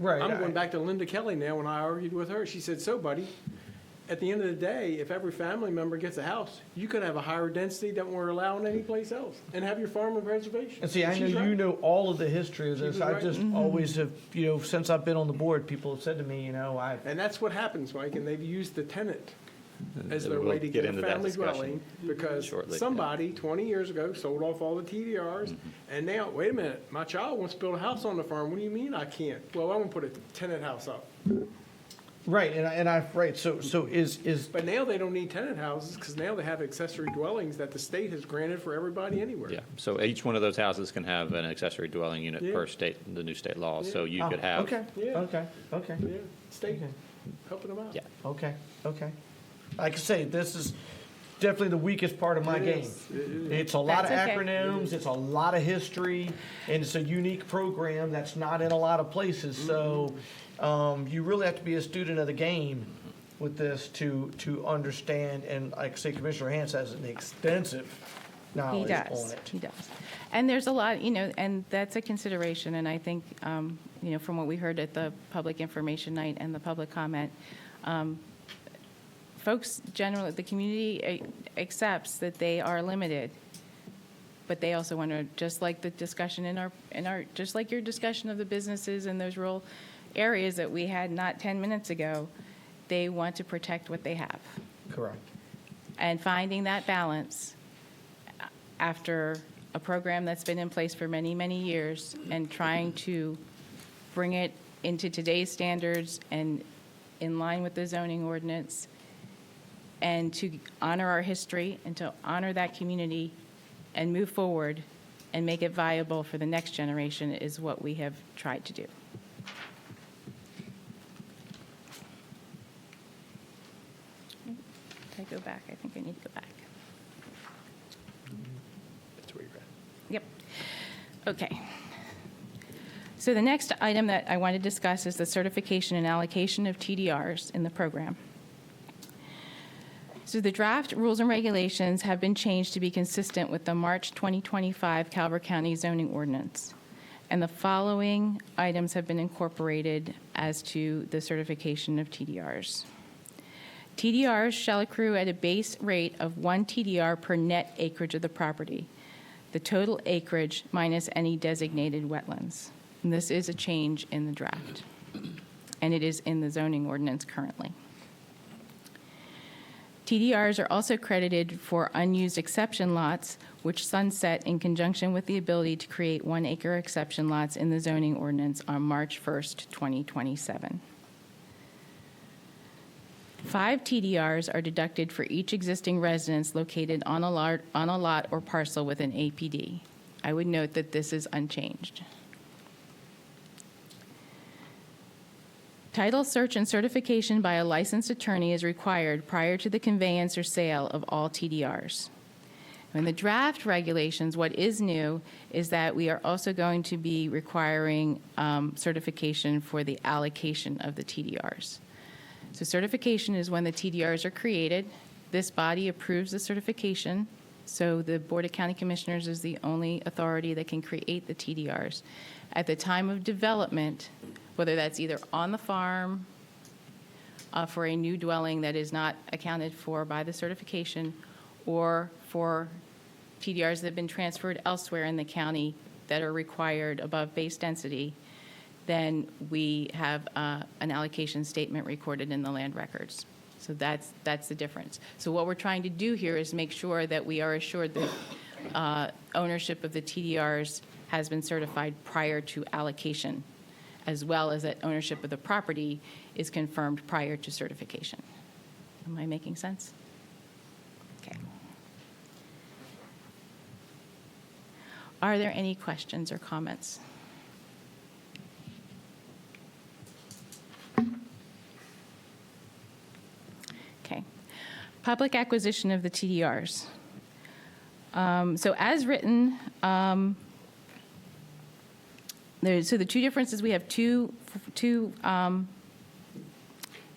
Right. I'm going back to Linda Kelly now. When I argued with her, she said, so buddy, at the end of the day, if every family member gets a house, you could have a higher density than we're allowing anyplace else and have your farm in preservation. And see, I know She's right. you know all of the history of She this. was I right. just always have, since I've been on the board, people have said to me, And that's what happens, Mike, and they've used the tenant as their We'll way to get get a into that family discussion dwelling, because shortly, yeah. somebody 20 years ago sold off all the TDRs, and now, wait a minute, my child wants to build a house on the farm. What do you mean I can't? Well, I'm gonna put a tenant house up. right, so is. But now they don't need tenant houses, because now they have accessory dwellings that the state has granted for everybody anywhere. Yeah, so each one of those houses can have an accessory dwelling unit Yeah. per state, the new state law. So you Oh, could have. Okay, Yeah. okay. Yeah, state helping them out. Yeah. Okay. Like I say, this is definitely the weakest part of my It game. is. It is. It's a lot of That's okay. acronyms, it's a lot of history, and it's a unique program that's not in a lot of places. So you really have to be a student of the game with this to understand. And like I say, Commissioner Hans has an extensive He knowledge does. on it. He does. And there's a lot, and that's a consideration. And I think, from what we heard at the public information night and the public comment, folks generally, the community accepts that they are limited, but they also want to, just like the discussion just like your discussion of the businesses in those rural areas that we had not 10 minutes ago, they want to protect what they have. Correct. And finding that balance after a program that's been in place for many, many years and trying to bring it into today's standards and in line with the zoning ordinance, and to honor our history and to honor that community and move forward and make it viable for the next generation is what we have tried to do. Did I go back? I think I need to go back. That's where you're at. Yep. Okay. So the next item that I want to discuss is the certification and allocation of TDRs in the program. So the draft rules and regulations have been changed to be consistent with the March 2025 Calvert County zoning ordinance. And the following items have been incorporated as to the certification of TDRs. TDRs shall accrue at a base rate of 1 TDR per net acreage of the property, the total acreage minus any designated wetlands. And this is a change in the draft, and it is in the zoning ordinance currently. TDRs are also credited for unused exception lots, which sunset in conjunction with the ability to create 1-acre exception lots in the zoning ordinance on March 1st, 2027. 5 TDRs are deducted for each existing residence located on a lot or parcel with an APD. I would note that this is unchanged. Title search and certification by a licensed attorney is required prior to the conveyance or sale of all TDRs. In the draft regulations, what is new is that we are also going to be requiring certification for the allocation of the TDRs. So certification is when the TDRs are created. This body approves the certification, so the Board of County Commissioners is the only authority that can create the TDRs. At the time of development, whether that's either on the farm for a new dwelling that is not accounted for by the certification, or for TDRs that have been transferred elsewhere in the county that are required above base density, then we have an allocation statement recorded in the land records. So that's the difference. So what we're trying to do here is make sure that we are assured that ownership of the TDRs has been certified prior to allocation, as well as that ownership of the property is confirmed prior to certification. Am I making sense? Okay. Are there any questions or comments? Okay. Public acquisition of the TDRs. So as written, so the two differences, we have two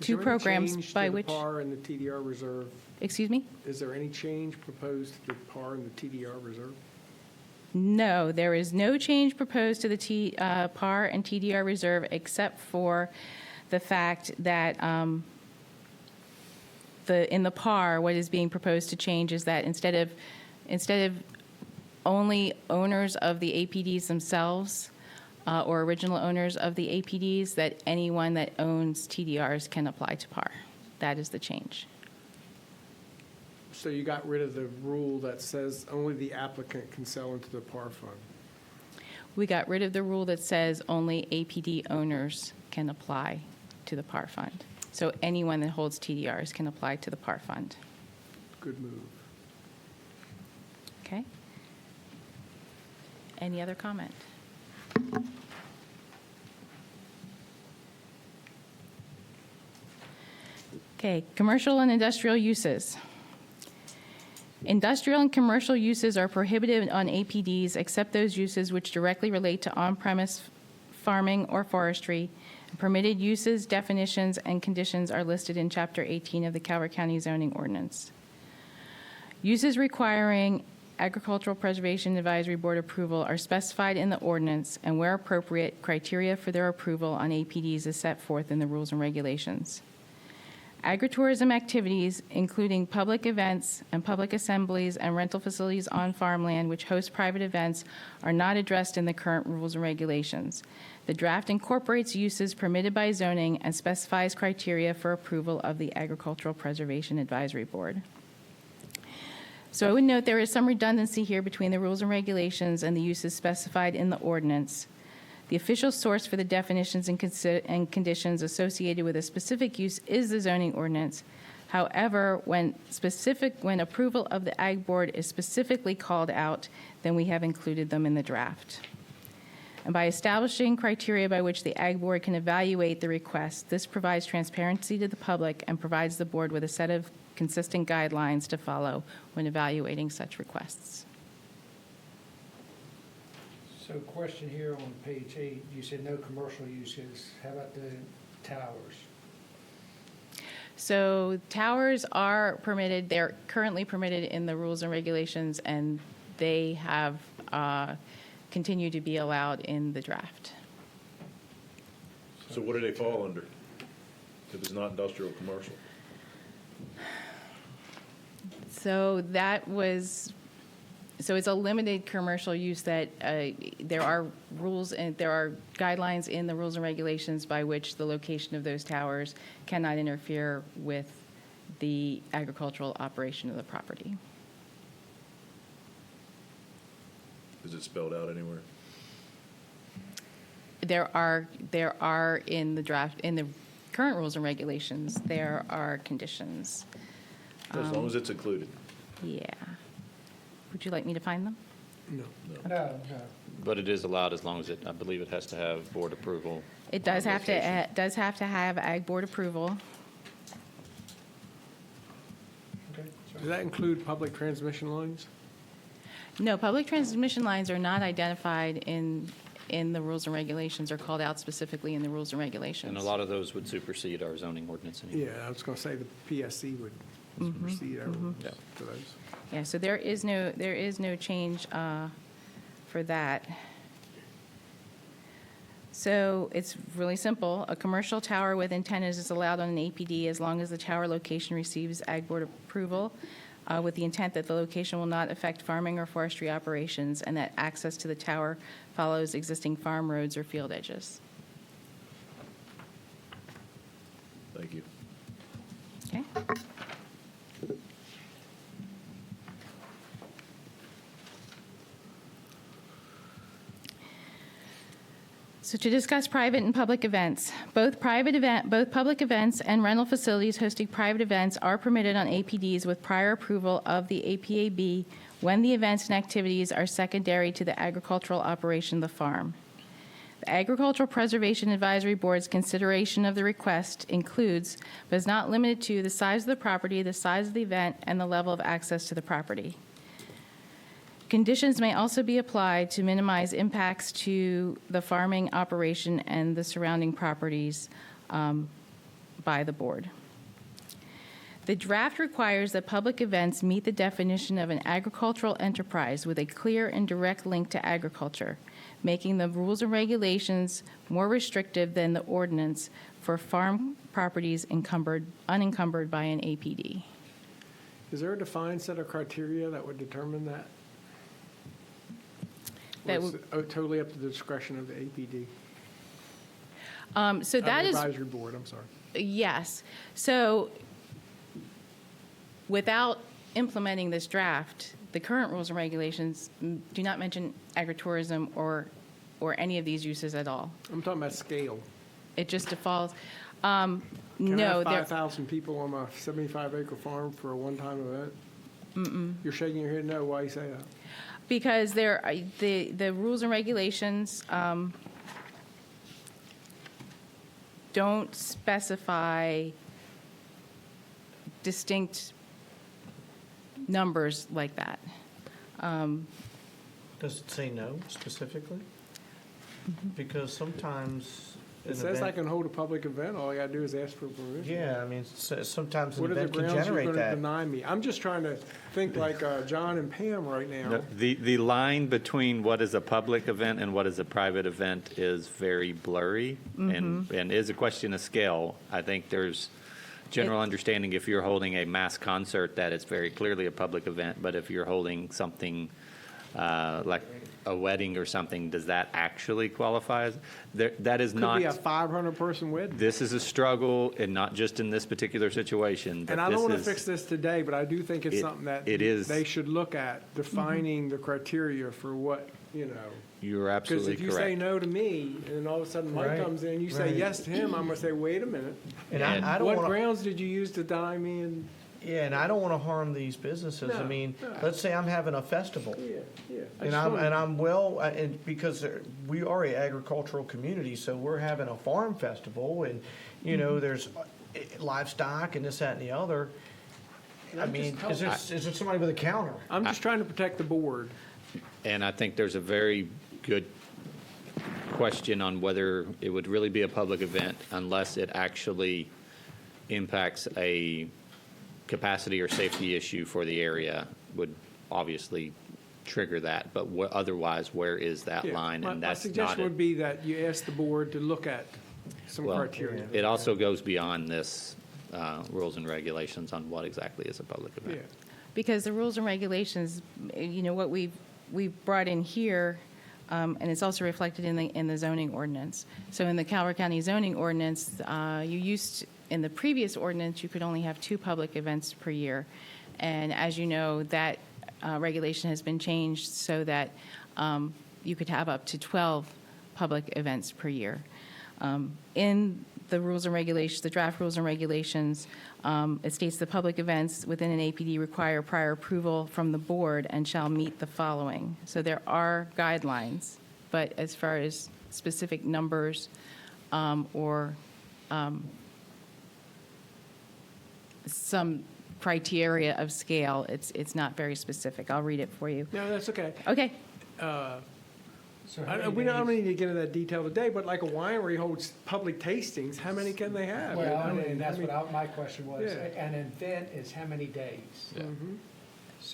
programs by which. Is there any change to the PAR and the TDR reserve? Excuse me? Is there any change proposed to the PAR and the TDR reserve? No, there is no change proposed to the PAR and TDR reserve except for the fact that in the PAR, what is being proposed to change is that instead of only owners of the APDs themselves or original owners of the APDs, that anyone that owns TDRs can apply to PAR. That is the change. So you got rid of the rule that says only the applicant can sell into the PAR fund? We got rid of the rule that says only APD owners can apply to the PAR fund. So anyone that holds TDRs can apply to the PAR fund. Good move. Okay. Any other comment? Okay, commercial and industrial uses. Industrial and commercial uses are prohibited on APDs except those uses which directly relate to on-premise farming or forestry. Permitted uses, definitions, and conditions are listed in Chapter 18 of the Calvert County Zoning Ordinance. Uses requiring Agricultural Preservation Advisory Board approval are specified in the ordinance, and where appropriate, criteria for their approval on APDs is set forth in the rules and regulations. Agritourism activities, including public events and public assemblies and rental facilities on farmland which host private events, are not addressed in the current rules and regulations. The draft incorporates uses permitted by zoning and specifies criteria for approval of the Agricultural Preservation Advisory Board. So I would note there is some redundancy here between the rules and regulations and the uses specified in the ordinance. The official source for the definitions and conditions associated with a specific use is the zoning ordinance. However, when approval of the Ag Board is specifically called out, then we have included them in the draft. And by establishing criteria by which the Ag Board can evaluate the request, this provides transparency to the public and provides the board with a set of consistent guidelines to follow when evaluating such requests. So question here on page 8, you said no commercial uses. How about the towers? So towers are permitted, they're currently permitted in the rules and regulations, and they have continued to be allowed in the draft. So what do they fall under if it's not industrial or commercial? So it's a limited commercial use that there are rules and there are guidelines in the rules and regulations by which the location of those towers cannot interfere with the agricultural operation of the property. Is it spelled out anywhere? There are in the draft, in the current rules and regulations, there are conditions. As long as it's included. Yeah. Would you like me to find them? No. No. But it is allowed as long as I believe it has to have board approval. It does have to have Ag Board approval. Okay. Does that include public transmission lines? No, public transmission lines are not identified in the rules and regulations or called out specifically in the rules and regulations. And a lot of those would supersede our zoning ordinance anyway. Yeah, I was going to say the PSC would supersede our rules for those. Yeah, so there is no change for that. So it's really simple. A commercial tower with antennas is allowed on an APD as long as the tower location receives Ag Board approval. with the intent that the location will not affect farming or forestry operations and that access to the tower follows existing farm roads or field edges. Thank you. Okay. So to discuss private and public events, both public events and rental facilities hosting private events are permitted on APDs with prior approval of the APAB when the events and activities are secondary to the agricultural operation of the farm. The Agricultural Preservation Advisory Board's consideration of the request includes, but is not limited to, the size of the property, the size of the event, and the level of access to the property. Conditions may also be applied to minimize impacts to the farming operation and the surrounding properties by the board. The draft requires that public events meet the definition of an agricultural enterprise with a clear and direct link to agriculture, making the rules and regulations more restrictive than the ordinance for farm properties unencumbered by an APD. Is there a defined set of criteria that would determine that? That Or is it totally up to the discretion of the APD? So that is, Advisory board, I'm sorry. yes. So without implementing this draft, the current rules and regulations do not mention agritourism or any of these uses at all. I'm talking about scale. It just defaults. Can No, I have there, 5,000 people on my 75-acre farm for a one-time event? You're shaking your head no. Why you say that? because the rules and regulations don't specify distinct numbers like that. Does it say no specifically? Because sometimes It says I can hold a public event, all I gotta do is ask for permission. Yeah, I mean, sometimes an What are the event can grounds you're generate gonna that. deny me? I'm just trying to think like John and Pam right now. No, the line between what is a public event and what is a private event is very blurry and is a question of scale. I think there's general understanding if you're holding a mass concert that it's very clearly a public event, but if you're holding something like a wedding or something, does that actually qualify as? That is not. Could be a 500-person wedding. This is a struggle, and not just in this particular situation. But And I don't this want to is- fix this today, but I do think it's something that it is. they should look at, defining the criteria for what, you know. You're Because absolutely if you correct. say no to me, and then all of a sudden Mike Right, comes in, you say right. yes to him, I'm going to say, wait a minute. And I don't What want to. grounds did you use to deny me? And Yeah, and I don't want to harm these businesses. I No, mean, no. let's say I'm having a festival. yeah. And because we are a agricultural community, so we're having a farm festival, and you know, there's livestock and this, that, and the other. I mean, is there somebody with a counter? I'm just trying to protect the board. And I think there's a very good question on whether it would really be a public event unless it actually impacts a capacity or safety issue for the area, would obviously trigger that. But otherwise, where is that Yeah, line? my And that's suggestion not would be that you ask the board to look at some well, criteria. it also goes beyond this rules and regulations on what exactly is a public event. Yeah. Because the rules and regulations, you know, what we've brought in here, and it's also reflected in the zoning ordinance. So in the Calvert County zoning ordinance, in the previous ordinance, you could only have 2 public events per year. And as you know, that regulation has been changed so that you could have up to 12 public events per year. In the rules and regulations, the draft rules and regulations, it states the public events within an APD require prior approval from the board and shall meet the following. So there are guidelines, but as far as specific numbers or some criteria of scale, it's not very specific. I'll read it for you. No, that's okay. Okay. We don't need to get into that detail today, but like a winery holds public tastings, how many can they have? Well, and that's what my question was. Yeah. An event is how many days?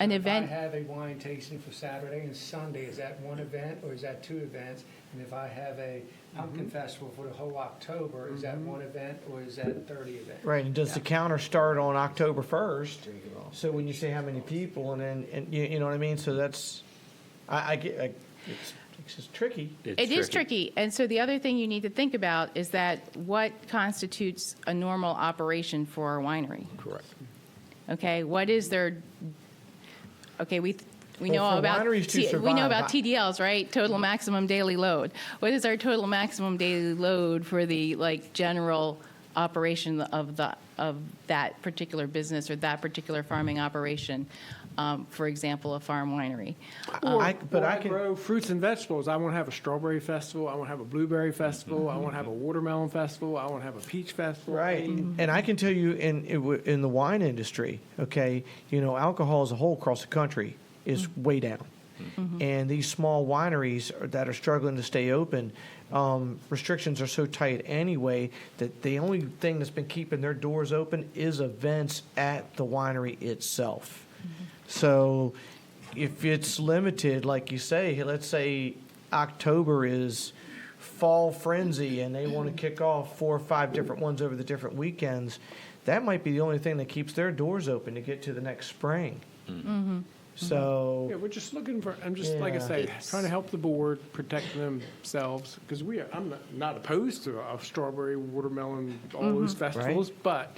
An If event- I have a wine tasting for Saturday and Sunday, is that one event or is that two events? And if I have a pumpkin festival for the whole October, is that one event or is that 30 events? Right, and does the counter start on October 1st? So when you say how many people, and then, and you know what I mean? So that's, I get, it's just tricky. It is tricky. And so the other thing you need to think about is that what constitutes a normal operation for a winery? Correct. Okay, what is their, okay, we Well, know for about, wineries to we know survive, about TDLs, right? Total maximum daily load. What is our total maximum daily load for the, like, general operation of that particular business or that particular farming operation? For example, a farm winery. I grow fruits and vegetables. I want to have a strawberry festival. I want to have a blueberry festival. I want to have a watermelon festival. I want to have a peach festival. Right, and I can tell you in the wine industry, okay, you know, alcohol as a whole across the country is way down. And these small wineries that are struggling to stay open, restrictions are so tight anyway that the only thing that's been keeping their doors open is events at the winery itself. So if it's limited, like you say, let's say October is fall frenzy and they want to kick off 4 or 5 different ones over the different weekends, that might be the only thing that keeps their doors open to get to the next spring. So Yeah, we're just looking for, I'm just, like I say, trying to help the board protect themselves, because I'm not opposed to a strawberry, watermelon, all those festivals, but,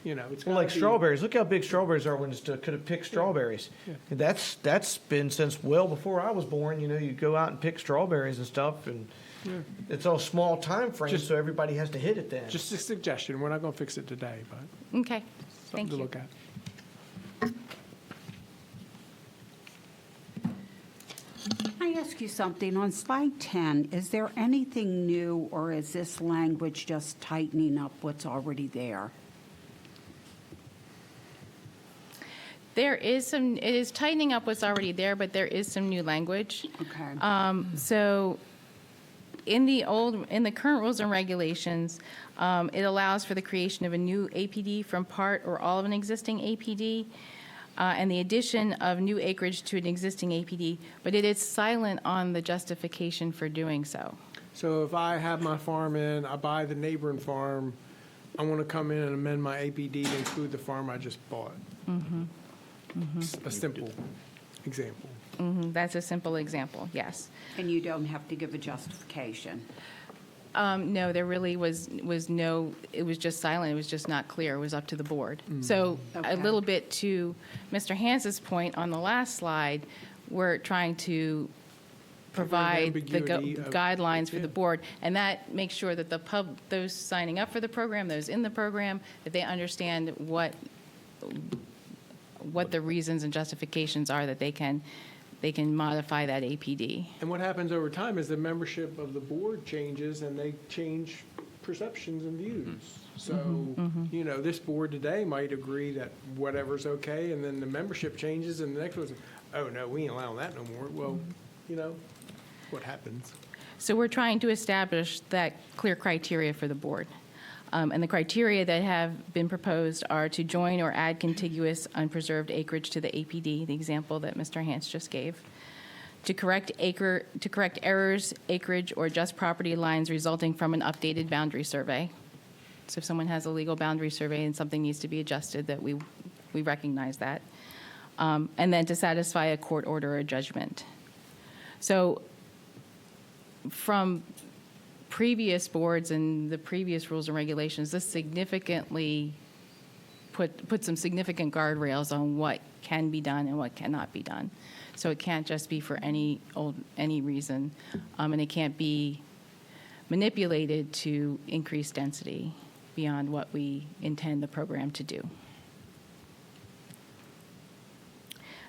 you know, it's well, gotta like be- strawberries. Look how big strawberries are when it's could have picked strawberries. And that's been since well before I was born. You know, you go out and pick strawberries and stuff, and it's all small time frames, so everybody has to hit it then. Just a suggestion, we're not going to fix it today, but Okay, something thank to you. look at. Can I ask you something? On slide 10, is there anything new, or is this language just tightening up what's already there? There is some, it is tightening up what's already there, but there is some new language. Okay. So in the current rules and regulations, it allows for the creation of a new APD from part or all of an existing APD, and the addition of new acreage to an existing APD, but it is silent on the justification for doing so. So if I have my farm in, I buy the neighboring farm, I want to come in and amend my APD to include the farm I just bought. A simple example. That's a simple example, yes. And you don't have to give a justification? No, there really was no, it was just silent, it was just not clear, it was up to the board. So a Okay. little bit to Mr. Hans's point on the last slide, we're trying to provide the ambiguity of- guidelines for the board, and that makes sure that those signing up for the program, those in the program, that they understand what the reasons and justifications are that they can modify that APD. And what happens over time is the membership of the board changes and they change perceptions and views. So, you know, this board today might agree that whatever's okay, and then the membership changes and the next one's, oh, no, we ain't allowing that no more. Well, you know, what happens? So we're trying to establish that clear criteria for the board. And the criteria that have been proposed are to join or add contiguous unpreserved acreage to the APD, the example that Mr. Hans just gave, to correct errors, acreage, or just property lines resulting from an updated boundary survey. So if someone has a legal boundary survey and something needs to be adjusted, that we recognize that. And then to satisfy a court order or judgment. So from previous boards and the previous rules and regulations, this significantly put some significant guardrails on what can be done and what cannot be done. So it can't just be for any reason, and it can't be manipulated to increase density beyond what we intend the program to do.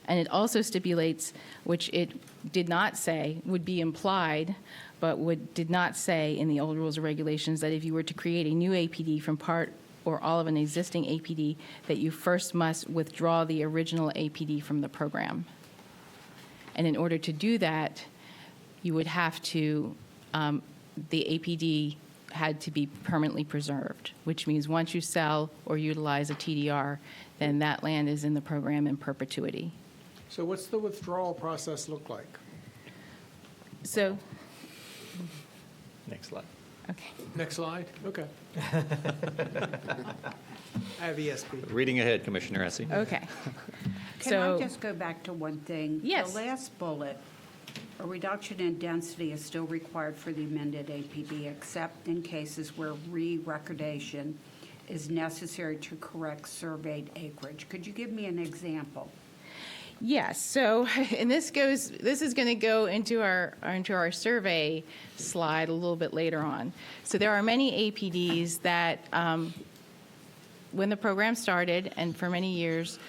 And it also stipulates, which it did not say, would be implied, but did not say in the old rules and regulations, that if you were to create a new APD from part or all of an existing APD, that you first must withdraw the original APD from the program. And in order to do that, you would have to, the APD had to be permanently preserved, which means once you sell or utilize a TDR, then that land is in the program in perpetuity. So what's the withdrawal process look like? So, Next slide. okay. Next slide? Okay. I have ESP. Reading ahead, Commissioner Essie. Okay. Can So- I just go back to one thing? Yes. The last bullet, a reduction in density is still required for the amended APD, except in cases where re-recordation is necessary to correct surveyed acreage. Could you give me an example? Yes, so, and this is going to go into our survey slide a little bit later on. So there are many APDs that, when the program started, and for many years,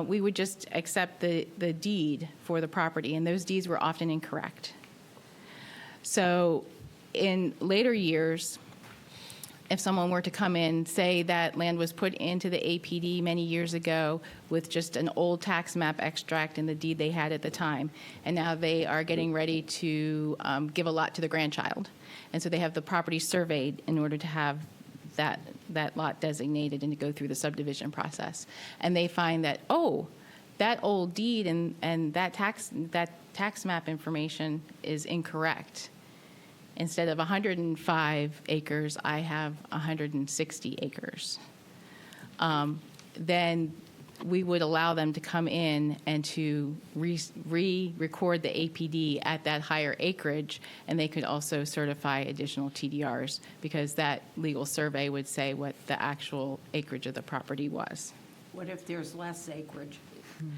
we would just accept the deed for the property, and those deeds were often incorrect. So in later years, if someone were to come in, say that land was put into the APD many years ago with just an old tax map extract in the deed they had at the time, and now they are getting ready to give a lot to the grandchild. And so they have the property surveyed in order to have that lot designated and to go through the subdivision process. And they find that, oh, that old deed and that tax map information is incorrect. Instead of 105 acres, I have 160 acres. Then we would allow them to come in and to re-record the APD at that higher acreage, and they could also certify additional TDRs because that legal survey would say what the actual acreage of the property was. What if there's less acreage?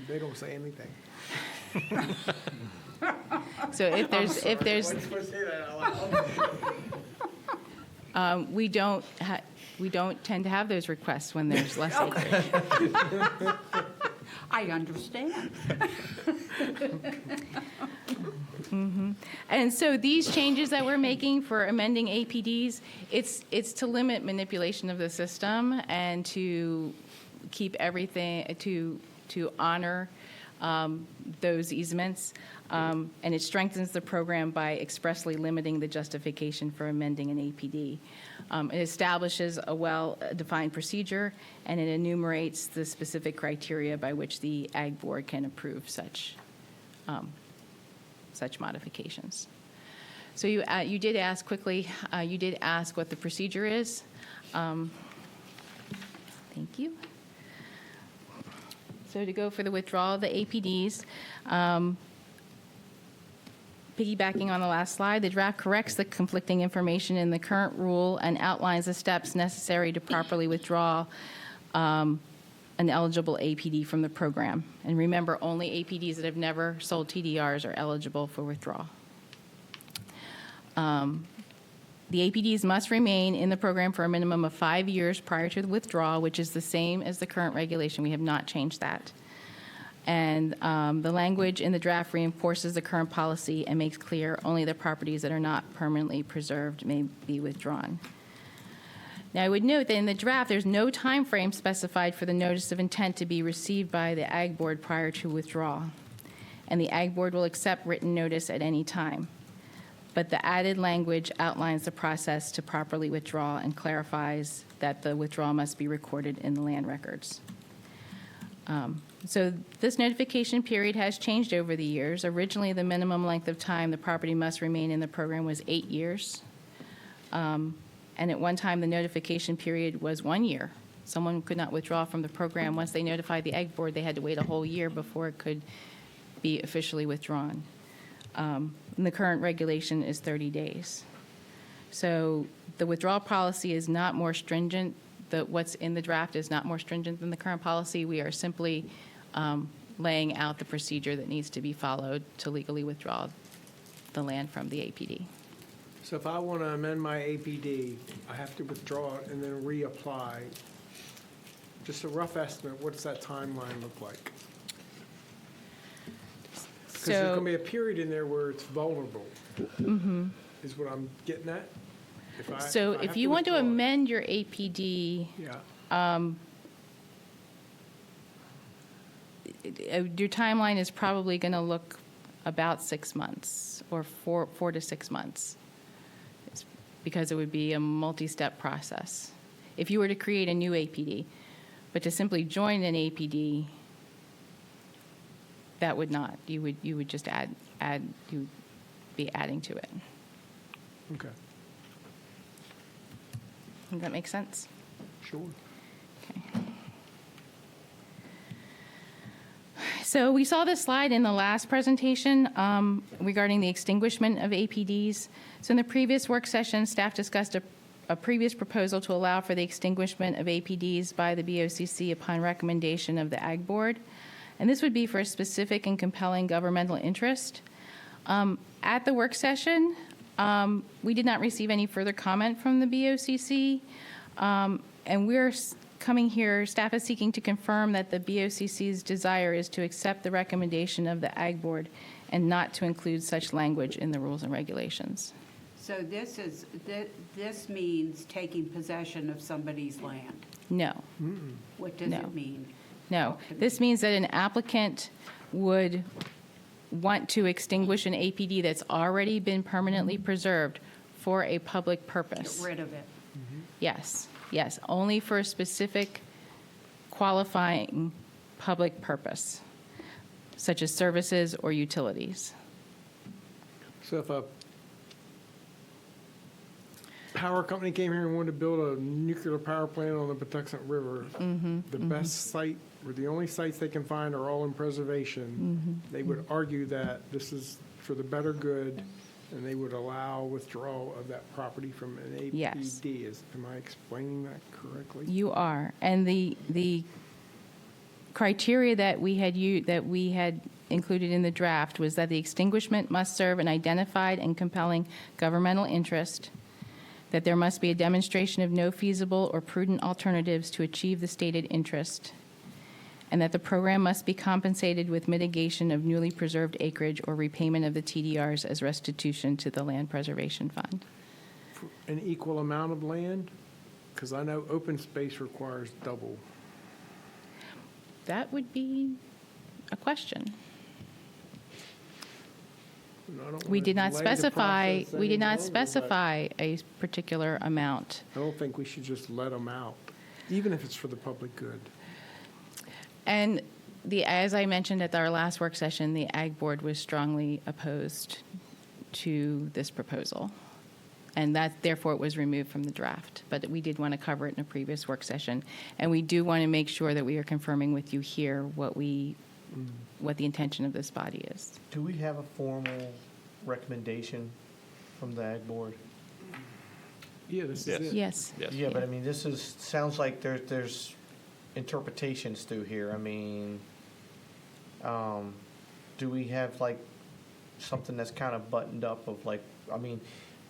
They don't say anything. So if there's we don't tend to have those requests when there's less acreage. I understand. And so these changes that we're making for amending APDs, it's to limit manipulation of the system and to keep everything, to honor those easements. And it strengthens the program by expressly limiting the justification for amending an APD. It establishes a well-defined procedure, and it enumerates the specific criteria by which the Ag Board can approve such modifications. So you did ask quickly, you did ask what the procedure is. Thank you. So to go for the withdrawal of the APDs, piggybacking on the last slide, the draft corrects the conflicting information in the current rule and outlines the steps necessary to properly withdraw an eligible APD from the program. And remember, only APDs that have never sold TDRs are eligible for withdrawal. The APDs must remain in the program for a minimum of 5 years prior to the withdrawal, which is the same as the current regulation. We have not changed that. And the language in the draft reinforces the current policy and makes clear only the properties that are not permanently preserved may be withdrawn. Now, I would note that in the draft, there's no time frame specified for the notice of intent to be received by the Ag Board prior to withdrawal. And the Ag Board will accept written notice at any time. But the added language outlines the process to properly withdraw and clarifies that the withdrawal must be recorded in the land records. So this notification period has changed over the years. Originally, the minimum length of time the property must remain in the program was 8 years. And at one time, the notification period was 1 year. Someone could not withdraw from the program. Once they notified the Ag Board, they had to wait a whole year before it could be officially withdrawn. And the current regulation is 30 days. So the withdrawal policy is not more stringent. What's in the draft is not more stringent than the current policy. We are simply laying out the procedure that needs to be followed to legally withdraw the land from the APD. So if I want to amend my APD, I have to withdraw it and then reapply. Just a rough estimate, what does that timeline look like? Because there's going to be a period in there where it's vulnerable, is what I'm getting at. So if you want to amend your APD, your timeline is probably going to look about 6 months or 4 to 6 months, because it would be a multi-step process if you were to create a new APD. But to simply join an APD, That would not. You would just you would be adding to it. Okay, Does that make sense? sure. So we saw this slide in the last presentation regarding the extinguishment of APDs. So in the previous work session, staff discussed a previous proposal to allow for the extinguishment of APDs by the BOCC upon recommendation of the Ag Board. And this would be for a specific and compelling governmental interest. At the work session, we did not receive any further comment from the BOCC. And we're coming here, staff is seeking to confirm that the BOCC's desire is to accept the recommendation of the Ag Board and not to include such language in the rules and regulations. So this means taking possession of somebody's land. No. What does it mean? No. This means that an applicant would want to extinguish an APD that's already been permanently preserved for a public purpose. Get rid of it. Yes, yes, only for a specific qualifying public purpose, such as services or utilities. So if a power company came here and wanted to build a nuclear power plant on the Patuxent River, the best site, or the only sites they can find are all in preservation, they would argue that this is for the better good, and they would allow withdrawal of that property from an APD. Yes. Am I explaining that correctly? You are, and the criteria that we had included in the draft was that the extinguishment must serve an identified and compelling governmental interest, that there must be a demonstration of no feasible or prudent alternatives to achieve the stated interest, and that the program must be compensated with mitigation of newly preserved acreage or repayment of the TDRs as restitution to the Land Preservation Fund. An equal amount of land? Because I know open space requires double. That would be a question. We did not specify, a particular amount. I don't think we should just let them out, even if it's for the public good. And as I mentioned at our last work session, the Ag Board was strongly opposed to this proposal. And therefore, it was removed from the draft. But we did want to cover it in a previous work session. And we do want to make sure that we are confirming with you here what the intention of this body is. Do we have a formal recommendation from the Ag Board? Yeah, this Yes. is it. Yes. Yes. Yeah, but I mean, sounds like there's interpretations through here. I mean, do we have like something that's kind of buttoned up of like, I mean,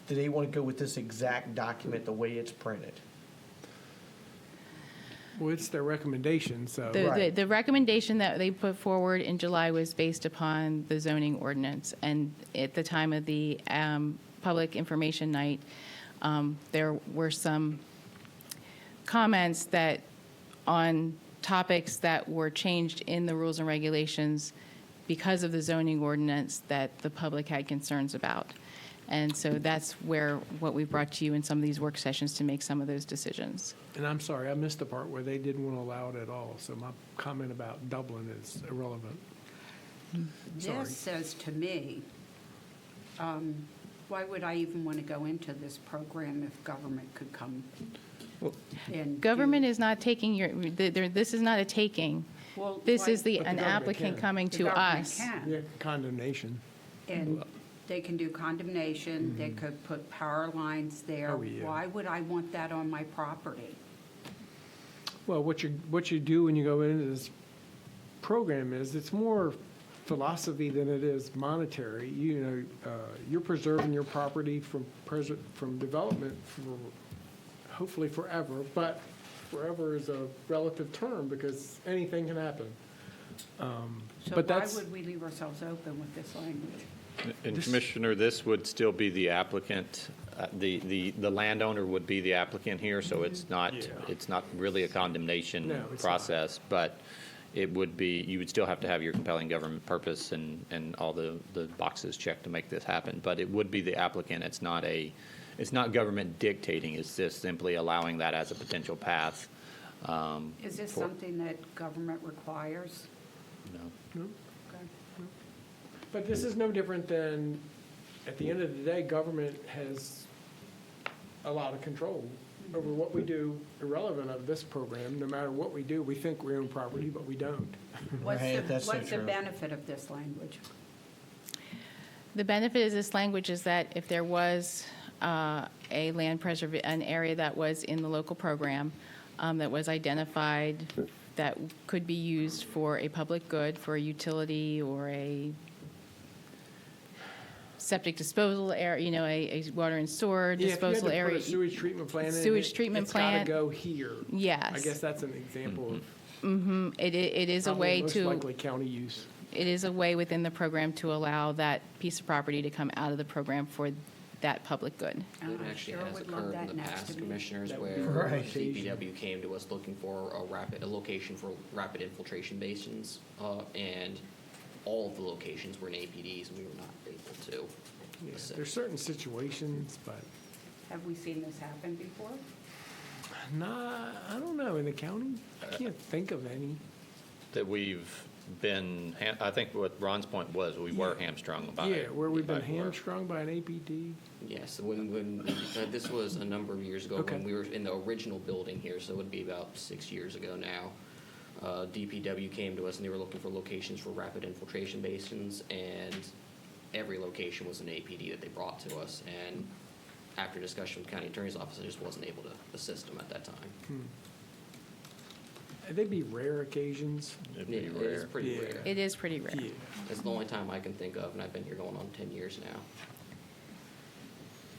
do they want to go with this exact document the way it's printed? Well, it's their recommendation, so. The recommendation that they put forward in July was based upon the zoning ordinance. And at the time of the public information night, there were some comments that on topics that were changed in the rules and regulations because of the zoning ordinance that the public had concerns about. And so that's what we brought to you in some of these work sessions to make some of those decisions. And I'm sorry, I missed the part where they didn't want to allow it at all, so my comment about Dublin is irrelevant. Sorry. This says to me, why would I even want to go into this program if government could come and Government is not taking this is not a taking. Well, This why- is But the an government applicant can. coming The to government us. can. Yeah, condemnation. And they can do condemnation, they could put power lines there. Oh, yeah. Why would I want that on my property? Well, what you do when you go into this program is, it's more philosophy than it is monetary. You know, you're preserving your property from development for hopefully forever, but forever is a relative term because anything can happen. So But why that's, would we leave ourselves open with this language? And Commissioner, this would still be the applicant, the landowner would be the applicant here, so it's not really a condemnation No, it's process, but it would be, you would still have to have your compelling government purpose and all the boxes checked to make this happen, but it would be the applicant. It's not government dictating, it's just simply allowing that as a potential path. Is this something that government requires? No. no? Okay. But this is no different than, at the end of the day, government has a lot of control over what we do, irrelevant of this program. No matter what we do, we think we own property, but we don't. What's the benefit of this language? The benefit of this language is that if there was a an area that was in the local program that was identified that could be used for a public good, for a utility or a septic disposal area, a water and sewer disposal Yeah, if you had to area. put a sewage treatment plant in, Sewage treatment plant. It's got to go here. Yes. I guess that's an example of It is a way most to. likely county use. It is a way within the program to allow that piece of property to come out of the program for that public good. It actually sure has would love occurred that in the next past, to me. commissioners, That where would be DPW came to us looking for a location for rapid infiltration basins, and all of the locations were in APDs, and we were not able to. Yeah, assist. there's certain situations, but Have we seen this happen before? I don't know. In the county, I can't think of any. That we've been, I think what Ron's point was, we were hamstrung by. Yeah, where we've been by work. hamstrung by an APD. Yes, when this was a number of years ago, Okay. when we were in the original building here, so it would be about 6 years ago now. DPW came to us and they were looking for locations for rapid infiltration basins, and every location was an APD that they brought to us. And after discussion with the county attorney's office, I just wasn't able to assist them at that time. They'd be rare occasions. It'd Yeah, be it is rare. pretty Yeah. rare. It is pretty rare. Yeah. It's the only time I can think of, and I've been here going on 10 years now.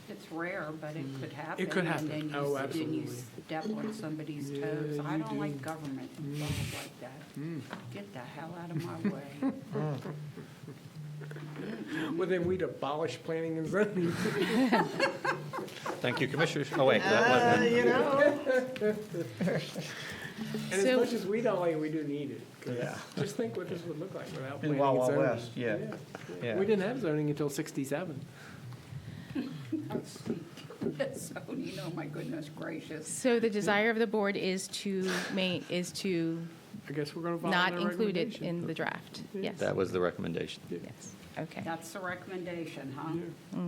It's rare, but it could happen. could happen. And then Oh, then absolutely. you step on somebody's Yeah, toes. I you don't do. like government involved like that. Get the hell out of my way. Well, then we'd abolish planning and zoning. Thank you, Commissioners. Oh, wait. that wasn't- And as So- much as we don't like it, we do need it. 'Cause Yeah. Just think what this would look like without In planning Wild and Wild zoning. West, yeah. Yeah. We didn't have zoning until '67. Zoning, oh my goodness gracious. So the desire of the board is to I guess we're going to follow not their include it recommendation. in the draft. Yes. That was the recommendation. Yes. Okay. That's the recommendation, huh?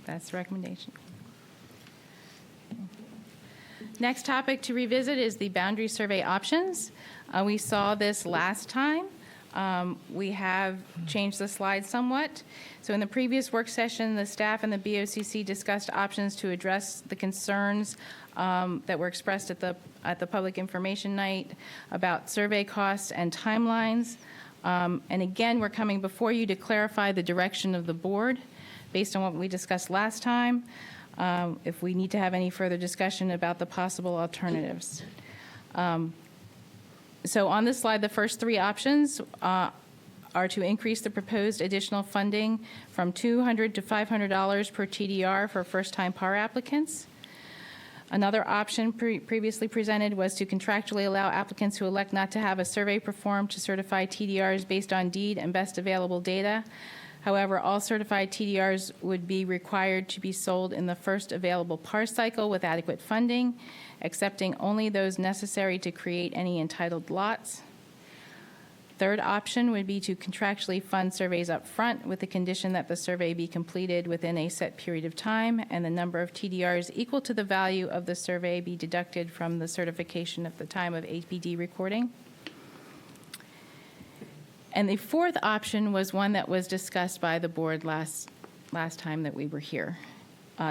That's the recommendation. Next topic to revisit is the boundary survey options. We saw this last time. We have changed the slide somewhat. So in the previous work session, the staff and the BOCC discussed options to address the concerns that were expressed at the public information night about survey costs and timelines. And again, we're coming before you to clarify the direction of the board based on what we discussed last time, if we need to have any further discussion about the possible alternatives. So on this slide, the first three options are to increase the proposed additional funding from $200 to $500 per TDR for first-time PAR applicants. Another option previously presented was to contractually allow applicants who elect not to have a survey performed to certify TDRs based on deed and best available data. However, all certified TDRs would be required to be sold in the first available PAR cycle with adequate funding, accepting only those necessary to create any entitled lots. Third option would be to contractually fund surveys up front with the condition that the survey be completed within a set period of time and the number of TDRs equal to the value of the survey be deducted from the certification at the time of APD recording. And the fourth option was one that was discussed by the board last time that we were here,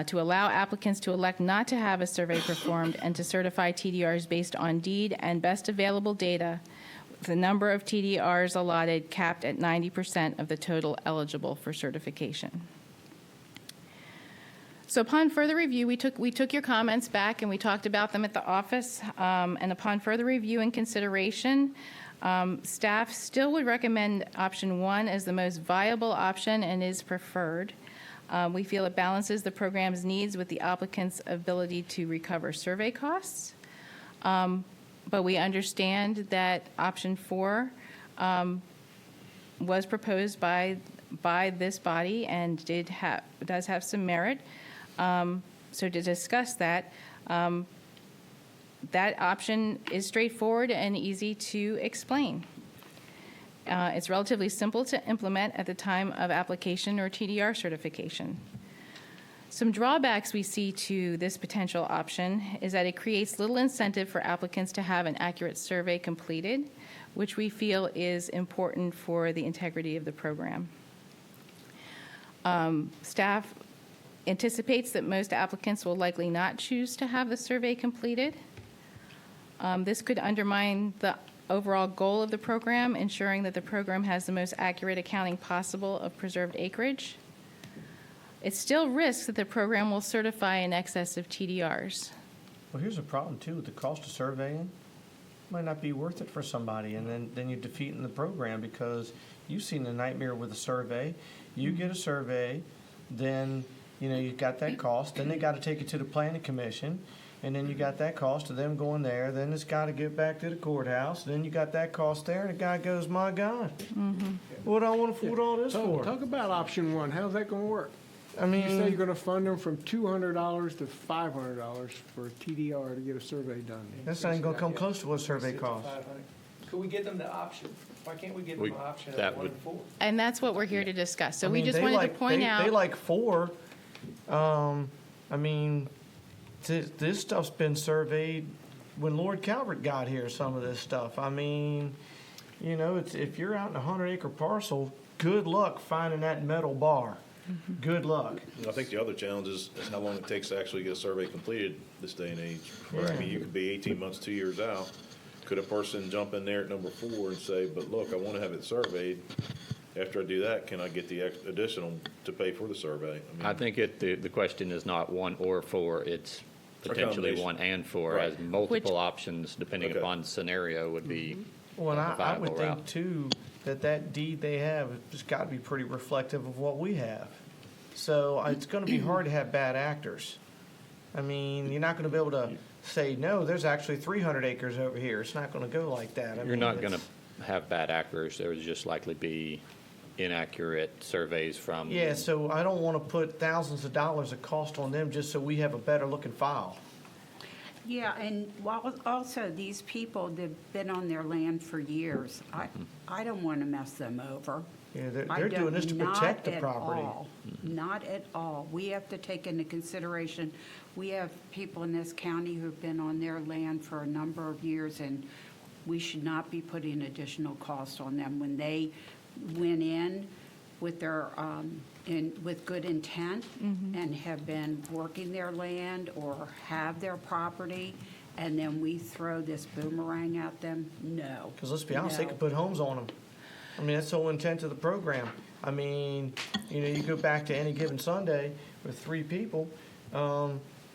to allow applicants to elect not to have a survey performed and to certify TDRs based on deed and best available data, with the number of TDRs allotted capped at 90% of the total eligible for certification. So upon further review, we took your comments back and we talked about them at the office. And upon further review and consideration, staff still would recommend option one as the most viable option and is preferred. We feel it balances the program's needs with the applicant's ability to recover survey costs. But we understand that option four was proposed by this body and does have some merit. So to discuss that, that option is straightforward and easy to explain. It's relatively simple to implement at the time of application or TDR certification. Some drawbacks we see to this potential option is that it creates little incentive for applicants to have an accurate survey completed, which we feel is important for the integrity of the program. Staff anticipates that most applicants will likely not choose to have the survey completed. This could undermine the overall goal of the program, ensuring that the program has the most accurate accounting possible of preserved acreage. It still risks that the program will certify in excess of TDRs. Well, here's a problem too, with the cost of surveying. Might not be worth it for somebody, and then you're defeating the program, because you've seen the nightmare with a survey. You get a survey, then, you got that cost, then they got to take it to the planning commission, and then you got that cost of them going there, then it's got to get back to the courthouse, then you got that cost there, and the guy goes, my God, what do I want to fool all this for? Talk about option one. How's that going to work? I mean, You say you're going to fund them from $200 to $500 for TDR to get a survey done. That's not even going to come close to what a survey costs. Could we give them the option? Why can't we give them an option that at 1 would- and 4? And that's what we're here to discuss. So we just they wanted like- to point out. They like 4. This stuff's been surveyed when Lord Calvert got here, some of this stuff. If you're out in a 100-acre parcel, good luck finding that metal bar. Good luck. I think the other challenge is how long it takes to actually get a survey completed this day and age. I mean, you could be 18 months, 2 years out. Could a person jump in there at number 4 and say, but look, I want to have it surveyed. After I do that, can I get the additional to pay for the survey? I think the question is not 1 or 4, it's potentially combination. 1 and 4, Right. as multiple Which- options, depending Okay. upon scenario, would be Well, and a I viable would think route. too that deed they have has got to be pretty reflective of what we have. So it's going to be hard to have bad actors. I mean, you're not going to be able to say, no, there's actually 300 acres over here. It's not going to go like that. You're not going to have bad actors. There would just likely be inaccurate surveys from. Yeah, so I don't want to put thousands of dollars of cost on them just so we have a better looking file. Yeah, and also these people, they've been on their land for years. I don't want to mess them over. Yeah, I they're doing don't- this to not protect the at property. all. Not at all. We have to take into consideration, we have people in this county who've been on their land for a number of years, and we should not be putting additional cost on them. When they went in with their, with good intent and have been working their land or have their property, and then we throw this boomerang at them, no. Because let's be honest, they No. could put homes on them. I mean, that's the whole intent of the program. I mean, you go back to any given Sunday with 3 people,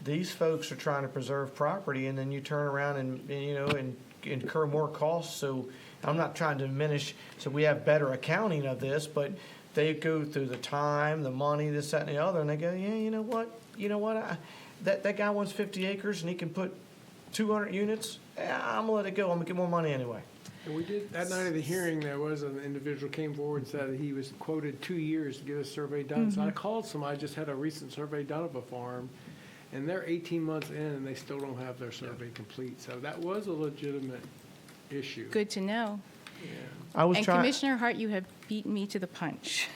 these folks are trying to preserve property, and then you turn around and incur more costs. So I'm not trying to diminish, so we have better accounting of this, but they go through the time, the money, this, that, and the other, and they go, yeah, you know what? That guy wants 50 acres, and he can put 200 units. Yeah, I'm going to let it go. I'm going to get more money anyway. And we did, that night of the hearing, there was an individual came forward and said that he was quoted 2 years to get a survey done. So I called somebody, just had a recent survey done of a farm, and they're 18 months in and they still don't have their survey complete. So that was a legitimate issue. Good to know. I was And trying. Commissioner Hart, you have beaten me to the punch.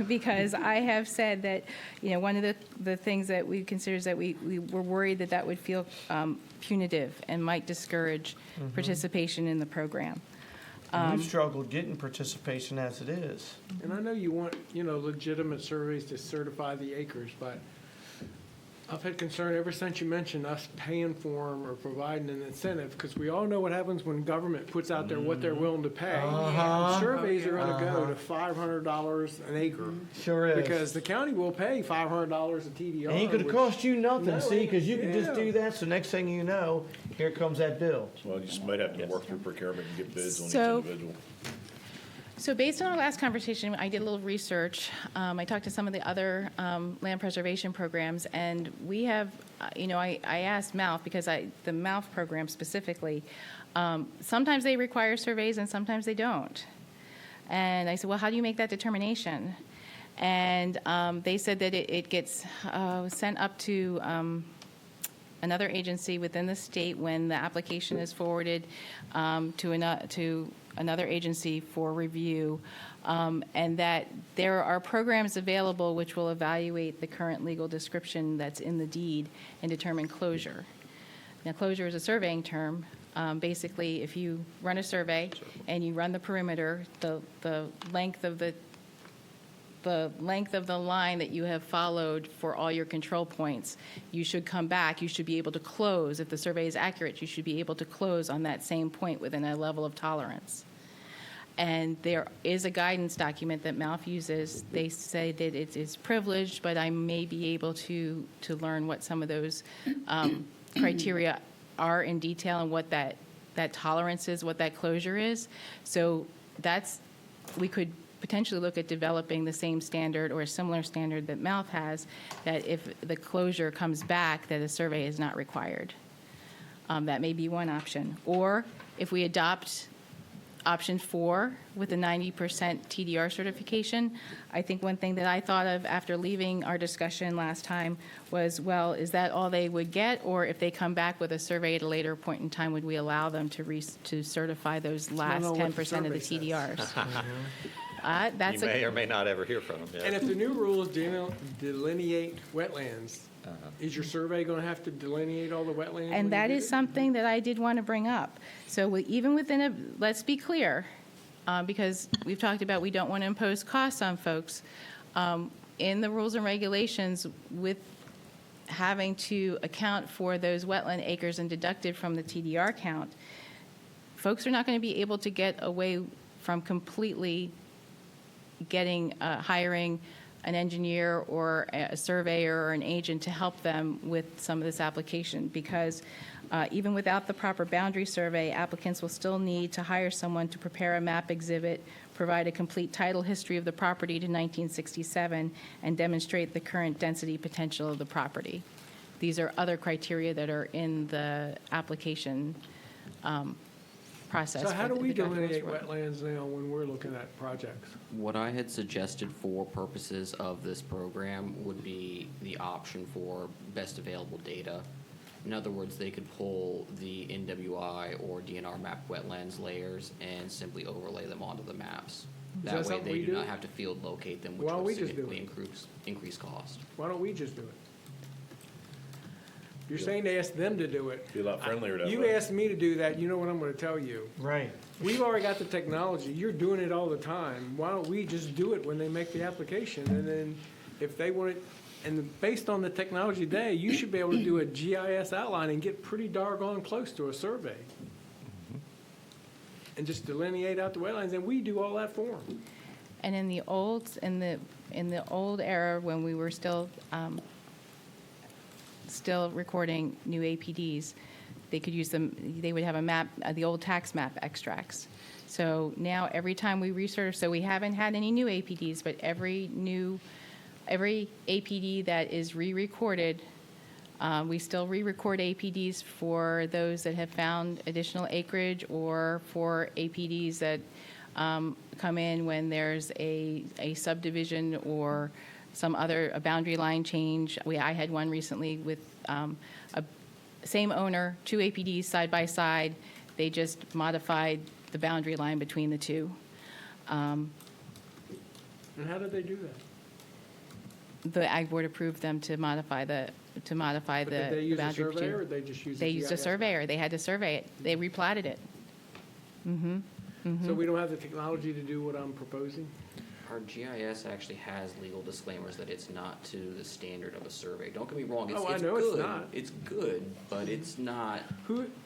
Because I have said that, one of the things that we consider is that we were worried that would feel punitive and might discourage participation in the program. We've struggled getting participation as it is. And I know you want, legitimate surveys to certify the acres, but I've had concern ever since you mentioned us paying for them or providing an incentive, because we all know what happens when government puts out there what they're willing to pay. Surveys are going to go to $500 an acre. Sure is. Because the county will pay $500 a TDR. Ain't going to which- cost you nothing, No, see, because you can just yeah. do that, so next thing you know, here comes that bill. Well, you just might have to work through procurement and get bids on So- each individual. So based on our last conversation, I did a little research. I talked to some of the other land preservation programs, and we have, I asked MALF, because the MALF program specifically, sometimes they require surveys and sometimes they don't. And I said, well, how do you make that determination? And they said that it gets sent up to another agency within the state when the application is forwarded to another agency for review, and that there are programs available which will evaluate the current legal description that's in the deed and determine closure. Now, closure is a surveying term. Basically, if you run a survey and you run the perimeter, the length of the line that you have followed for all your control points, you should come back, you should be able to close. If the survey is accurate, you should be able to close on that same point within a level of tolerance. And there is a guidance document that MALF uses. They say that it is privileged, but I may be able to learn what some of those criteria are in detail and what that tolerance is, what that closure is. So we could potentially look at developing the same standard or a similar standard that MALF has, that if the closure comes back, that a survey is not required. That may be one option. Or if we adopt option 4 with the 90% TDR certification, I think one thing that I thought of after leaving our discussion last time was, well, is that all they would get? Or if they come back with a survey at a later point in time, would we allow them to certify those last 10% of the TDRs? You may or may not ever hear from them. Yeah. And if the new rules delineate wetlands, is your survey going to have to delineate all the wetlands? And that is something that I did want to bring up. So even within let's be clear, because we've talked about we don't want to impose costs on folks. In the rules and regulations, with having to account for those wetland acres and deducted from the TDR count, folks are not going to be able to get away from completely hiring an engineer or a surveyor or an agent to help them with some of this application, because even without the proper boundary survey, applicants will still need to hire someone to prepare a map exhibit, provide a complete title history of the property to 1967, and demonstrate the current density potential of the property. These are other criteria that are in the application process. So how do we the draft rules delineate for- wetlands now when we're looking at projects? What I had suggested for purposes of this program would be the option for best available data. In other words, they could pull the NWI or DNR map wetlands layers and simply overlay them onto the maps. Is That that way something they we do do? not have to field locate them, which Why don't will we just do significantly increase cost. Why don't we just do it? You're saying to ask them to do it. Be a lot friendlier that You way. asked me to do that, you know what I'm going to tell you. Right. We've already got the technology, you're doing it all the time. Why don't we just do it when they make the application? And then if they want it, and based on the technology today, you should be able to do a GIS outline and get pretty doggone close to a survey. And just delineate out the wetlands, and we do all that for them. And in the old era, when we were still recording new APDs, they could use them. They would have a map, the old tax map extracts. So now every time we research, so we haven't had any new APDs, but every APD that is re-recorded, we still re-record APDs for those that have found additional acreage, or for APDs that come in when there's a subdivision or some other a boundary line change. I had one recently with a same owner, 2 APDs side by side. They just modified the boundary line between the two. And how did they do that? The Ag Board approved them to modify the But did they use a boundary between. surveyor, or they just use a They used a GIS? surveyor. They had to survey it. They replatted it. So we don't have the technology to do what I'm proposing? Our GIS actually has legal disclaimers that it's not to the standard of a survey. Don't get me wrong, it's, Oh, I it's know it's good. not. It's good, but it's not.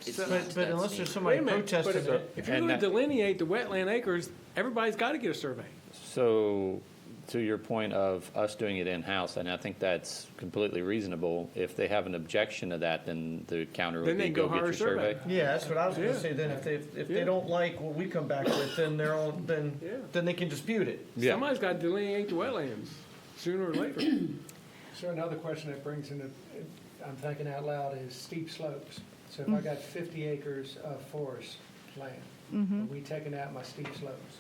It's so- not But that unless there's standard. somebody Wait a minute, but protesting it. if you're going to delineate the wetland acres, everybody's got to get a survey. So, to your point of us doing it in-house, and I think that's completely reasonable. If they have an objection to that, then the counter Then would they be go go get hire your a survey. survey. Yeah, that's what I was going Yeah. to say. Then if Yeah. they don't like what we come back with, then then they can dispute it. Yeah. Somebody's got to delineate the wetlands sooner or later. So another question that brings in, I'm thinking out loud, is steep slopes. So if I got 50 acres of forest land, are we taking out my steep slopes?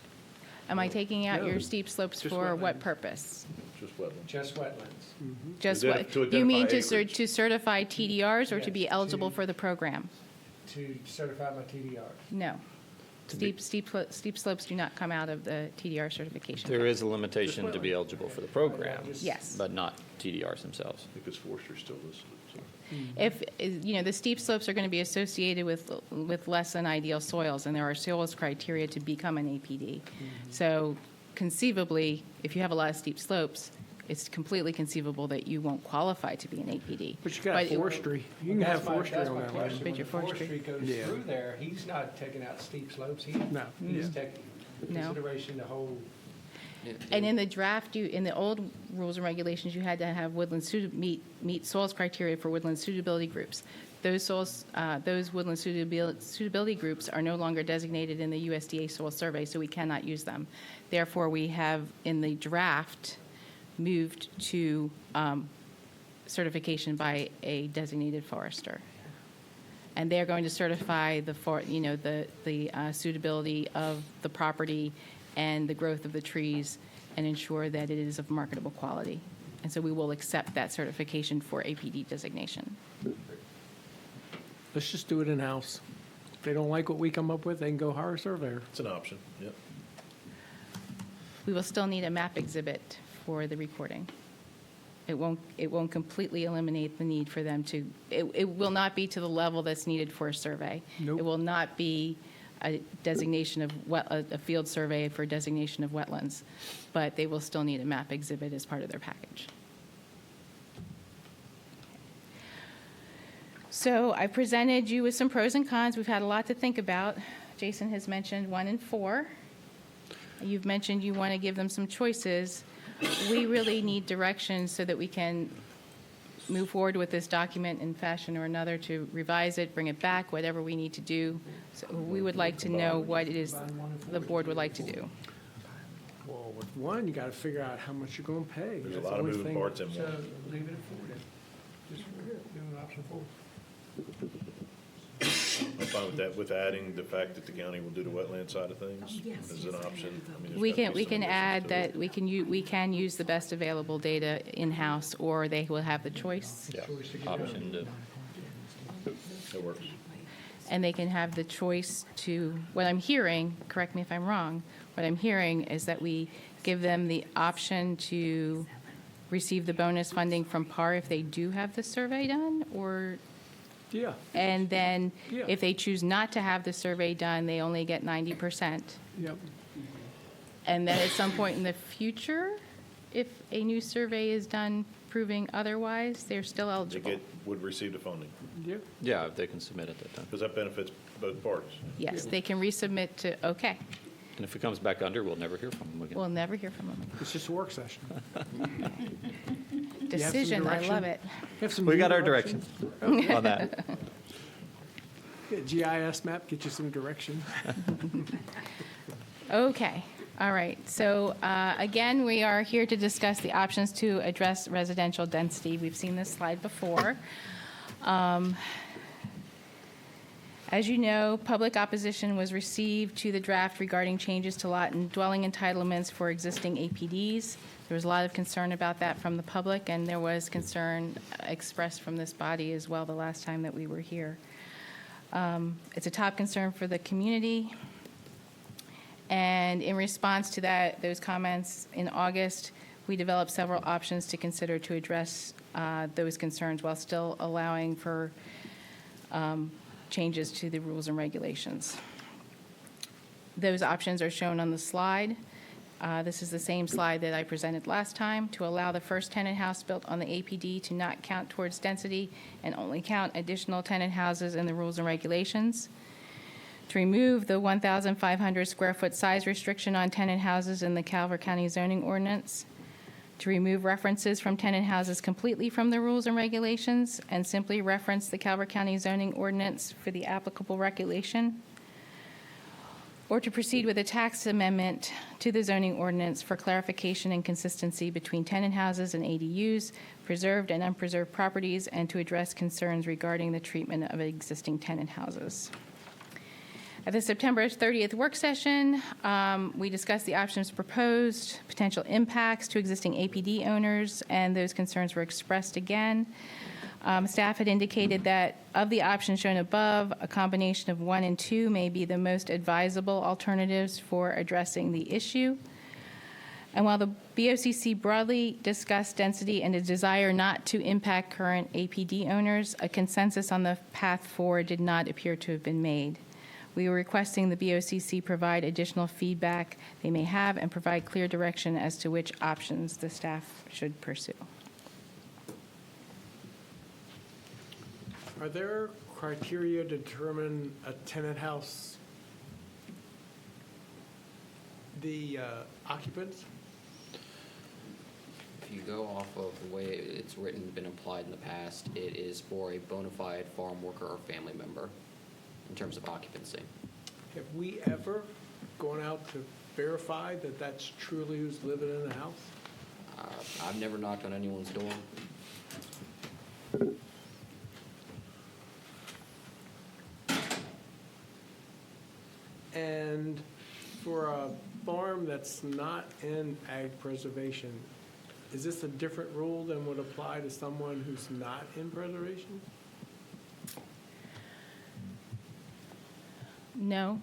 Am I taking out No, your steep slopes just for what wetlands. purpose? Just wetlands. Just wetlands. Just Identi- what, to you mean identify acreage. to certify TDRs or to be Yes, eligible to- for the program? To certify my TDRs. No. Steep slopes do not come out of the TDR certification. There is a limitation to be eligible for the program. Yes. But not TDRs themselves. Because forestry still listed. If, the steep slopes are going to be associated with less than ideal soils, and there are soils criteria to become an APD. So conceivably, if you have a lot of steep slopes, it's completely conceivable that you won't qualify to be an APD. But you got forestry. You can have forestry That's on my that question. land. But your When the forestry goes Yeah. through there, he's not taking out steep slopes. No. He's Yeah. taking No. consideration the whole. And in the draft, in the old rules and regulations, you had to have meet soils criteria for woodland suitability groups. Those woodland suitability groups are no longer designated in the USDA soil survey, so we cannot use them. Therefore, we have, in the draft, moved to certification by a designated forester. And they're going to certify the suitability of the property and the growth of the trees and ensure that it is of marketable quality. And so we will accept that certification for APD designation. Let's just do it in-house. If they don't like what we come up with, they can go hire a surveyor. It's an option, yep. We will still need a map exhibit for the recording. It won't completely eliminate the need for them to, it will not be to the level that's needed for a survey. Nope. It will not be a designation of a field survey for designation of wetlands, but they will still need a map exhibit as part of their package. So I presented you with some pros and cons. We've had a lot to think about. Jason has mentioned 1 and 4. You've mentioned you want to give them some choices. We really need direction so that we can move forward with this document in fashion or another to revise it, bring it back, whatever we need to do. So we would like to know what it is the board would like to do. Well, with 1, you got to figure out how much you're going to pay. There's a That's lot the of only moving thing. parts in So one. leave it at 4 then. Just give an option 4. I'm fine with that, with adding the fact that the county will do the wetland side of things as an option. I mean, there's We gotta can be some add additions to that it. we can use the best available data in-house, or they will have the choice. Yeah, option to. That works. And they can have the choice to, what I'm hearing, correct me if I'm wrong, what I'm hearing is that we give them the option to receive the bonus funding from PAR if they do have the survey done, or, Yeah. and then Yeah. if they choose not to have the survey done, they only get 90%. Yep. And then at some point in the future, if a new survey is done proving otherwise, they're still They eligible. would receive the funding, Yep. Yeah, if they can submit at that time. because that benefits both parties. Yes, they can resubmit to, okay, And if it comes back under, we'll never hear from them again. we'll never hear from them. It's just a work session. Decision, I love it. We got our direction on that. GIS map, get you some direction. Okay, all right. So again, we are here to discuss the options to address residential density. We've seen this slide before. As you know, public opposition was received to the draft regarding changes to lot and dwelling entitlements for existing APDs. There was a lot of concern about that from the public, and there was concern expressed from this body as well the last time that we were here. It's a top concern for the community. And in response to those comments, in August, we developed several options to consider to address those concerns while still allowing for changes to the rules and regulations. Those options are shown on the slide. This is the same slide that I presented last time, to allow the first tenant house built on the APD to not count towards density and only count additional tenant houses in the rules and regulations. To remove the 1,500 square foot size restriction on tenant houses in the Calvert County zoning ordinance. To remove references from tenant houses completely from the rules and regulations and simply reference the Calvert County zoning ordinance for the applicable regulation. Or to proceed with a tax amendment to the zoning ordinance for clarification and consistency between tenant houses and ADUs, preserved and unpreserved properties, and to address concerns regarding the treatment of existing tenant houses. At the September 30th work session, we discussed the options proposed, potential impacts to existing APD owners, and those concerns were expressed again. Staff had indicated that of the options shown above, a combination of 1 and 2 may be the most advisable alternatives for addressing the issue. And while the BOCC broadly discussed density and a desire not to impact current APD owners, a consensus on the path forward did not appear to have been made. We were requesting the BOCC provide additional feedback they may have and provide clear direction as to which options the staff should pursue. Are there criteria to determine a tenant house, the occupants? If you go off of the way it's written, been applied in the past, it is for a bona fide farm worker or family member in terms of occupancy. Have we ever gone out to verify that that's truly who's living in the house? I've never knocked on anyone's door. And for a farm that's not in ag preservation, is this a different rule than would apply to someone who's not in preservation? No.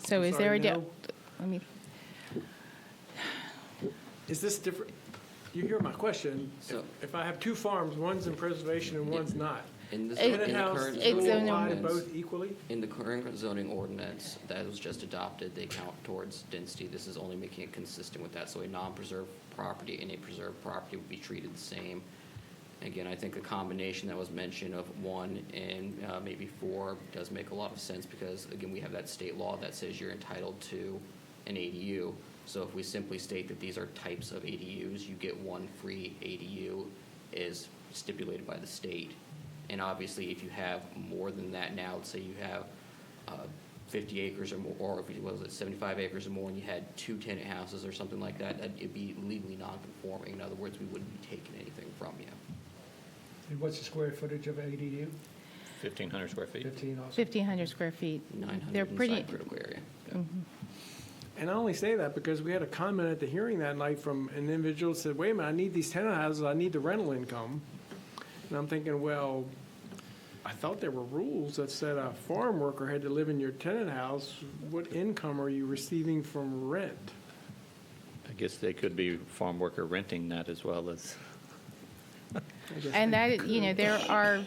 So I'm is sorry, there a, no? let me, Is this different? You hear my question. So- If I have two farms, one's in preservation and one's not, In the, tenant in the house current will zoning apply to ordinance, both equally? in the current zoning ordinance that was just adopted, they count towards density. This is only making it consistent with that. So a non-preserved property and a preserved property would be treated the same. Again, I think the combination that was mentioned of 1 and maybe 4 does make a lot of sense because, again, we have that state law that says you're entitled to an ADU. So if we simply state that these are types of ADUs, you get one free ADU is stipulated by the state. And obviously, if you have more than that now, let's say you have 50 acres or more, or if it was 75 acres or more, and you had 2 tenant houses or something like that, it'd be legally non-conforming. In other words, we wouldn't be taking anything from you. And what's the square footage of ADU? 1,500 square feet. 15 also? 1,500 square feet. 900 They're pretty, inside critical area. And I only say that because we had a comment at the hearing that night from an individual who said, wait a minute, I need these tenant houses, I need the rental income. And I'm thinking, well, I thought there were rules that said a farm worker had to live in your tenant house. What income are you receiving from rent? I guess they could be farm worker renting that as well as. and that, you know, there are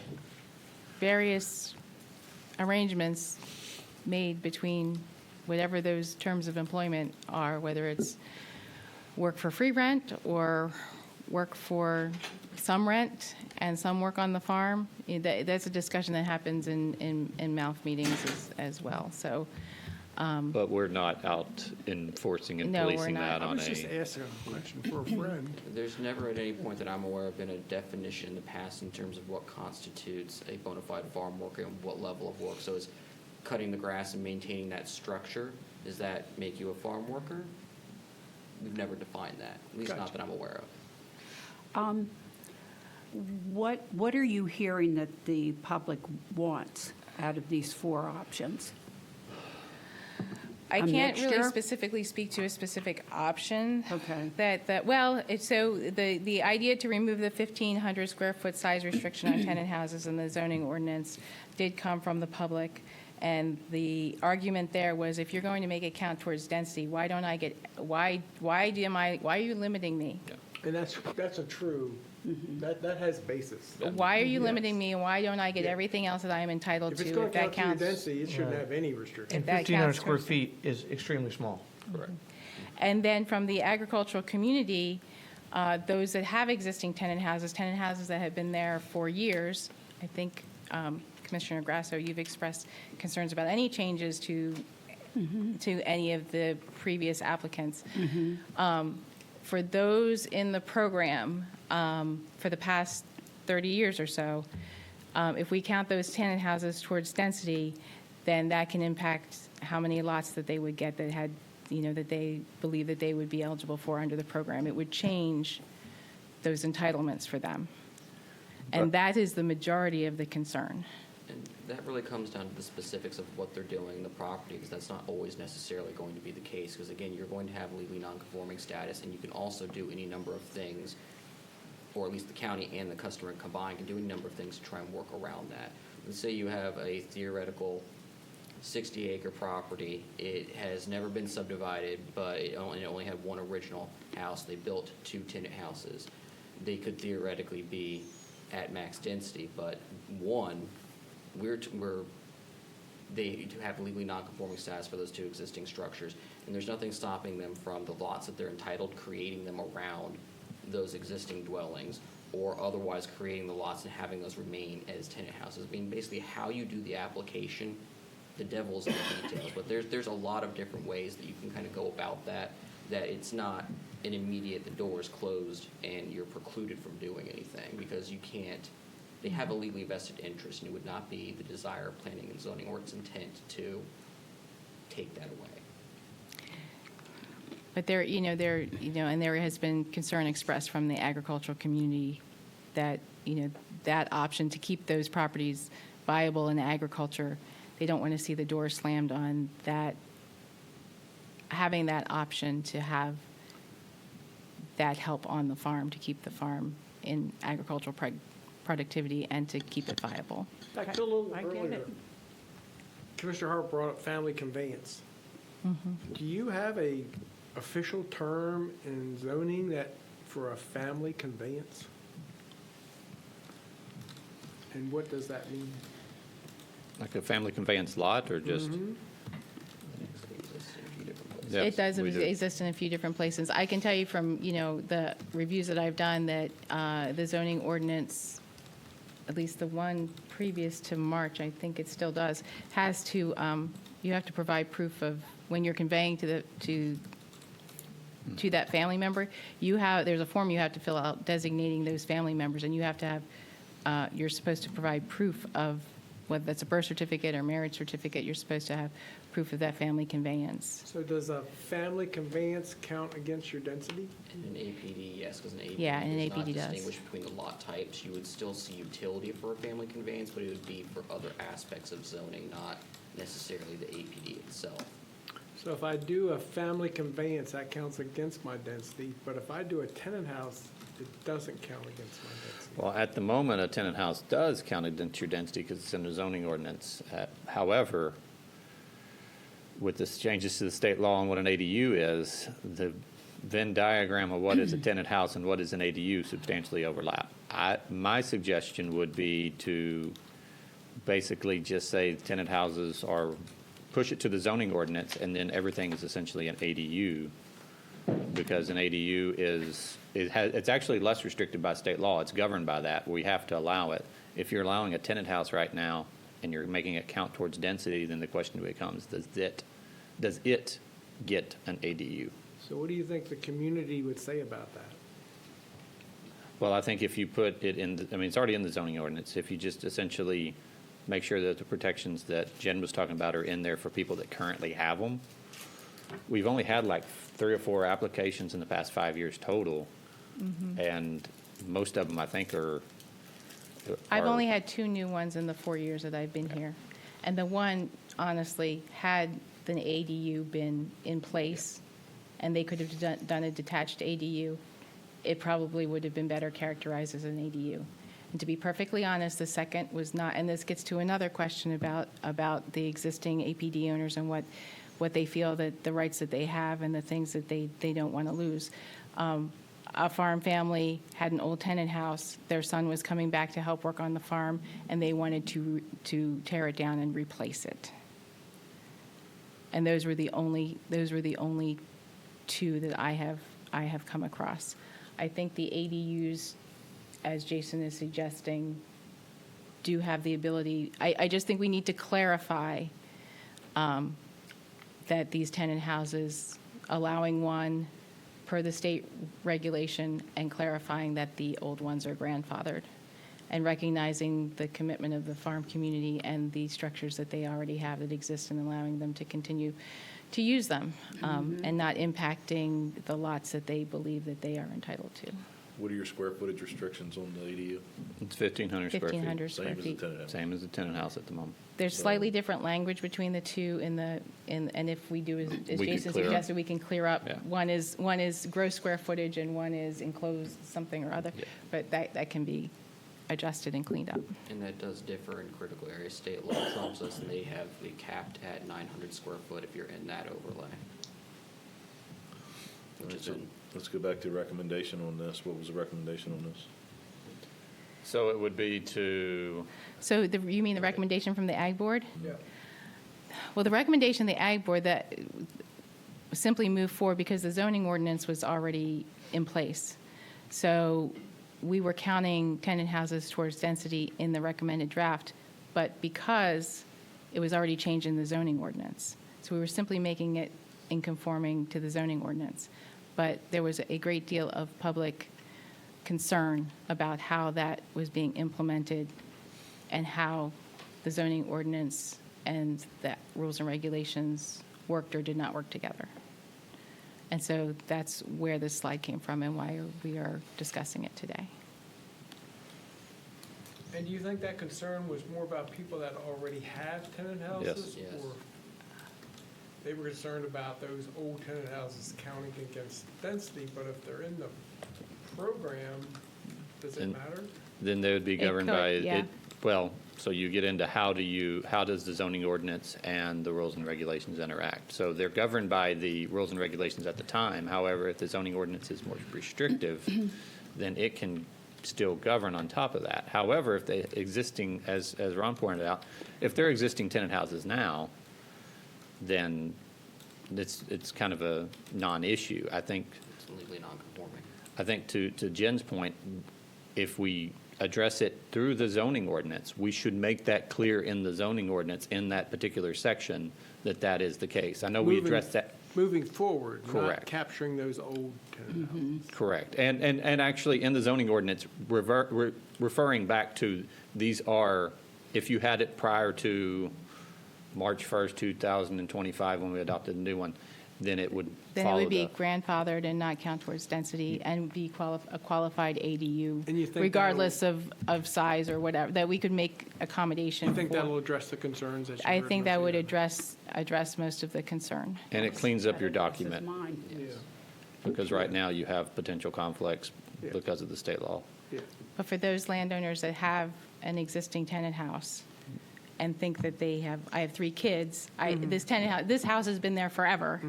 various arrangements made between whatever those terms of employment are, whether it's work for free rent or work for some rent and some work on the farm. That's a discussion that happens in MALF meetings as well. So, But we're not out enforcing and No, we're policing not. that I on was just a. asking a question for a friend. There's never at any point that I'm aware of been a definition in the past in terms of what constitutes a bona fide farm worker and what level of work. So is cutting the grass and maintaining that structure, does that make you a farm worker? We've never defined that, at least not Gotcha. that I'm aware of. What are you hearing that the public wants out of these 4 options? I A can't really mixture? specifically speak to a specific option. Okay. So the idea to remove the 1,500 square foot size restriction on tenant houses in the zoning ordinance did come from the public. And the argument there was, if you're going to make it count towards density, why are you limiting me? And that's a true, that has basis. Why are you Yes. limiting me, and why don't I get Yeah. everything else that I am entitled If to it's if going to that count to your counts? density, it shouldn't Right. have any restriction. And that 1,500 counts square towards- feet is extremely small. Correct. And then from the agricultural community, those that have existing tenant houses that have been there for years, I think, Commissioner Grasso, you've expressed concerns about any changes to any of the previous applicants. For those in the program for the past 30 years or so, if we count those tenant houses towards density, then that can impact how many lots that they would get that had, that they believe that they would be eligible for under the program. It would change those entitlements for them. And that is the majority of the concern. And that really comes down to the specifics of what they're doing in the property, because that's not always necessarily going to be the case. Because again, you're going to have legally non-conforming status, and you can also do any number of things or at least the county and the customer combined, can do a number of things to try and work around that. Let's say you have a theoretical 60-acre property. It has never been subdivided, but it only had one original house. They built 2 tenant houses. They could theoretically be at max density, but one, they have legally non-conforming status for those 2 existing structures, and there's nothing stopping them from the lots that they're entitled creating them around those existing dwellings, or otherwise creating the lots and having those remain as tenant houses. I mean, basically how you do the application, the devil's in the details, but there's a lot of different ways that you can kind of go about that it's not an immediate, the door is closed and you're precluded from doing anything, because you can't, they have a legally vested interest, and it would not be the desire of planning and zoning or its intent to take that away. But and there has been concern expressed from the agricultural community that, that option to keep those properties viable in agriculture, they don't want to see the door slammed on that, having that option to have that help on the farm, to keep the farm in agricultural productivity and to keep it viable. Back to a little I get earlier, it. Commissioner Hart brought up family conveyance. Mm-hmm. Do you have a official term in zoning that for a family conveyance? And what does that mean? Like a family conveyance lot, or just? Mhm. Yes, It does we do. exist in a few different places. I can tell you from, the reviews that I've done that the zoning ordinance, at least the one previous to March, I think it still does, has to, you have to provide proof of when you're conveying to that family member. There's a form you have to fill out designating those family members, and you have to have, you're supposed to provide proof of, whether that's a birth certificate or marriage certificate, you're supposed to have proof of that family conveyance. So does a family conveyance count against your density? In an APD, yes, because an APD Yeah, and an does not APD does. distinguish between the lot types. You would still see utility for a family conveyance, but it would be for other aspects of zoning, not necessarily the APD itself. So if I do a family conveyance, that counts against my density, but if I do a tenant house, it doesn't count against my density. Well, at the moment, a tenant house does count against your density because it's in the zoning ordinance. However, with the changes to the state law on what an ADU is, the Venn diagram of what is a tenant house and what is an ADU substantially overlap. My suggestion would be to basically just say tenant houses are, push it to the zoning ordinance, and then everything is essentially an ADU, because an ADU it's actually less restricted by state law. It's governed by that. We have to allow it. If you're allowing a tenant house right now and you're making it count towards density, then the question becomes, does it get an ADU? So what do you think the community would say about that? Well, I think if you put it in, it's already in the zoning ordinance. If you just essentially make sure that the protections that Jen was talking about are in there for people that currently have them. We've only had like 3 or 4 applications in the past 5 years total, and most of them, I think, are. I've only had 2 new ones in the 4 years that I've been here. And the one, honestly, had the ADU been in place, and they could have done a detached ADU, it probably would have been better characterized as an ADU. And to be perfectly honest, the second was not, and this gets to another question about the existing APD owners and what they feel that the rights that they have and the things that they don't want to lose. A farm family had an old tenant house. Their son was coming back to help work on the farm, and they wanted to tear it down and replace it. And those were the only 2 that I have come across. I think the ADUs, as Jason is suggesting, do have the ability. I just think we need to clarify that these tenant houses, allowing one per the state regulation and clarifying that the old ones are grandfathered, and recognizing the commitment of the farm community and the structures that they already have that exist, and allowing them to continue to use them, and not impacting the lots that they believe that they are entitled to. What are your square footage restrictions on the ADU? It's 1,500 square feet. 1,500 square feet. Same as the tenant house at the moment. There's slightly different language between the two and if we do, as We could Jason clear up. suggested, we can clear up. Yeah. One is gross square footage and one is enclosed something or other. But that can be adjusted and cleaned up. And that does differ in critical areas. State law trumps us, and they have it capped at 900 square foot if you're in that overlay. Which is in, Let's go back to the recommendation on this. What was the recommendation on this? So it would be to, So you mean the recommendation from the Ag Board? Yeah. Well, the recommendation of the Ag Board that simply moved forward because the zoning ordinance was already in place. So we were counting tenant houses towards density in the recommended draft, but because it was already changed in the zoning ordinance. So we were simply making it in conforming to the zoning ordinance. But there was a great deal of public concern about how that was being implemented and how the zoning ordinance and the rules and regulations worked or did not work together. And so that's where this slide came from and why we are discussing it today. And do you think that concern was more about people that already have tenant houses? Yes. Or they were concerned about those old tenant houses counting against density, but if they're in the program, does it And- matter? then they would be It governed could, by, yeah. well, so you get into how does the zoning ordinance and the rules and regulations interact? So they're governed by the rules and regulations at the time. However, if the zoning ordinance is more restrictive, then it can still govern on top of that. However, if the existing, as Ron pointed out, if they're existing tenant houses now, then it's kind of a non-issue. I think it's legally non-conforming. I think to Jen's point, if we address it through the zoning ordinance, we should make that clear in the zoning ordinance in that particular section that that is the case. I know we addressed that. Moving forward, not Correct. capturing those old tenant houses. Correct. And actually, in the zoning ordinance, referring back to these are, if you had it prior to March 1st, 2025, when we adopted the new one, then it would Then it follow would be the. grandfathered and not count towards density and be a qualified ADU, And you think regardless of size or whatever, that we could make accommodation You think for. that'll address the concerns that you I heard think that most would of the- address most of the concern. And it cleans up your This is document, mine. Yeah, because right now you have potential conflicts Yeah. because of the state law. yeah. But for those landowners that have an existing tenant house and think that I have 3 kids, this house has been there forever.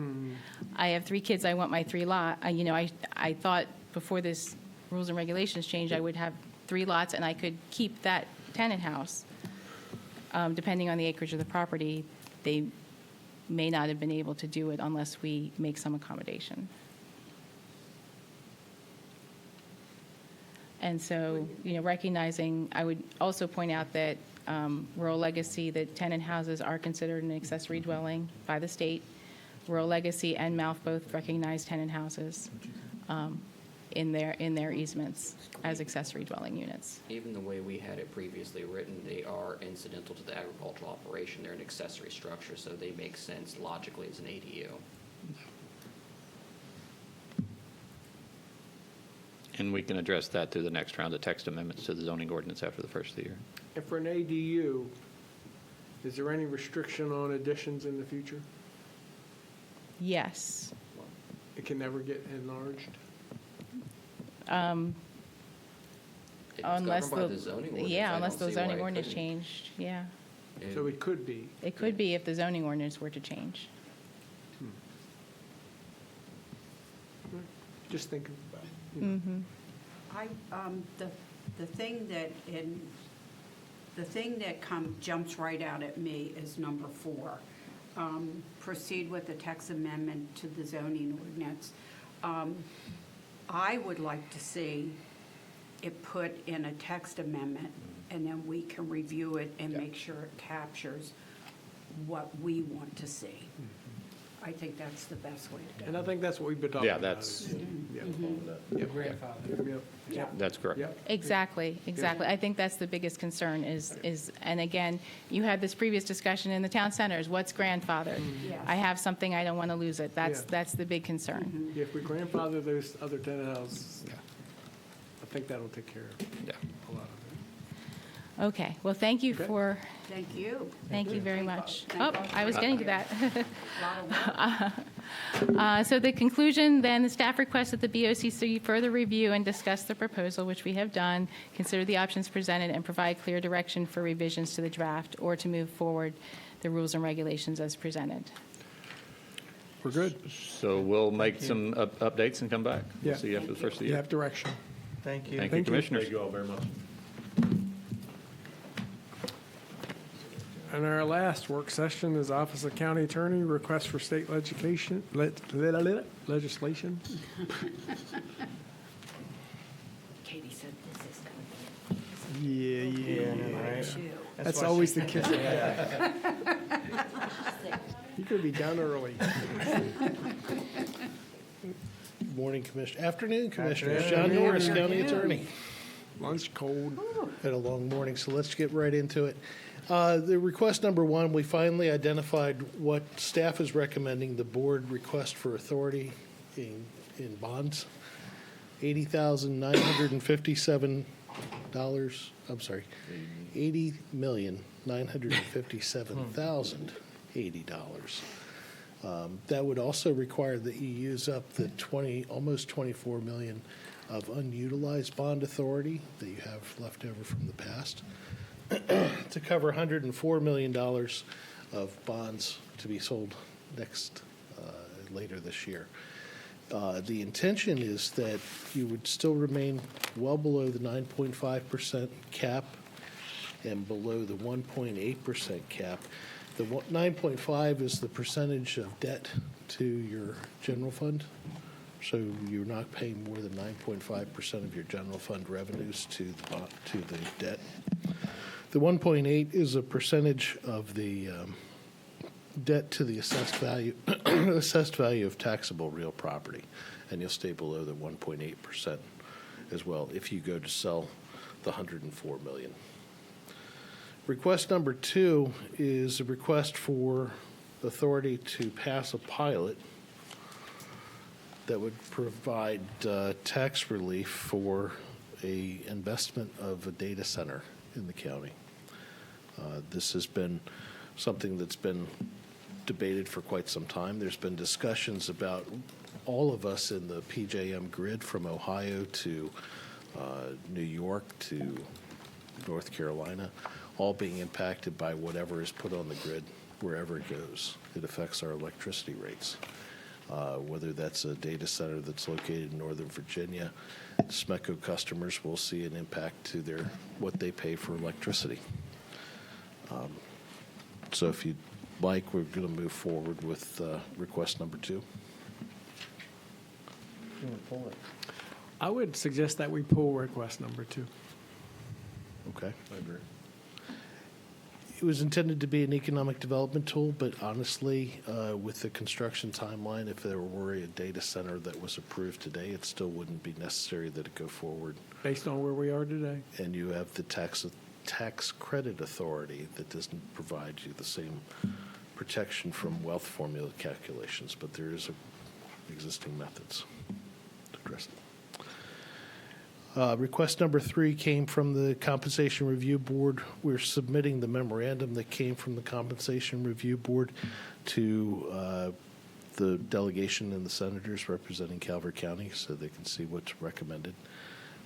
I have 3 kids, I want my 3 lot. I thought before this rules and regulations change, I would have 3 lots and I could keep that tenant house. Depending on the acreage of the property, they may not have been able to do it unless we make some accommodation. And so, recognizing, I would also point out that Rural Legacy, the tenant houses are considered an accessory dwelling by the state. Rural Legacy and Mouth both recognize tenant houses in their easements as accessory dwelling units. Even the way we had it previously written, they are incidental to the agricultural operation. They're an accessory structure, so they make sense logically as an ADU. And we can address that through the next round of text amendments to the zoning ordinance after the first of the year. And for an ADU, is there any restriction on additions in the future? Yes. It can never get enlarged? It's Unless governed by the zoning ordinance. yeah, I unless don't the see why zoning it ordinance couldn't. changed, yeah. So it could be. It could be if the zoning ordinance were to change. Just thinking about it. The thing that jumps right out at me is number 4. Proceed with the text amendment to the zoning ordinance. I would like to see it put in a text amendment, and then we can review it and make sure it captures what we want to see. I think that's the best way to go. And I think that's what we've been talking Yeah, about. that's, Yep. Grandfather. Yep. that's correct. Yep. Exactly. I think that's the biggest concern is, and again, you had this previous discussion in the town centers, what's grandfathered? Yes. I have something, I don't want to lose it. Yeah. That's the big concern. If we grandfather those other tenant houses, think that'll take care of Yeah. a lot of it. Okay, well, thank you for, Thank you. thank you very much. Thank Oh, God I was for getting to you. that. So the conclusion, then, the staff requests that the BOCC further review and discuss the proposal, which we have done, consider the options presented, and provide clear direction for revisions to the draft or to move forward the rules and regulations as presented. We're good. So we'll make some updates and come back. We'll Yeah. see you after the first of the You year. have direction. Thank you. Thank you, Commissioners. Thank you all very much. And our last work session is Office of County Attorney, request for state legislation. Katie said this is going to be. Yeah. Right. That's why always she- the kiss. You could be done early. Morning, Commissioner. Afternoon, Commissioners. Afternoon. John Norris, Afternoon. County Attorney. Lunch cold. Had a long morning, so let's get right into it. The request number one, we finally identified what staff is recommending the board request for authority in bonds. $80,957. I'm sorry, $80,957,080. That would also require that you use up the almost $24 million of unutilized bond authority that you have left over from the past to cover $104 million of bonds to be sold later this year. The intention is that you would still remain well below the 9.5% cap and below the 1.8% cap. The 9.5 is the percentage of debt to your general fund. So you're not paying more than 9.5% of your general fund revenues to the debt. The 1.8 is a percentage of the debt to the assessed value of taxable real property, and you'll stay below the 1.8% as well if you go to sell the $104 million. Request number two is a request for authority to pass a pilot that would provide tax relief for a investment of a data center in the county. This has been something that's been debated for quite some time. There's been discussions about all of us in the PJM grid from Ohio to New York to North Carolina, all being impacted by whatever is put on the grid wherever it goes. It affects our electricity rates. Whether that's a data center that's located in Northern Virginia, SMECO customers will see an impact to what they pay for electricity. So if you'd like, we're going to move forward with request number two. I would suggest that we pull request number two. Okay. I agree. It was intended to be an economic development tool, but honestly, with the construction timeline, if there were a data center that was approved today, it still wouldn't be necessary that it go forward. Based on where we are today. And you have the tax credit authority that doesn't provide you the same protection from wealth formula calculations, but there is existing methods to address it. Request number three came from the Compensation Review Board. We're submitting the memorandum that came from the Compensation Review Board to the delegation and the senators representing Calvert County so they can see what's recommended.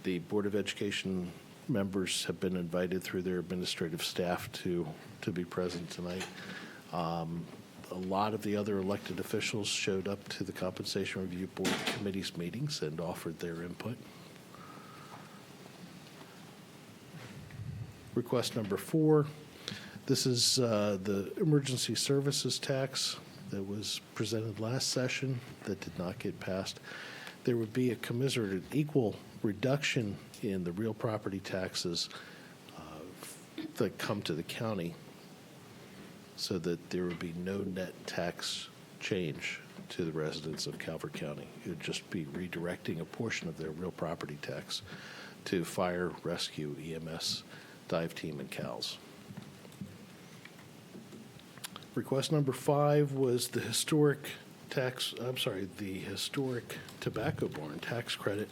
The Board of Education members have been invited through their administrative staff to be present tonight. A lot of the other elected officials showed up to the Compensation Review Board committee's meetings and offered their input. Request number four, this is the emergency services tax that was presented last session that did not get passed. There would be a commensurate equal reduction in the real property taxes that come to the county so that there would be no net tax change to the residents of Calvert County. It would just be redirecting a portion of their real property tax to fire, rescue, EMS, dive team, and CALS. Request number five was the historic tobacco barn tax credit.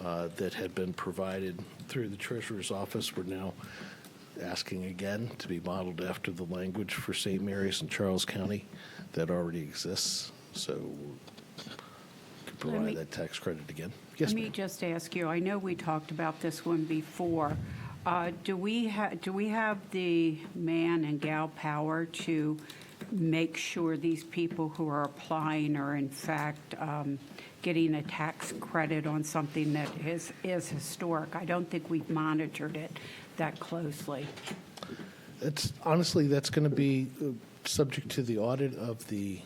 that had been provided through the treasurer's office. We're now asking again to be modeled after the language for St. Mary's and Charles County that already exists. So could provide that tax credit again. Yes, Let me ma'am. just ask you, I know we talked about this one before. Do we have the man and gal power to make sure these people who are applying are in fact getting a tax credit on something that is historic? I don't think we've monitored it that closely. Honestly, that's going to be subject to the audit of the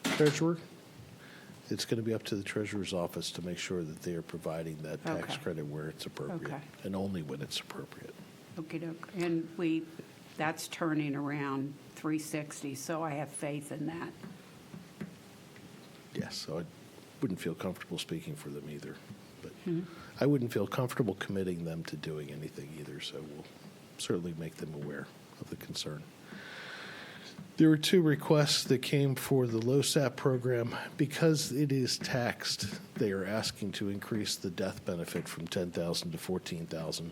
treasurer. It's going to be up to the treasurer's office to make sure that they are providing that tax Okay. credit where it's appropriate, Okay. and only when it's appropriate. Okey-doke. And that's turning around 360, so I have faith in that. Yes, so I wouldn't feel comfortable speaking for them either. But I wouldn't feel comfortable committing them to doing anything either, so we'll certainly make them aware of the concern. There were 2 requests that came for the LoSAP program. Because it is taxed, they are asking to increase the death benefit from $10,000 to $14,000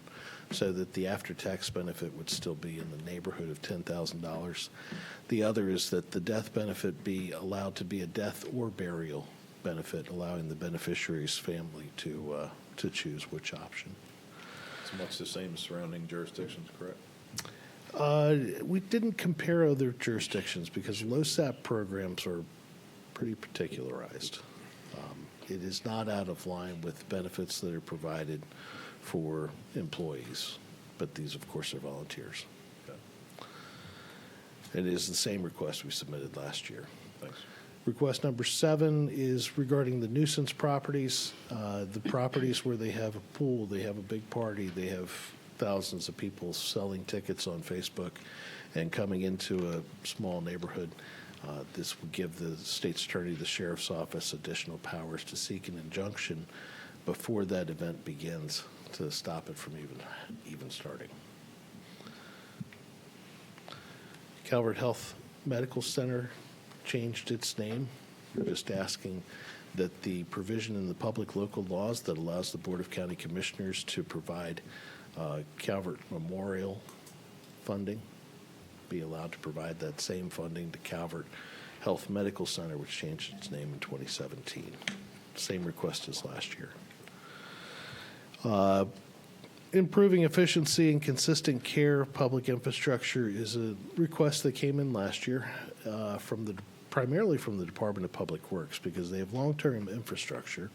so that the after-tax benefit would still be in the neighborhood of $10,000. The other is that the death benefit be allowed to be a death or burial benefit, allowing the beneficiary's family to choose which option. It's much the same as surrounding jurisdictions, correct? We didn't compare other jurisdictions because LoSAP programs are pretty particularized. It is not out of line with benefits that are provided for employees, but these, of course, are volunteers. It is the same request we submitted last year. Thanks. Request number 7 is regarding the nuisance properties. The properties where they have a pool, they have a big party, they have thousands of people selling tickets on Facebook and coming into a small neighborhood. This would give the state's attorney, the sheriff's office, additional powers to seek an injunction before that event begins to stop it from even starting. Calvert Health Medical Center changed its name. We're just asking that the provision in the public local laws that allows the Board of County Commissioners to provide Calvert Memorial funding be allowed to provide that same funding to Calvert Health Medical Center, which changed its name in 2017. Same request as last year. Improving efficiency and consistent care of public infrastructure is a request that came in last year primarily from the Department of Public Works because they have long-term infrastructure,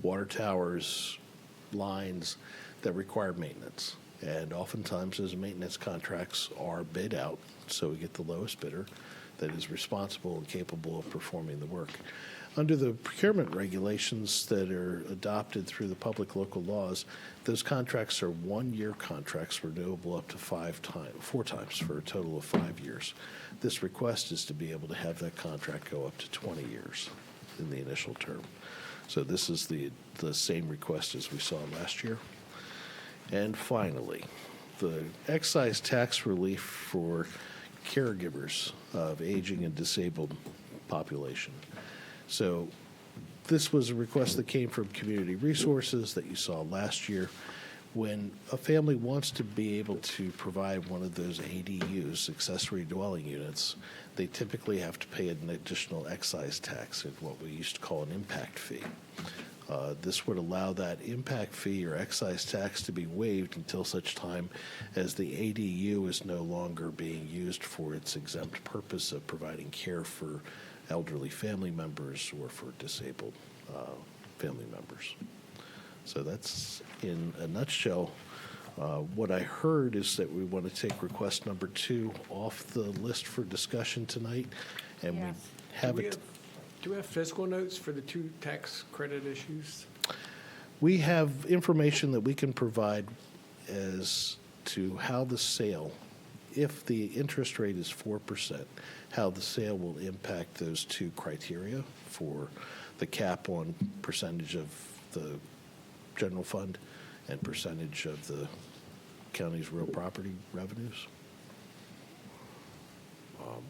water towers, lines that require maintenance. And oftentimes those maintenance contracts are bid out, so we get the lowest bidder that is responsible and capable of performing the work. Under the procurement regulations that are adopted through the public local laws, those contracts are 1-year contracts renewable up to 4 times for a total of 5 years. This request is to be able to have that contract go up to 20 years in the initial term. So this is the same request as we saw last year. And finally, the excise tax relief for caregivers of aging and disabled population. So this was a request that came from Community Resources that you saw last year. When a family wants to be able to provide one of those ADUs, accessory dwelling units, they typically have to pay an additional excise tax, what we used to call an impact fee. This would allow that impact fee or excise tax to be waived until such time as the ADU is no longer being used for its exempt purpose of providing care for elderly family members or for disabled family members. So that's, in a nutshell, what I heard is that we want to take request number 2 off the list for discussion tonight, and we have it. Do we have fiscal notes for the 2 tax credit issues? We have information that we can provide as to how the sale, if the interest rate is 4%, how the sale will impact those 2 criteria for the cap on percentage of the general fund and percentage of the county's real property revenues.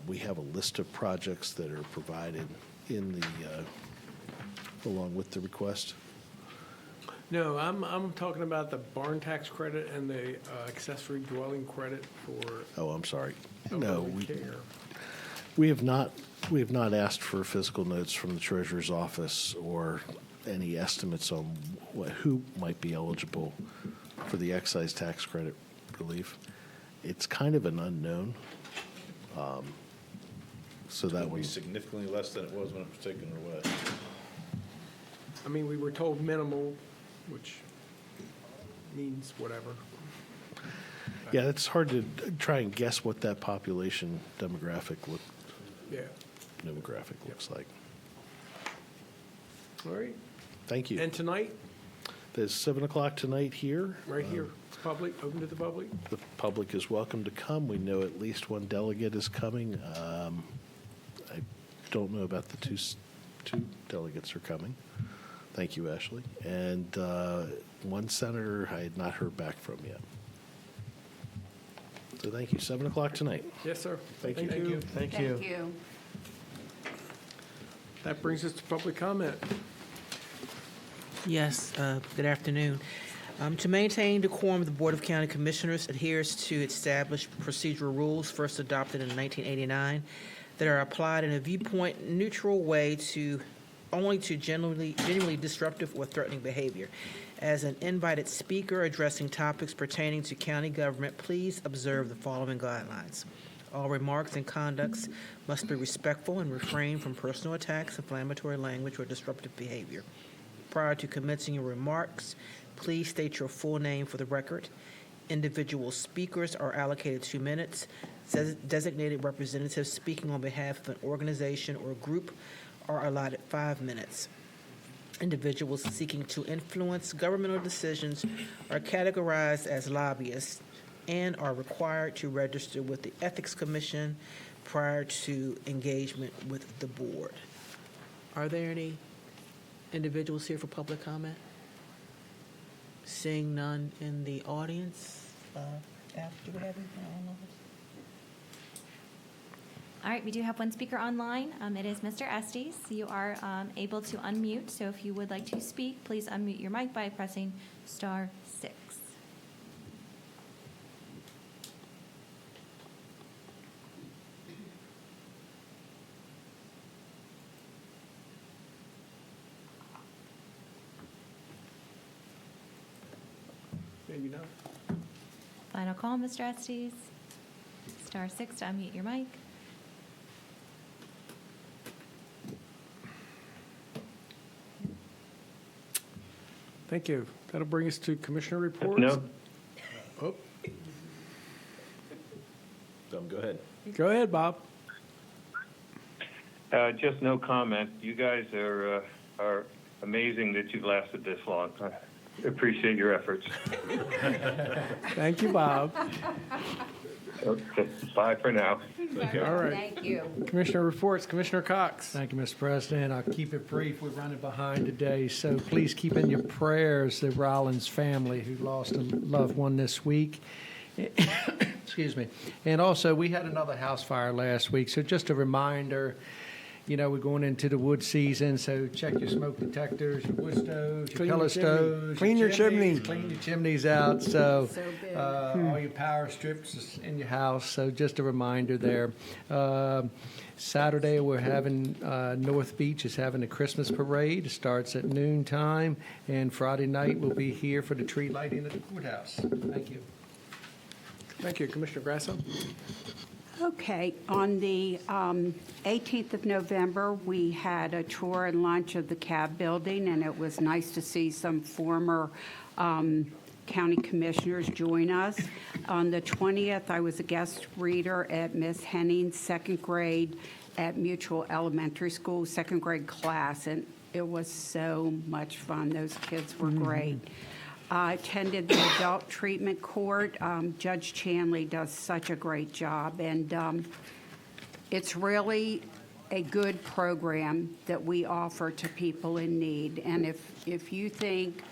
We have a list of projects that are provided in the along with the request. No, I'm talking about the barn tax credit and the accessory dwelling credit for Oh, I'm sorry. No, elderly care. we have not asked for physical notes from the treasurer's office or any estimates on who might be eligible for the excise tax credit relief. It's kind of an unknown. So It that would be was significantly less than it was when it was taken away. I mean, we were told minimal, which means whatever. yeah, it's hard to try and guess what that population demographic Yeah. looks like. All right. Thank you. And tonight, There's 7 o'clock tonight here. right here, public, open to the public? The public is welcome to come. We know at least one delegate is coming. I don't know about the two delegates are coming. Thank you, Ashley. And one senator I had not heard back from yet. So thank you. 7 o'clock tonight. Yes, sir. Thank you. Thank you. Thank you. That brings us to public comment. Yes, good afternoon. To maintain decorum, the Board of County Commissioners adheres to established procedural rules first adopted in 1989 that are applied in a viewpoint-neutral way only to genuinely disruptive or threatening behavior. As an invited speaker addressing topics pertaining to county government, please observe the following guidelines. All remarks and conducts must be respectful and refrain from personal attacks, inflammatory language, or disruptive behavior. Prior to commencing your remarks, please state your full name for the record. Individual speakers are allocated 2 minutes. Designated representatives speaking on behalf of an organization or group are allotted 5 minutes. Individuals seeking to influence governmental decisions are categorized as lobbyists and are required to register with the Ethics Commission prior to engagement with the board. Are there any individuals here for public comment? Seeing none in the audience. Staff, do we have anything on? All right, we do have one speaker online. It is Mr. Estes. You are able to unmute, so if you would like to speak, please unmute your mic by pressing *6. Maybe not. Final call, Mr. Estes. *6 to unmute your mic. Thank you. That'll bring us to commissioner reports. No. Oh, Go ahead. go ahead, Bob. Just no comment. You guys are amazing that you've lasted this long. I appreciate your efforts. Thank you, Bob. Okay, bye for now. All right. Thank you. Commissioner reports, Commissioner Cox. Thank you, Mr. President. I'll keep it brief. We're running behind today, so please keep in your prayers the Rollins family who lost a loved one this week. Excuse me. And also, we had another house fire last week, so just a reminder, you know, we're going into the wood season, so check your smoke detectors, your wood stoves, your Clean your pellet chimney. stoves. Clean your chimney. Clean your chimneys out, so So big. all your power strips in your house, so just a reminder there. Saturday, we're having, North Beach is having a Christmas parade. It starts at noon time, and Friday night, we'll be here for the tree lighting at the courthouse. Thank you. Thank you, Commissioner Grasso. Okay, on the 18th of November, we had a tour and lunch of the CAB building, and it was nice to see some former county commissioners join us. On the 20th, I was a guest reader at Miss Henning's second grade at Mutual Elementary School, second grade class, and it was so much fun. Those kids were great. I attended the adult treatment court. Judge Chanley does such a great job, and it's really a good program that we offer to people in need. And if you think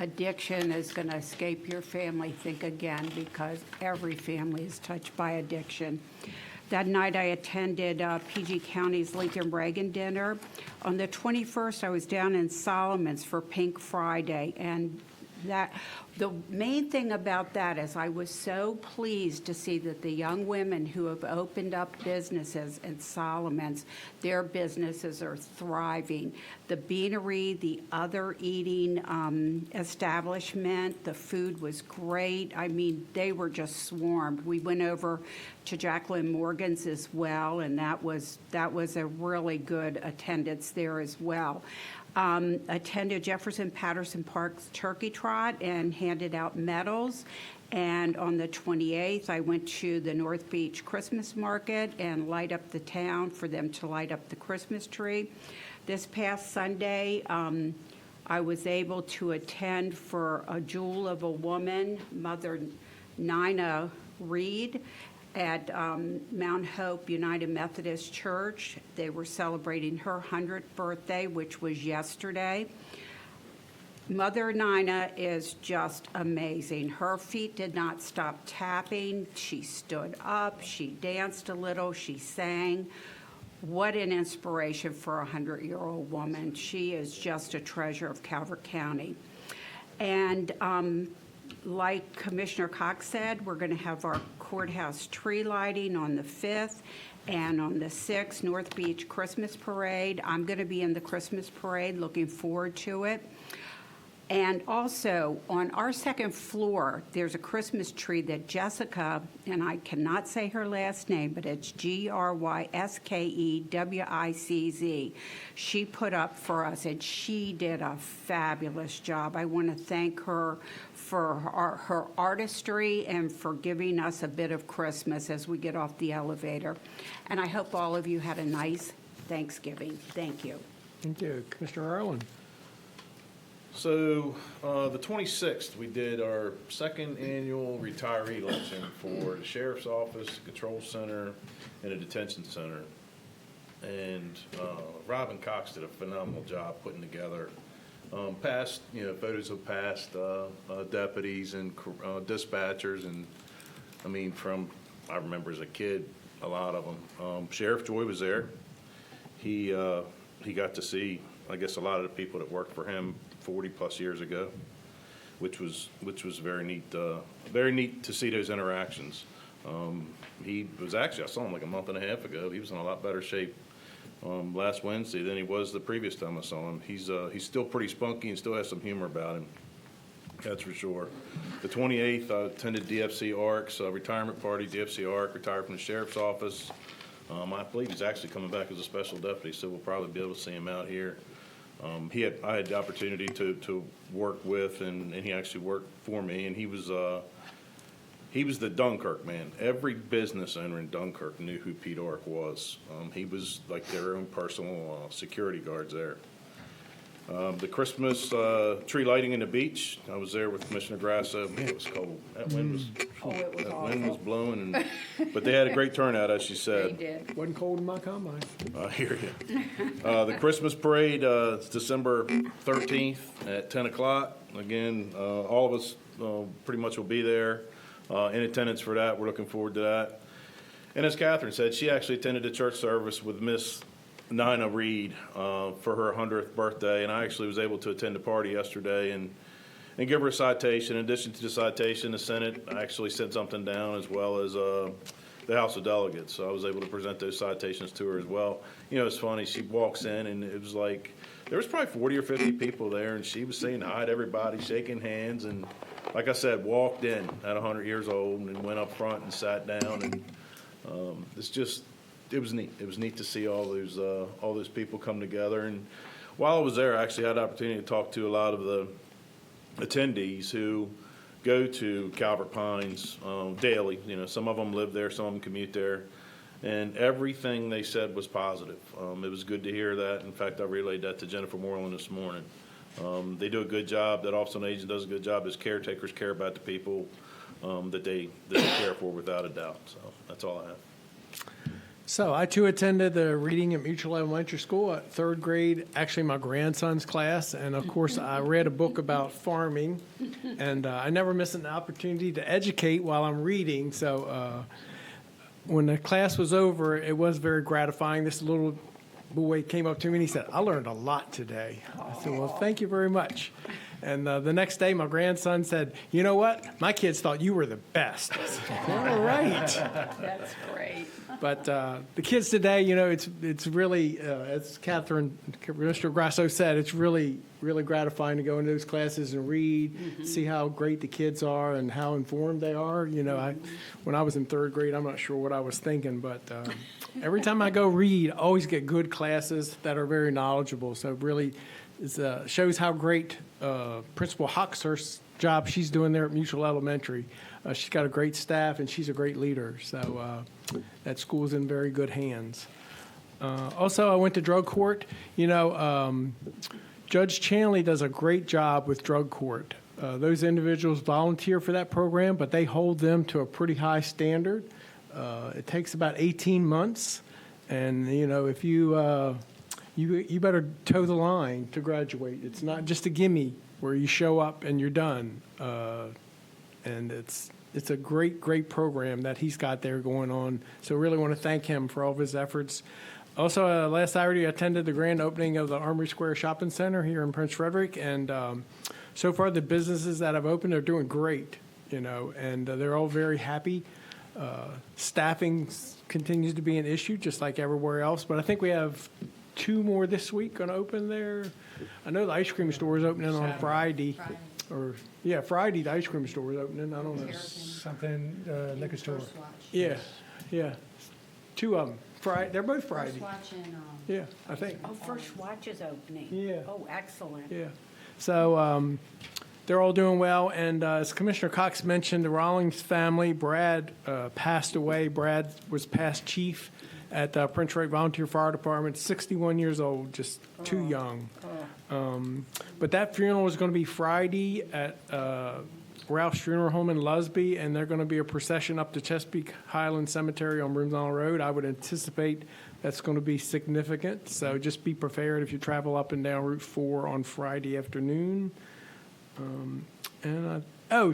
addiction is going to escape your family, think again, because every family is touched by addiction. That night, I attended PG County's Lincoln Reagan dinner. On the 21st, I was down in Solomon's for Pink Friday, and the main thing about that is I was so pleased to see that the young women who have opened up businesses in Solomon's, their businesses are thriving. The Beanery, the other eating establishment, the food was great. I mean, they were just swarmed. We went over to Jacqueline Morgan's as well, and that was a really good attendance there as well. Attended Jefferson Patterson Park's Turkey Trot and handed out medals. And on the 28th, I went to the North Beach Christmas Market and light up the town for them to light up the Christmas tree. This past Sunday, I was able to attend for a Jewel of a Woman, Mother Nina Reed, at Mount Hope United Methodist Church. They were celebrating her 100th birthday, which was yesterday. Mother Nina is just amazing. Her feet did not stop tapping. She stood up, she danced a little, she sang. What an inspiration for a 100-year-old woman. She is just a treasure of Calvert County. And like Commissioner Cox said, we're going to have our courthouse tree lighting on the 5th, and on the 6th, North Beach Christmas Parade. I'm going to be in the Christmas Parade, looking forward to it. And also, on our second floor, there's a Christmas tree that Jessica, and I cannot say her last name, but it's Gryskewiczz. She put up for us, and she did a fabulous job. I want to thank her for her artistry and for giving us a bit of Christmas as we get off the elevator. And I hope all of you had a nice Thanksgiving. Thank you. Thank you. Commissioner Ireland. So the 26th, we did our second annual retiree luncheon for the Sheriff's Office, Control Center, and the Detention Center. And Robin Cox did a phenomenal job putting together past, photos of past deputies and dispatchers. And I mean, I remember as a kid, a lot of them. Sheriff Joy was there. He got to see, I guess, a lot of the people that worked for him 40 plus years ago, which was very neat to see those interactions. He was actually, I saw him like a month and a half ago. He was in a lot better shape last Wednesday than he was the previous time I saw him. He's still pretty spunky and still has some humor about him. That's for sure. The 28th, I attended DFC ARC's retirement party. DFC ARC retired from the Sheriff's Office. I believe he's actually coming back as a special deputy, so we'll probably be able to see him out here. I had the opportunity to work with, and he actually worked for me, and he was the Dunkirk man. Every business owner in Dunkirk knew who Pete Ork was. He was like their own personal security guards there. The Christmas tree lighting in the beach, I was there with Commissioner Grasso. Man, it was cold. That wind was, wind was blowing, but they had a great turnout, as she said. They did. Wasn't cold in my combine. I hear you. The Christmas parade, it's December 13th at 10 o'clock. Again, all of us pretty much will be there in attendance for that. We're looking forward to that. And as Catherine said, she actually attended a church service with Miss Nina Reed for her 100th birthday, and I actually was able to attend the party yesterday and give her a citation. In addition to the citation, the Senate actually sent something down, as well as the House of Delegates. So I was able to present those citations to her as well. It's funny. She walks in, and it was like there was probably 40 or 50 people there, and she was saying hi to everybody, shaking hands, and like I said, walked in at 100 years old and went up front and sat down, and it was neat. It was neat to see all those people come together. And while I was there, I actually had the opportunity to talk to a lot of the attendees who go to Calvert Pines daily. Some of them live there, some of them commute there, and everything they said was positive. It was good to hear that. In fact, I relayed that to Jennifer Moreland this morning. They do a good job. That Office on Aging does a good job. As caretakers care about the people that they care for, without a doubt. So that's all I have. So I too attended the reading at Mutual Elementary School at third grade, actually my grandson's class, and of course I read a book about farming, and I never miss an opportunity to educate while I'm reading. So when the class was over, it was very gratifying. This little boy came up to me and he said, "I learned a lot today." I said, "Well, thank you very much." And the next day, my grandson said, "You know what? My kids thought you were the best." I said, "All right." That's great. But the kids today, you know, it's really, as Mr. Grasso said, it's really, really gratifying to go into those classes and read, see how great the kids are and how informed they are. You know, when I was in third grade, I'm not sure what I was thinking, but every time I go read, I always get good classes that are very knowledgeable. So it really shows how great Principal Hoxhurst's job she's doing there at Mutual Elementary. She's got a great staff, and she's a great leader. So that school's in very good hands. Also, I went to drug court. You know, Judge Chanley does a great job with drug court. Those individuals volunteer for that program, but they hold them to a pretty high standard. It takes about 18 months, and, you know, if you better toe the line to graduate. It's not just a gimme where you show up and you're done. And it's a great, great program that he's got there going on. So really want to thank him for all of his efforts. Also, last Saturday, I attended the grand opening of the Armory Square Shopping Center here in Prince Frederick. And so far, the businesses that have opened are doing great, you know, and they're all very happy. Staffing continues to be an issue, just like everywhere else. But I think we have 2 more this week going to open there. I know the ice cream store is opening on Friday. Friday the ice cream store is opening. I don't know. Something, liquor store. Yeah. 2 of them. They're both Friday. First Watch and, Yeah, I think. oh, First Watch is opening. Yeah. Oh, excellent. Yeah. So they're all doing well. And as Commissioner Cox mentioned, the Rawlings family, Brad passed away. Brad was past chief at Prince Rate Volunteer Fire Department, 61 years old, just too young. But that funeral is going to be Friday at Ralph's Funeral Home in Lusby, and they're going to be a procession up to Chesapeake Highland Cemetery on Broomsall Road. I would anticipate that's going to be significant, so just be prepared if you travel up and down Route 4 on Friday afternoon.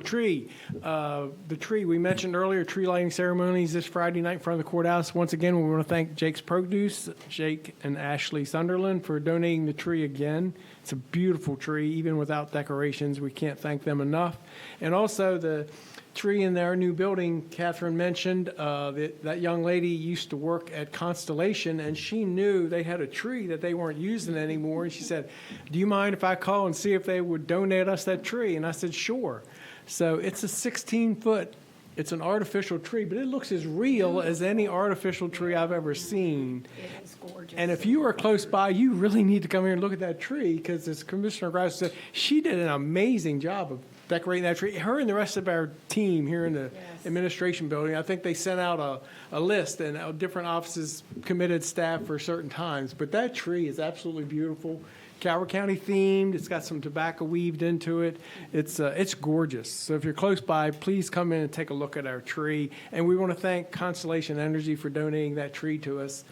Tree. The tree, we mentioned earlier, tree lighting ceremonies this Friday night in front of the courthouse. Once again, we want to thank Jake's Produce, Jake and Ashley Sunderland, for donating the tree again. It's a beautiful tree, even without decorations. We can't thank them enough. And also the tree in our new building, Catherine mentioned, that young lady used to work at Constellation, and she knew they had a tree that they weren't using anymore. And she said, "Do you mind if I call and see if they would donate us that tree?" And I said, "Sure." So it's a 16-foot, it's an artificial tree, but it looks as real as any artificial tree I've ever seen. It is gorgeous. And if you are close by, you really need to come here and look at that tree, because as Commissioner Grice said, she did an amazing job of decorating that tree. Her and the rest of our team here in the administration building, I think they sent out a list, and different offices committed staff for certain times. But that tree is absolutely beautiful. Calvert County themed. It's got some tobacco weaved into it. It's gorgeous. So if you're close by, please come in and take a look at our tree. And we want to thank Constellation Energy for donating that tree to us.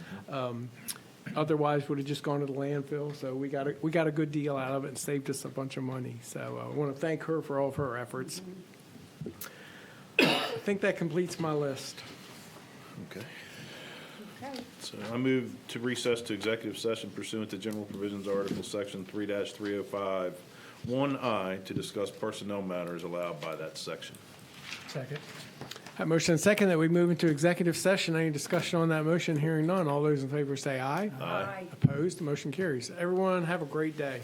Otherwise, would have just gone to the landfill. So we got a good deal out of it and saved us a bunch of money. So I want to thank her for all of her efforts. I think that completes my list. Okay. So I move to recess to executive session pursuant to general provisions article section 3-305 1I to discuss personnel matters allowed by that section. Second. Have motion and second that we move into executive session. Any discussion on that motion? Hearing none. All those in favor say aye. Aye. Opposed? The motion carries. Everyone have a great day.